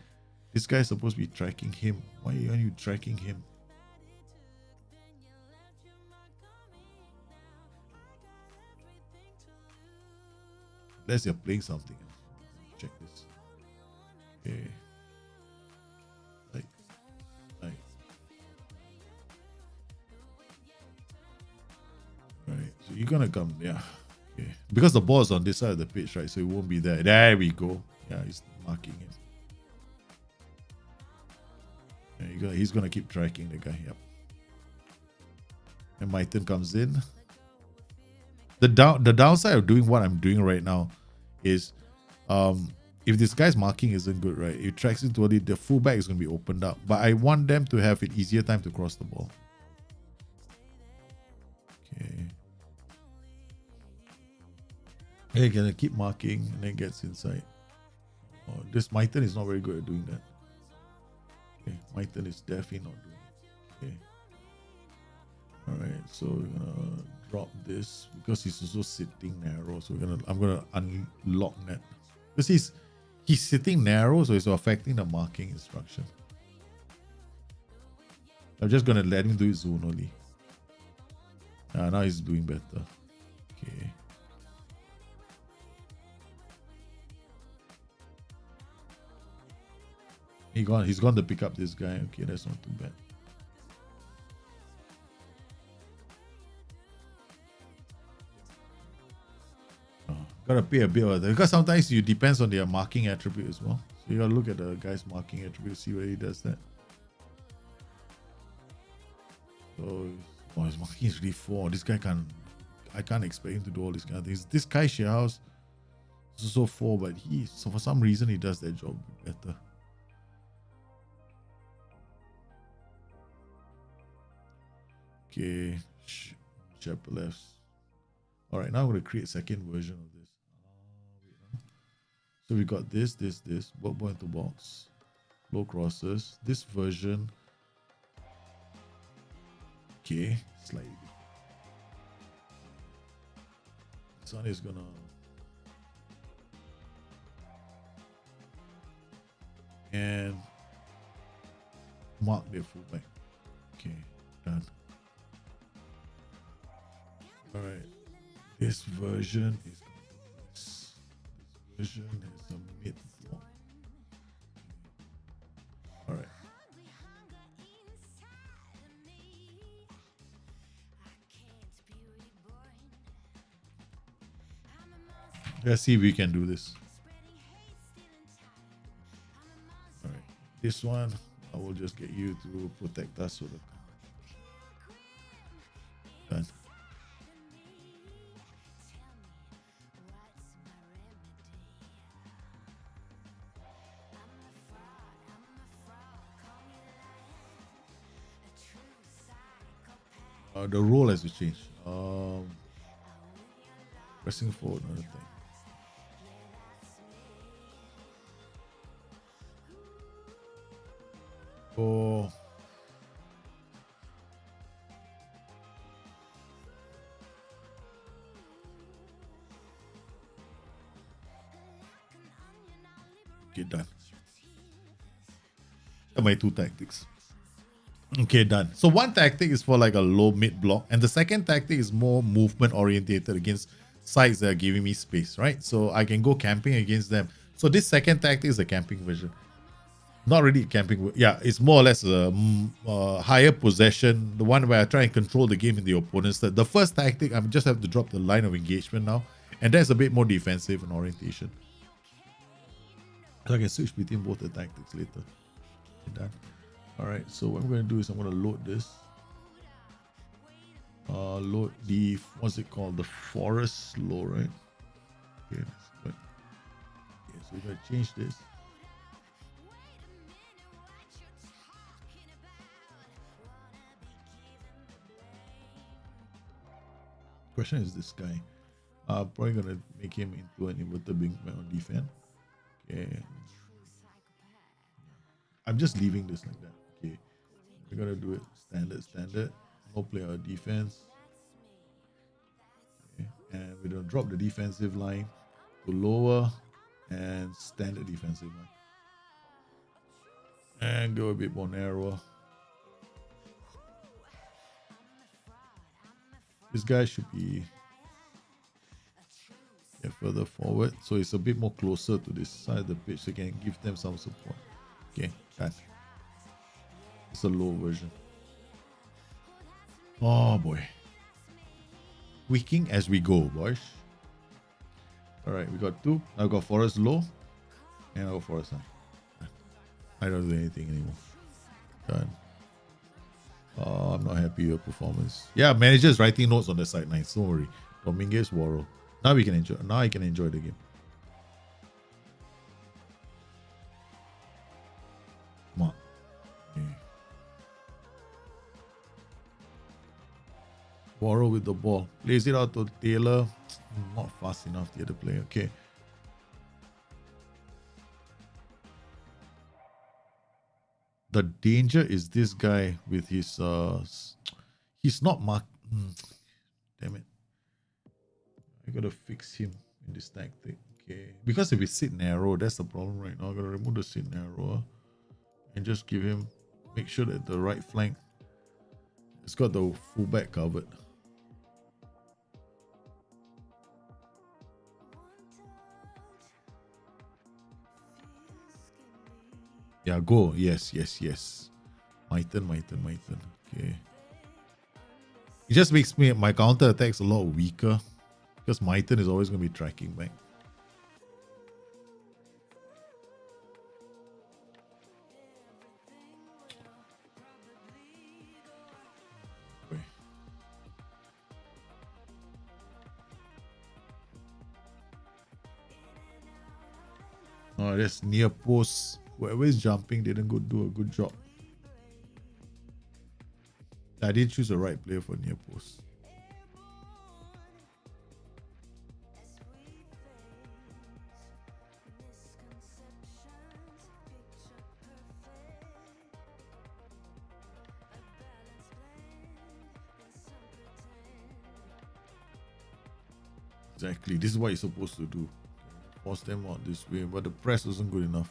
This guy is supposed to be tracking him. Why are you tracking him? Unless you're playing something else. Check this. Okay. Right. So you're gonna come, yeah. Okay. Because the ball is on this side of the pitch, right? So it won't be there. There we go. Yeah, he's marking it. Yeah, he's gonna keep tracking the guy. Yep. And Maiten comes in. The downside of doing what I'm doing right now is if this guy's marking isn't good, right? It tracks into it, the fullback is gonna be opened up. But I want them to have an easier time to cross the ball. Okay. They're gonna keep marking and then gets inside. Oh, this Maiten is not very good at doing that. Okay, Maiten is definitely not doing it. Okay. Alright, so we're gonna drop this because he's also sitting narrow. So I'm gonna unlock that. Because he's sitting narrow, so it's affecting the marking instruction. I'm just gonna let him do it zonally. Now he's doing better. Okay. He's gone to pick up this guy. Okay, that's not too bad. Gotta pay a bit of that because sometimes you depends on their marking attribute as well. So you gotta look at the guy's marking attribute, see where he does that. So his marking is really 4. This guy I can't expect him to do all these kind of things. This guy House is also 4, but so for some reason he does that job better. Okay, Shepherd left. Alright, now I'm gonna create a second version of this. So we got this, ball into box, low crosses. This version, okay, slightly. This one is gonna and mark their fullback. Okay, done. All right, this version is. Version has a mid block. All right. Let's see if we can do this. All right. This one, I will just get you to protect us with a card. Done. The role has to change. Pressing forward, another thing. Oh. Okay, done. My two tactics. Okay, done. So one tactic is for like a low mid block, and the second tactic is more movement orientated against sides that are giving me space, right? So I can go camping against them. So this second tactic is the camping version. Not really camping. Yeah, it's more or less a higher possession, the one where I try and control the game in the opponent's third. The first tactic, I just have to drop the line of engagement now, and that's a bit more defensive in orientation. So I can switch between both the tactics later. Okay, done. All right, so what I'm going to do is I'm going to load this. Load the, what's it called? The Forest Slow, right? Okay, that's good. Okay, so we're going to change this. Question is this guy. Probably going to make him into an inverted wingman on defense. Okay. I'm just leaving this like that. Okay. We're going to do it standard. No player defense. Okay. And we're going to drop the defensive line to lower and standard defensive line. And go a bit more narrower. This guy should be further forward, so it's a bit more closer to this side of the pitch, so you can give them some support. Okay, that. It's a low version. Oh boy. Tweaking as we go, boys. Alright, we got two. I've got Forest low. And I've got Forest high. I don't do anything anymore. Done. Oh, I'm not happy with your performance. Yeah, manager's writing notes on the sidelines. Don't worry. Dominguez, Warrow. Now we can enjoy. Now I can enjoy the game. Come on. Okay. Warrow with the ball. Plays it out to Taylor. Not fast enough, the other player. Okay. The danger is this guy with his he's not marked. Damn it. I gotta fix him in this tactic. Okay. Because if we sit narrow, that's the problem right now. I gotta remove the sit narrow and just give him, make sure that the right flank it's got the fullback covered. Yeah, go. Yes. My turn. Okay. It just makes my counter attacks a lot weaker because my turn is always going to be tracking back. Okay. Oh, that's near post. Whoever is jumping didn't do a good job. I did choose the right player for near post. Exactly. This is what you're supposed to do. Force them out this way, but the press wasn't good enough.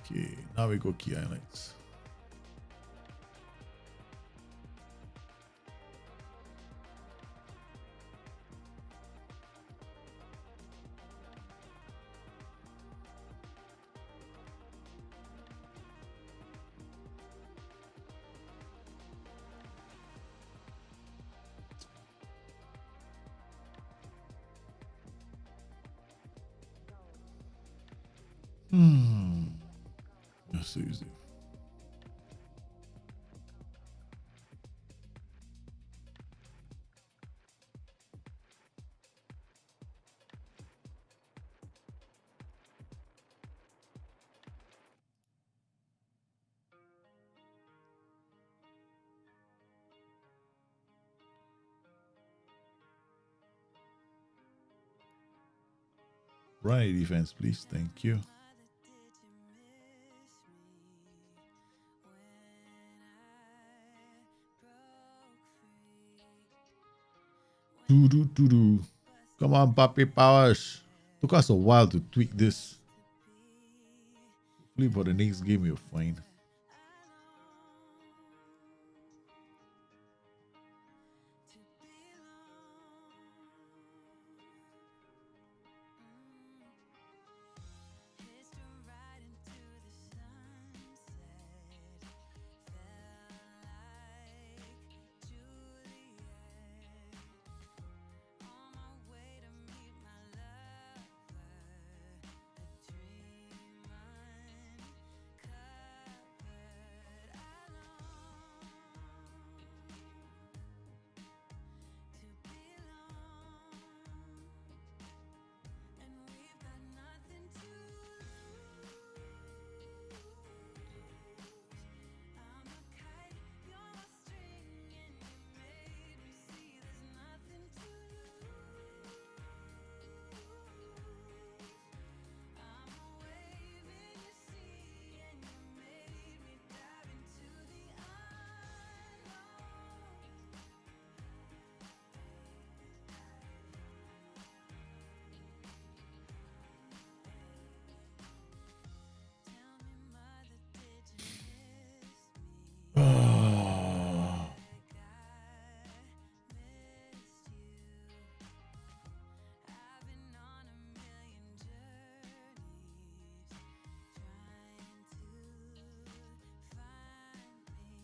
Okay, now we go key highlights. That's so easy. Right defense, please. Thank you. Do. Come on, Papi Powers. Took us a while to tweak this. Hopefully for the next game you're fine.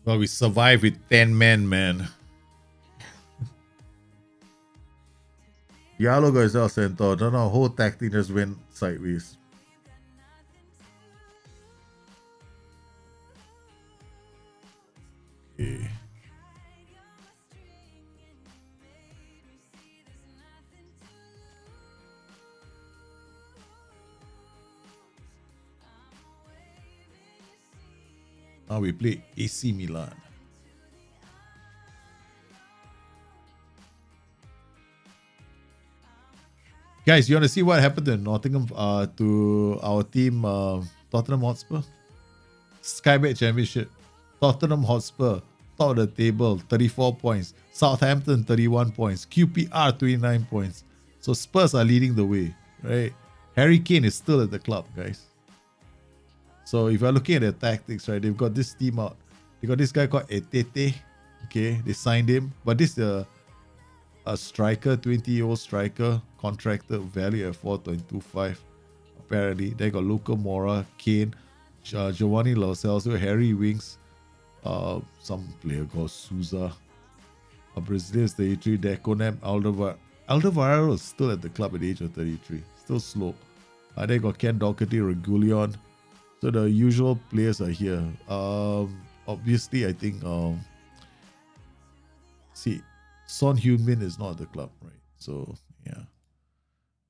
Well, we survived with 10 men, man. Diallo goes out center. Don't know, whole tactic just went sideways. Okay. Now we play AC Milan. Guys, you want to see what happened to Nottingham, to our team, Tottenham Hotspur? Skybet Championship. Tottenham Hotspur, top of the table, 34 points. Southampton, 31 points. QPR, 29 points. So Spurs are leading the way, right? Harry Kane is still at the club, guys. So if you're looking at their tactics, right, they've got this team out. They got this guy called Etete. Okay, they signed him. But this is a striker, 20-year-old striker, contracted value at 4.25. Apparently, they got Luca Mora, Kane, Giovanni Lo Celso, Harry Winks, some player called Souza, a Brazilian 33, Deconam, Alderweireld is still at the club at the age of 33, still slow. They got Ken Doherty, Regulion. So the usual players are here. Obviously, I think see, Son Heung-min is not at the club, right? So yeah.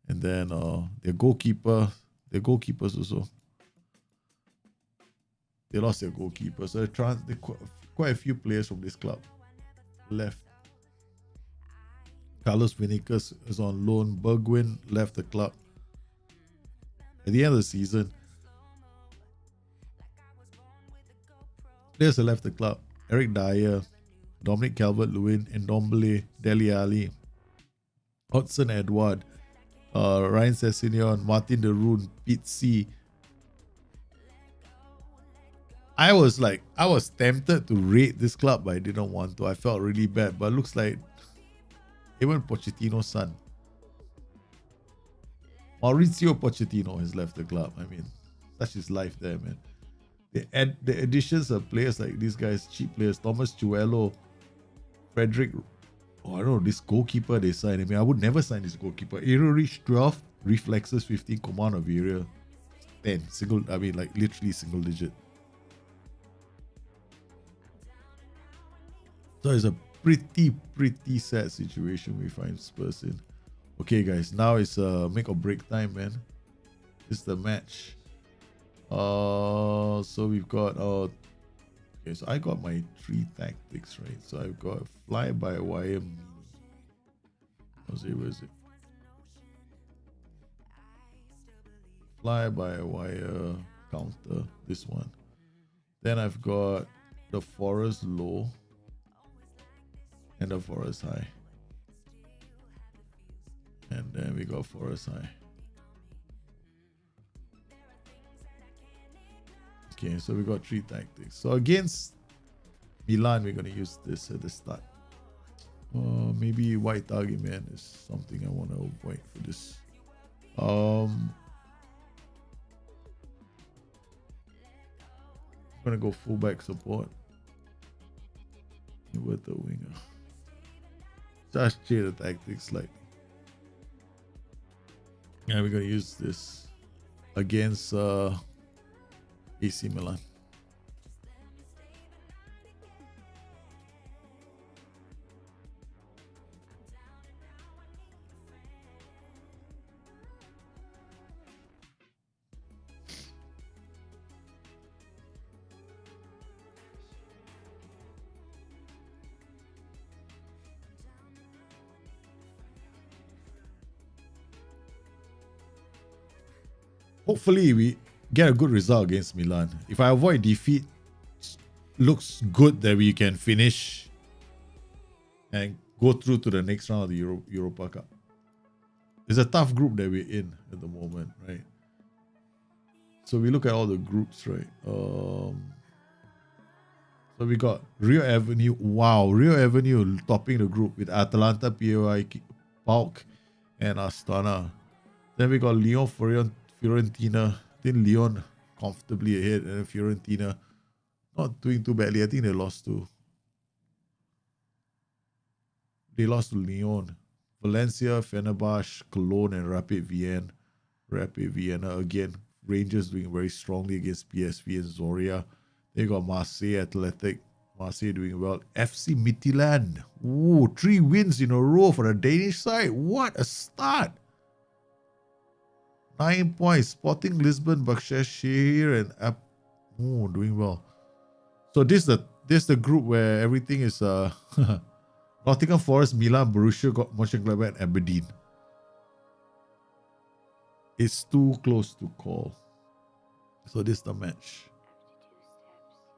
And then their goalkeepers also. They lost their goalkeeper. So they quite a few players from this club left. Carlos Vinicius is on loan. Bergwijn left the club. At the end of the season, players that left the club: Eric Dyer, Dominic Calvert-Lewin, Ndombele, Dele Alli, Hudson Edward, Ryan Sessegnon, Martin de Roon, Pete C. I was tempted to rate this club, but I didn't want to. I felt really bad, but looks like even Pochettino's son, Mauricio Pochettino, has left the club. I mean, such is life there, man. The additions of players like these guys, cheap players, Thomas Chuelo, Frederick. Oh, I don't know, this goalkeeper they signed. I mean, I would never sign this goalkeeper. Aerial reach 12, reflexes 15, command of area 10. Literally single digit. So it's a pretty sad situation we find Spurs in. Okay, guys, now it's make or break time, man. This is the match. So we've got okay, so I got my 3 tactics, right? So I've got fly by wire mini. Where is it? Fly by wire counter, this one. Then I've got the Forest low and the Forest high. And then we got Forest high. Okay, so we got 3 tactics. So against Milan, we're going to use this at the start. Maybe white target man is something I want to avoid for this. I'm going to go fullback support. With the winger. Just change the tactics slightly. Yeah, we're going to use this against AC Milan. Hopefully we get a good result against Milan. If I avoid defeat, looks good that we can finish and go through to the next round of the Europa Cup. It's a tough group that we're in at the moment, right? So we look at all the groups, right? So we got Rio Avenue. Wow, Rio Avenue topping the group with Atalanta, PAI, PAOK, and Astana. Then we got Lyon, Fiorentina. Then Lyon comfortably ahead, and then Fiorentina not doing too badly. I think they lost to Lyon. Valencia, Fenerbahce, Cologne, and Rapid Vienna. Rapid Vienna again. Rangers doing very strongly against PSV and Zoria. They got Marseille Athletic. Marseille doing well. FC Midtjylland. Ooh, 3 wins in a row for the Danish side. What a start! 9 points. Sporting Lisbon, Başakşehir, and doing well. So this is the group where everything is Nottingham Forest, Milan, Borussia Mönchengladbach, and Aberdeen. It's too close to call. So this is the match.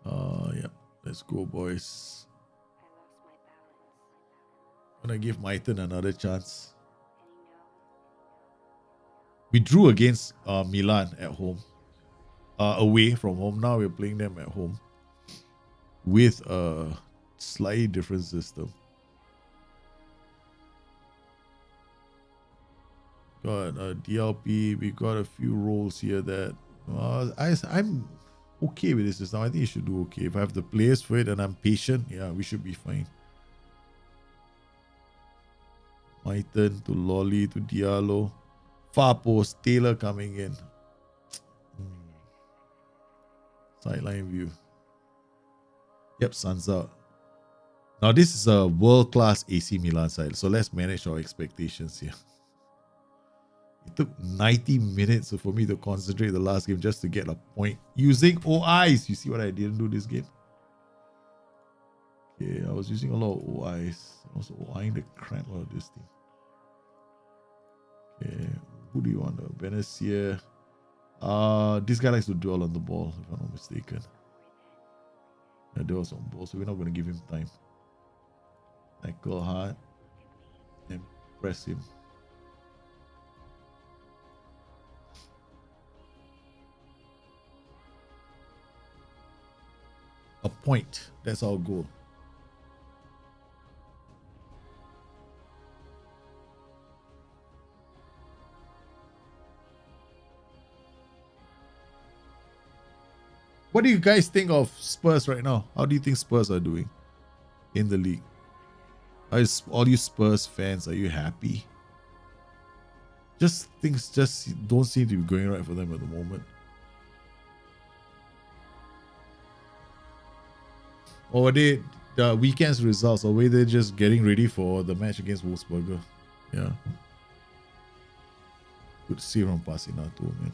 Yeah. Let's go, boys. I'm gonna give Maiten another chance. We drew against Milan at home. Away from home. Now we're playing them at home. With a slightly different system. Got a DLP. We got a few roles here that I'm okay with this system. I think you should do okay. If I have the players for it and I'm patient, yeah, we should be fine. Maiten to Lolly to Diallo. Far post, Taylor coming in. Sideline view. Yep, sun's out. Now this is a world-class AC Milan side, so let's manage our expectations here. It took 90 minutes for me to concentrate the last game just to get a point using OIs. You see what I didn't do this game? Okay, I was using a lot of OIs. I was OIing the crap out of this thing. Okay, who do you want? Benacia. This guy likes to dwell on the ball, if I'm not mistaken. Yeah, dwells on ball, so we're not going to give him time. Tackle hard and press him. point. That's our goal. What do you guys think of Spurs right now? How do you think Spurs are doing in the league? All you Spurs fans, are you happy? Just things just don't seem to be going right for them at the moment. Or were they the weekend's results, or were they just getting ready for the match against Wolfsburger? Yeah. Good to see from Patino too, man.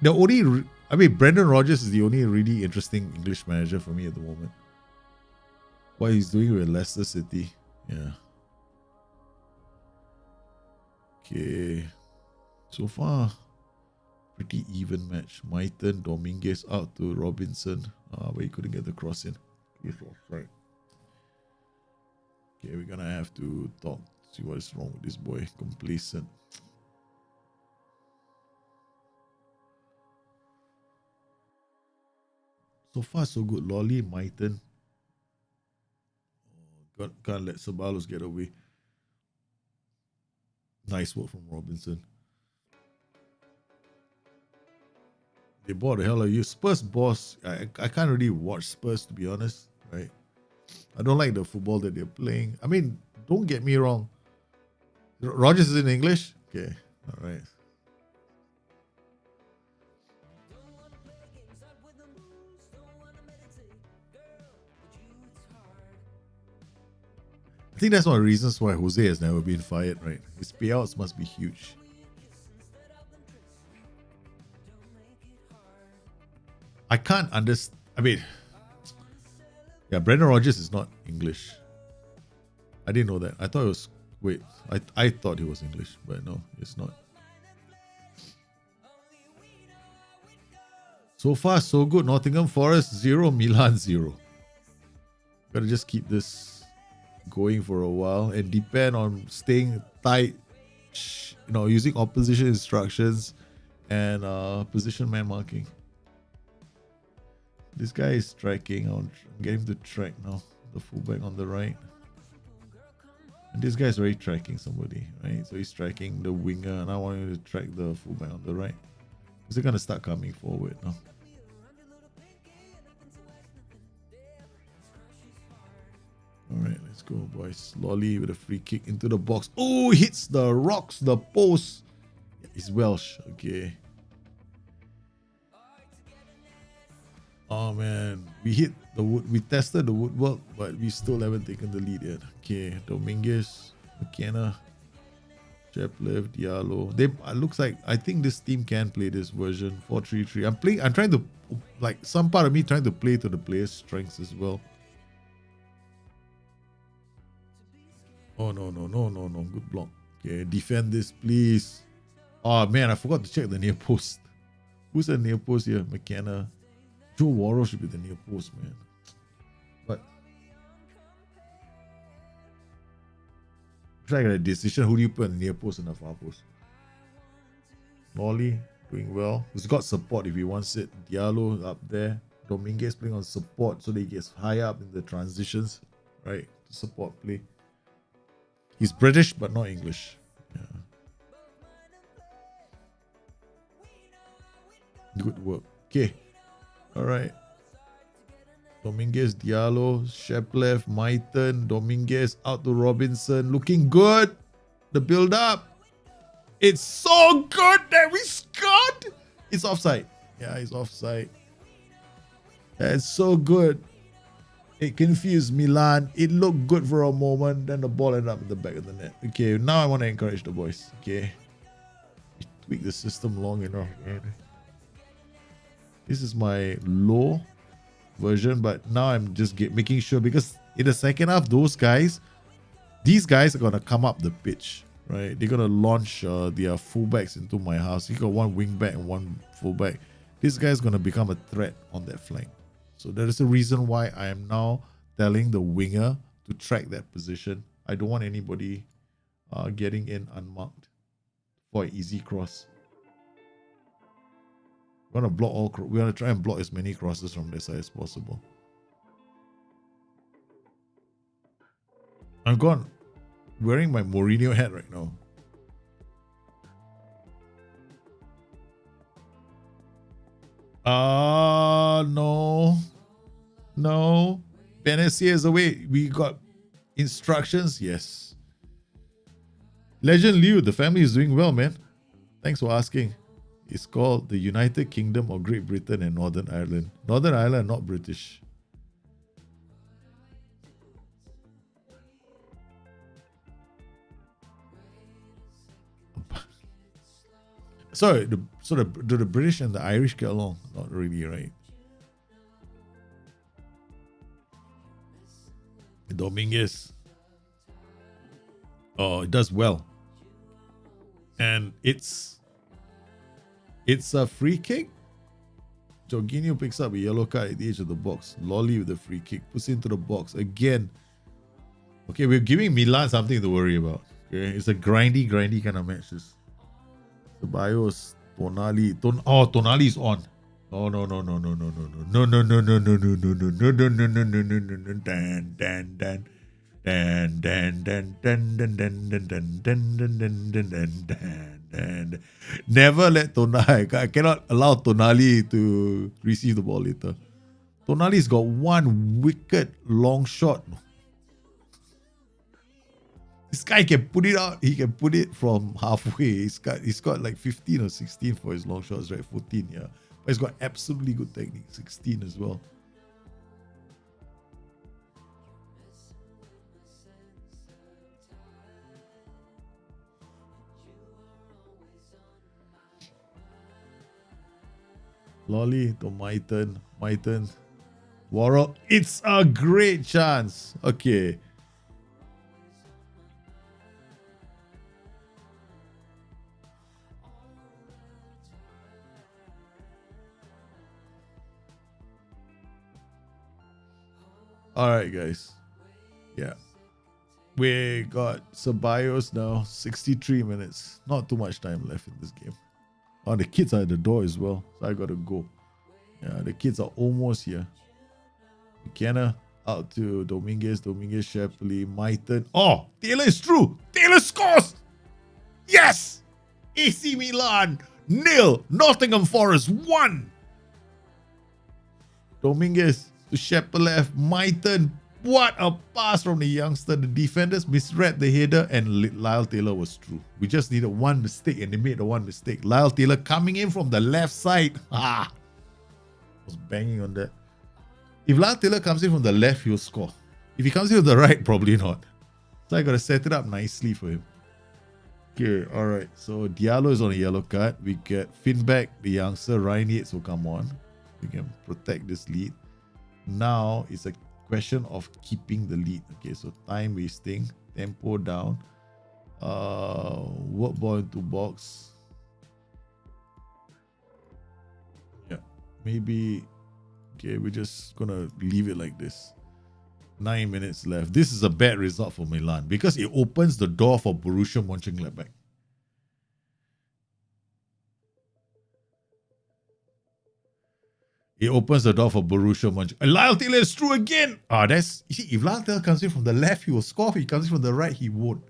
The only, Brendan Rodgers is the only really interesting English manager for me at the moment. What he's doing with Leicester City, yeah. Okay, so far, pretty even match. Maiten, Dominguez out to Robinson, but he couldn't get the cross in. Right. Okay, we're gonna have to talk, see what is wrong with this boy. Complacent. So far, so good. Lolly, Maiten. Can't let Ceballos get away. Nice work from Robinson. They bought the hell out of you. Spurs boss. I can't really watch Spurs, to be honest. Right? I don't like the football that they're playing. I mean, don't get me wrong. Rodgers is in English? Okay. All right. I think that's one of the reasons why Jose has never been fired, right? His payouts must be huge. I can't understand. Brendan Rodgers is not English. I didn't know that. I thought it was. Wait, I thought he was English, but no, it's not. So far, so good. Nottingham Forest 0, Milan 0. Gotta just keep this going for a while and depend on staying tight, using opposition instructions and position man marking. This guy is striking. I'll get him to track now. The fullback on the right. And this guy is already tracking somebody, right? So he's tracking the winger, and I want him to track the fullback on the right. Because they're gonna start coming forward now. Alright, let's go, boys. Lolly with a free kick into the box. Oh, hits the rocks, the post. Yeah, he's Welsh. Okay. Oh, man. We hit the wood. We tested the woodwork, but we still haven't taken the lead yet. Okay. Dominguez, McKenna, Cheplev, Diallo. Looks like, I think this team can play this version 4-3-3. I'm trying to, some part of me trying to play to the player's strengths as well. Oh, no. Good block. Okay, defend this, please. Oh, man, I forgot to check the near post. Who's the near post here? McKenna. Joe Worrell should be the near post, man. But try to get a decision. Who do you put in the near post and the far post? Lolly doing well. He's got support if he wants it. Diallo up there. Dominguez playing on support so that he gets high up in the transitions, right? To support play. He's British but not English. Yeah. Good work. Okay. Alright. Dominguez, Diallo, Sheplev, Maiten, Dominguez out to Robinson. Looking good. The build up. It's so good that we scored. It's offside. Yeah, it's offside. That's so good. It confused Milan. It looked good for a moment. Then the ball ended up in the back of the net. Okay, now I want to encourage the boys. Okay. We tweak the system long enough. This is my low version, but now I'm just making sure, because in the second half, these guys are going to come up the pitch, right? They're going to launch their fullbacks into my house. You got one wing back and one fullback. This guy's going to become a threat on that flank. So that is the reason why I am now telling the winger to track that position. I don't want anybody getting in unmarked for an easy cross. We want to block all. We want to try and block as many crosses from their side as possible. I'm gone. Wearing my Mourinho hat right now. No. No. Panacea is away. We got instructions. Yes. Legend Liu, the family is doing well, man. Thanks for asking. It's called the United Kingdom of Great Britain and Northern Ireland. Northern Ireland, not British. Sorry, do the British and the Irish get along? Not really, right? Dominguez. Oh, it does well. And it's a free kick. Jorginho picks up a yellow card at the edge of the box. Lolly with the free kick. Puts into the box. Again. Okay, we're giving Milan something to worry about. Okay, it's a grindy kind of match. Ceballos, Tonali. Tonali is on. Oh no. Never let Tonali. I cannot allow Tonali to receive the ball later. Tonali's got one wicked long shot. This guy can put it out. He can put it from halfway. He's got like 15 or 16 for his long shots, right? 14, yeah. But he's got absolutely good technique. 16 as well. Lolly to Maiten. Worrell. It's a great chance. Okay. Alright, guys. Yeah. We got Ceballos now. 63 minutes. Not too much time left in this game. Oh, the kids are at the door as well. So I gotta go. Yeah, the kids are almost here. McKenna out to Dominguez. Shapley. Maiten. Oh, Taylor is through. Taylor scores. Yes. AC Milan 0. Nottingham Forest 1. Dominguez to Shepelev. Maiten. What a pass from the youngster. The defenders misread the header and Lyle Taylor was through. We just needed one mistake and they made the one mistake. Lyle Taylor coming in from the left side. Was banging on that. If Lyle Taylor comes in from the left, he'll score. If he comes in from the right, probably not. So I got to set it up nicely for him. Okay, alright. So Diallo is on a yellow card. We get Finback, the youngster. Ryan Yates will come on. We can protect this lead. Now it's a question of keeping the lead. Okay, so time wasting, tempo down, work ball into box. Yeah, maybe. Okay, we're just gonna leave it like this. 9 minutes left. This is a bad result for Milan because it opens the door for Borussia Mönchengladbach. It opens the door for Borussia Mönchengladbach. Lyle Taylor is through again. You see, if Lyle Taylor comes in from the left, he will score. If he comes in from the right, he won't.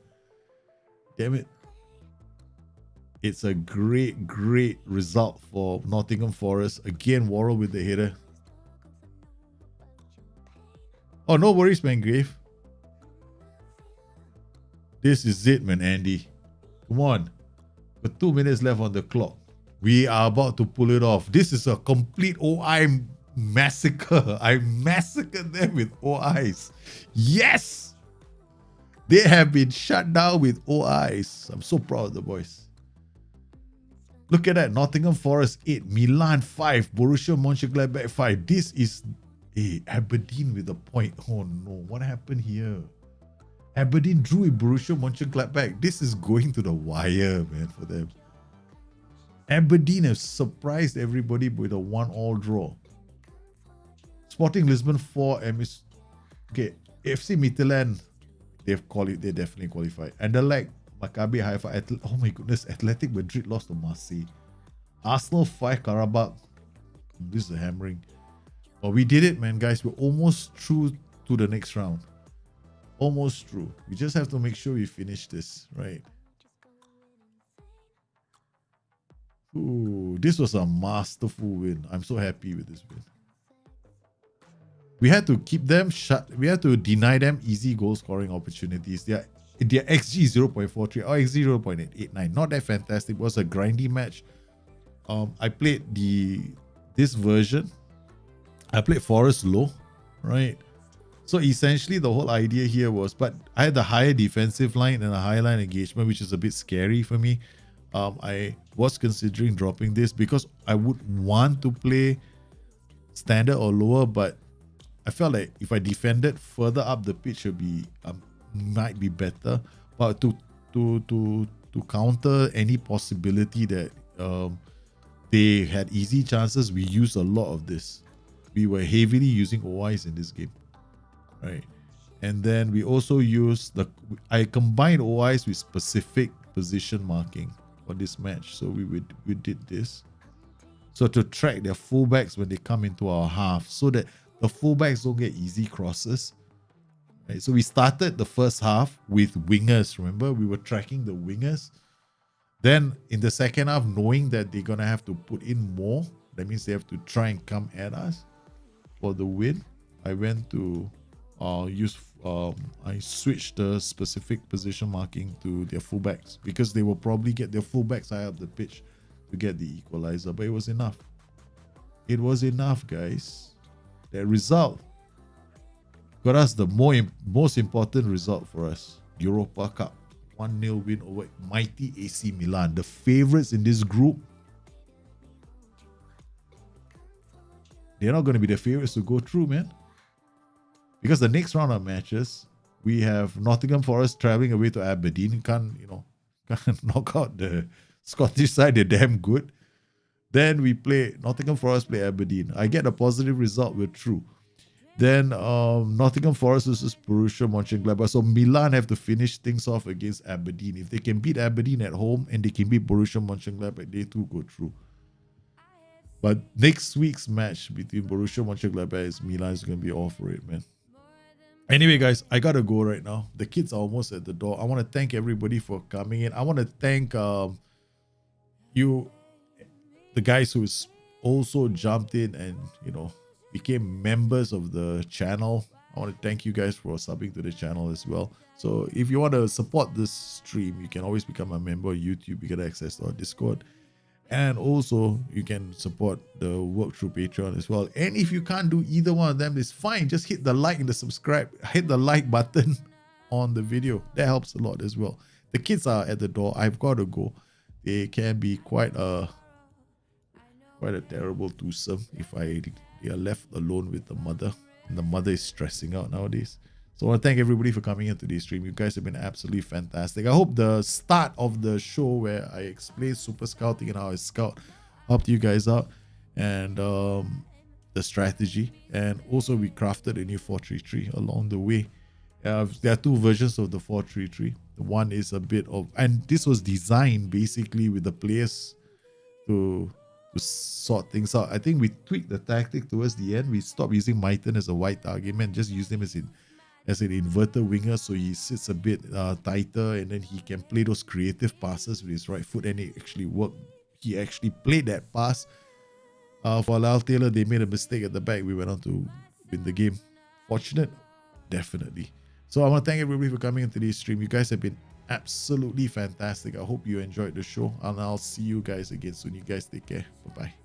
Damn it. It's a great result for Nottingham Forest. Again, Worrell with the header. Oh, no worries, man, Grave. This is it, man, Andy. Come on. With 2 minutes left on the clock. We are about to pull it off. This is a complete OI massacre. I massacred them with OIs. Yes! They have been shut down with OIs. I'm so proud of the boys. Look at that. Nottingham Forest 8. Milan 5. Borussia Mönchengladbach 5. This is Aberdeen with a point. Oh no. What happened here? Aberdeen drew with Borussia Mönchengladbach. This is going to the wire, man, for them. Aberdeen have surprised everybody with a 1-1 draw. Sporting Lisbon 4. Okay, FC Midtjylland, they definitely qualified. Anderlecht, Maccabi Haifa, oh my goodness, Athletic Madrid lost to Marseille. Arsenal 5, Karabakh This is a hammering. But we did it, man, guys. We're almost through to the next round. Almost through. We just have to make sure we finish this, right? Ooh, this was a masterful win. I'm so happy with this win. We had to keep them shut. We had to deny them easy goal scoring opportunities. Their XG 0.43 or XG 0.89. Not that fantastic. It was a grindy match. I played this version. I played Forest low, right? So essentially the whole idea here was, but I had the higher defensive line and a high line engagement, which is a bit scary for me. I was considering dropping this because I would want to play standard or lower, but I felt like if I defended further up the pitch, it might be better. But to counter any possibility that they had easy chances, we used a lot of this. We were heavily using OIs in this game, right? And then we also used I combined OIs with specific position marking for this match. So we did this. So to track their fullbacks when they come into our half, so that the fullbacks don't get easy crosses. Right? So we started the first half with wingers. Remember, we were tracking the wingers. Then in the second half, knowing that they're gonna have to put in more, that means they have to try and come at us for the win. I went to I switched the specific position marking to their fullbacks because they will probably get their fullbacks high up the pitch to get the equalizer. But it was enough. It was enough, guys. That result got us the most important result for us. Europa Cup. 1-0 win over mighty AC Milan. The favourites in this group. They're not going to be the favourites to go through, man. Because the next round of matches, we have Nottingham Forest travelling away to Aberdeen. Can't knock out the Scottish side. They're damn good. Then we play Nottingham Forest play Aberdeen. I get a positive result. We're through. Then Nottingham Forest versus Borussia Mönchengladbach. So Milan have to finish things off against Aberdeen. If they can beat Aberdeen at home and they can beat Borussia Mönchengladbach, they too go through. But next week's match between Borussia Mönchengladbach and Milan is going to be all for it, man. Anyway, guys, I got to go right now. The kids are almost at the door. I want to thank everybody for coming in. I want to thank you, the guys who's also jumped in and, became members of the channel. I want to thank you guys for subbing to the channel as well. So if you want to support this stream, you can always become a member of YouTube. You get access to our Discord. And also, you can support the work through Patreon as well. And if you can't do either one of them, it's fine. Just hit the like and the subscribe. Hit the like button on the video. That helps a lot as well. The kids are at the door. I've got to go. They can be quite a terrible twosome if they are left alone with the mother. And the mother is stressing out nowadays. So I want to thank everybody for coming into this stream. You guys have been absolutely fantastic. I hope the start of the show where I explained SuperScouting and how I scout helped you guys out. And the strategy. And also we crafted a new 4-3-3 along the way. There are two versions of the 4-3-3. One is a bit of... And this was designed basically with the players to sort things out. I think we tweaked the tactic towards the end. We stopped using Maiten as a wide target man. Just use him as an inverted winger, so he sits a bit tighter, and then he can play those creative passes with his right foot, and it actually worked. He actually played that pass. For Lyle Taylor, they made a mistake at the back. We went on to win the game. Fortunate? Definitely. So I want to thank everybody for coming into this stream. You guys have been absolutely fantastic. I hope you enjoyed the show, and I'll see you guys again soon. You guys take care. Bye-bye.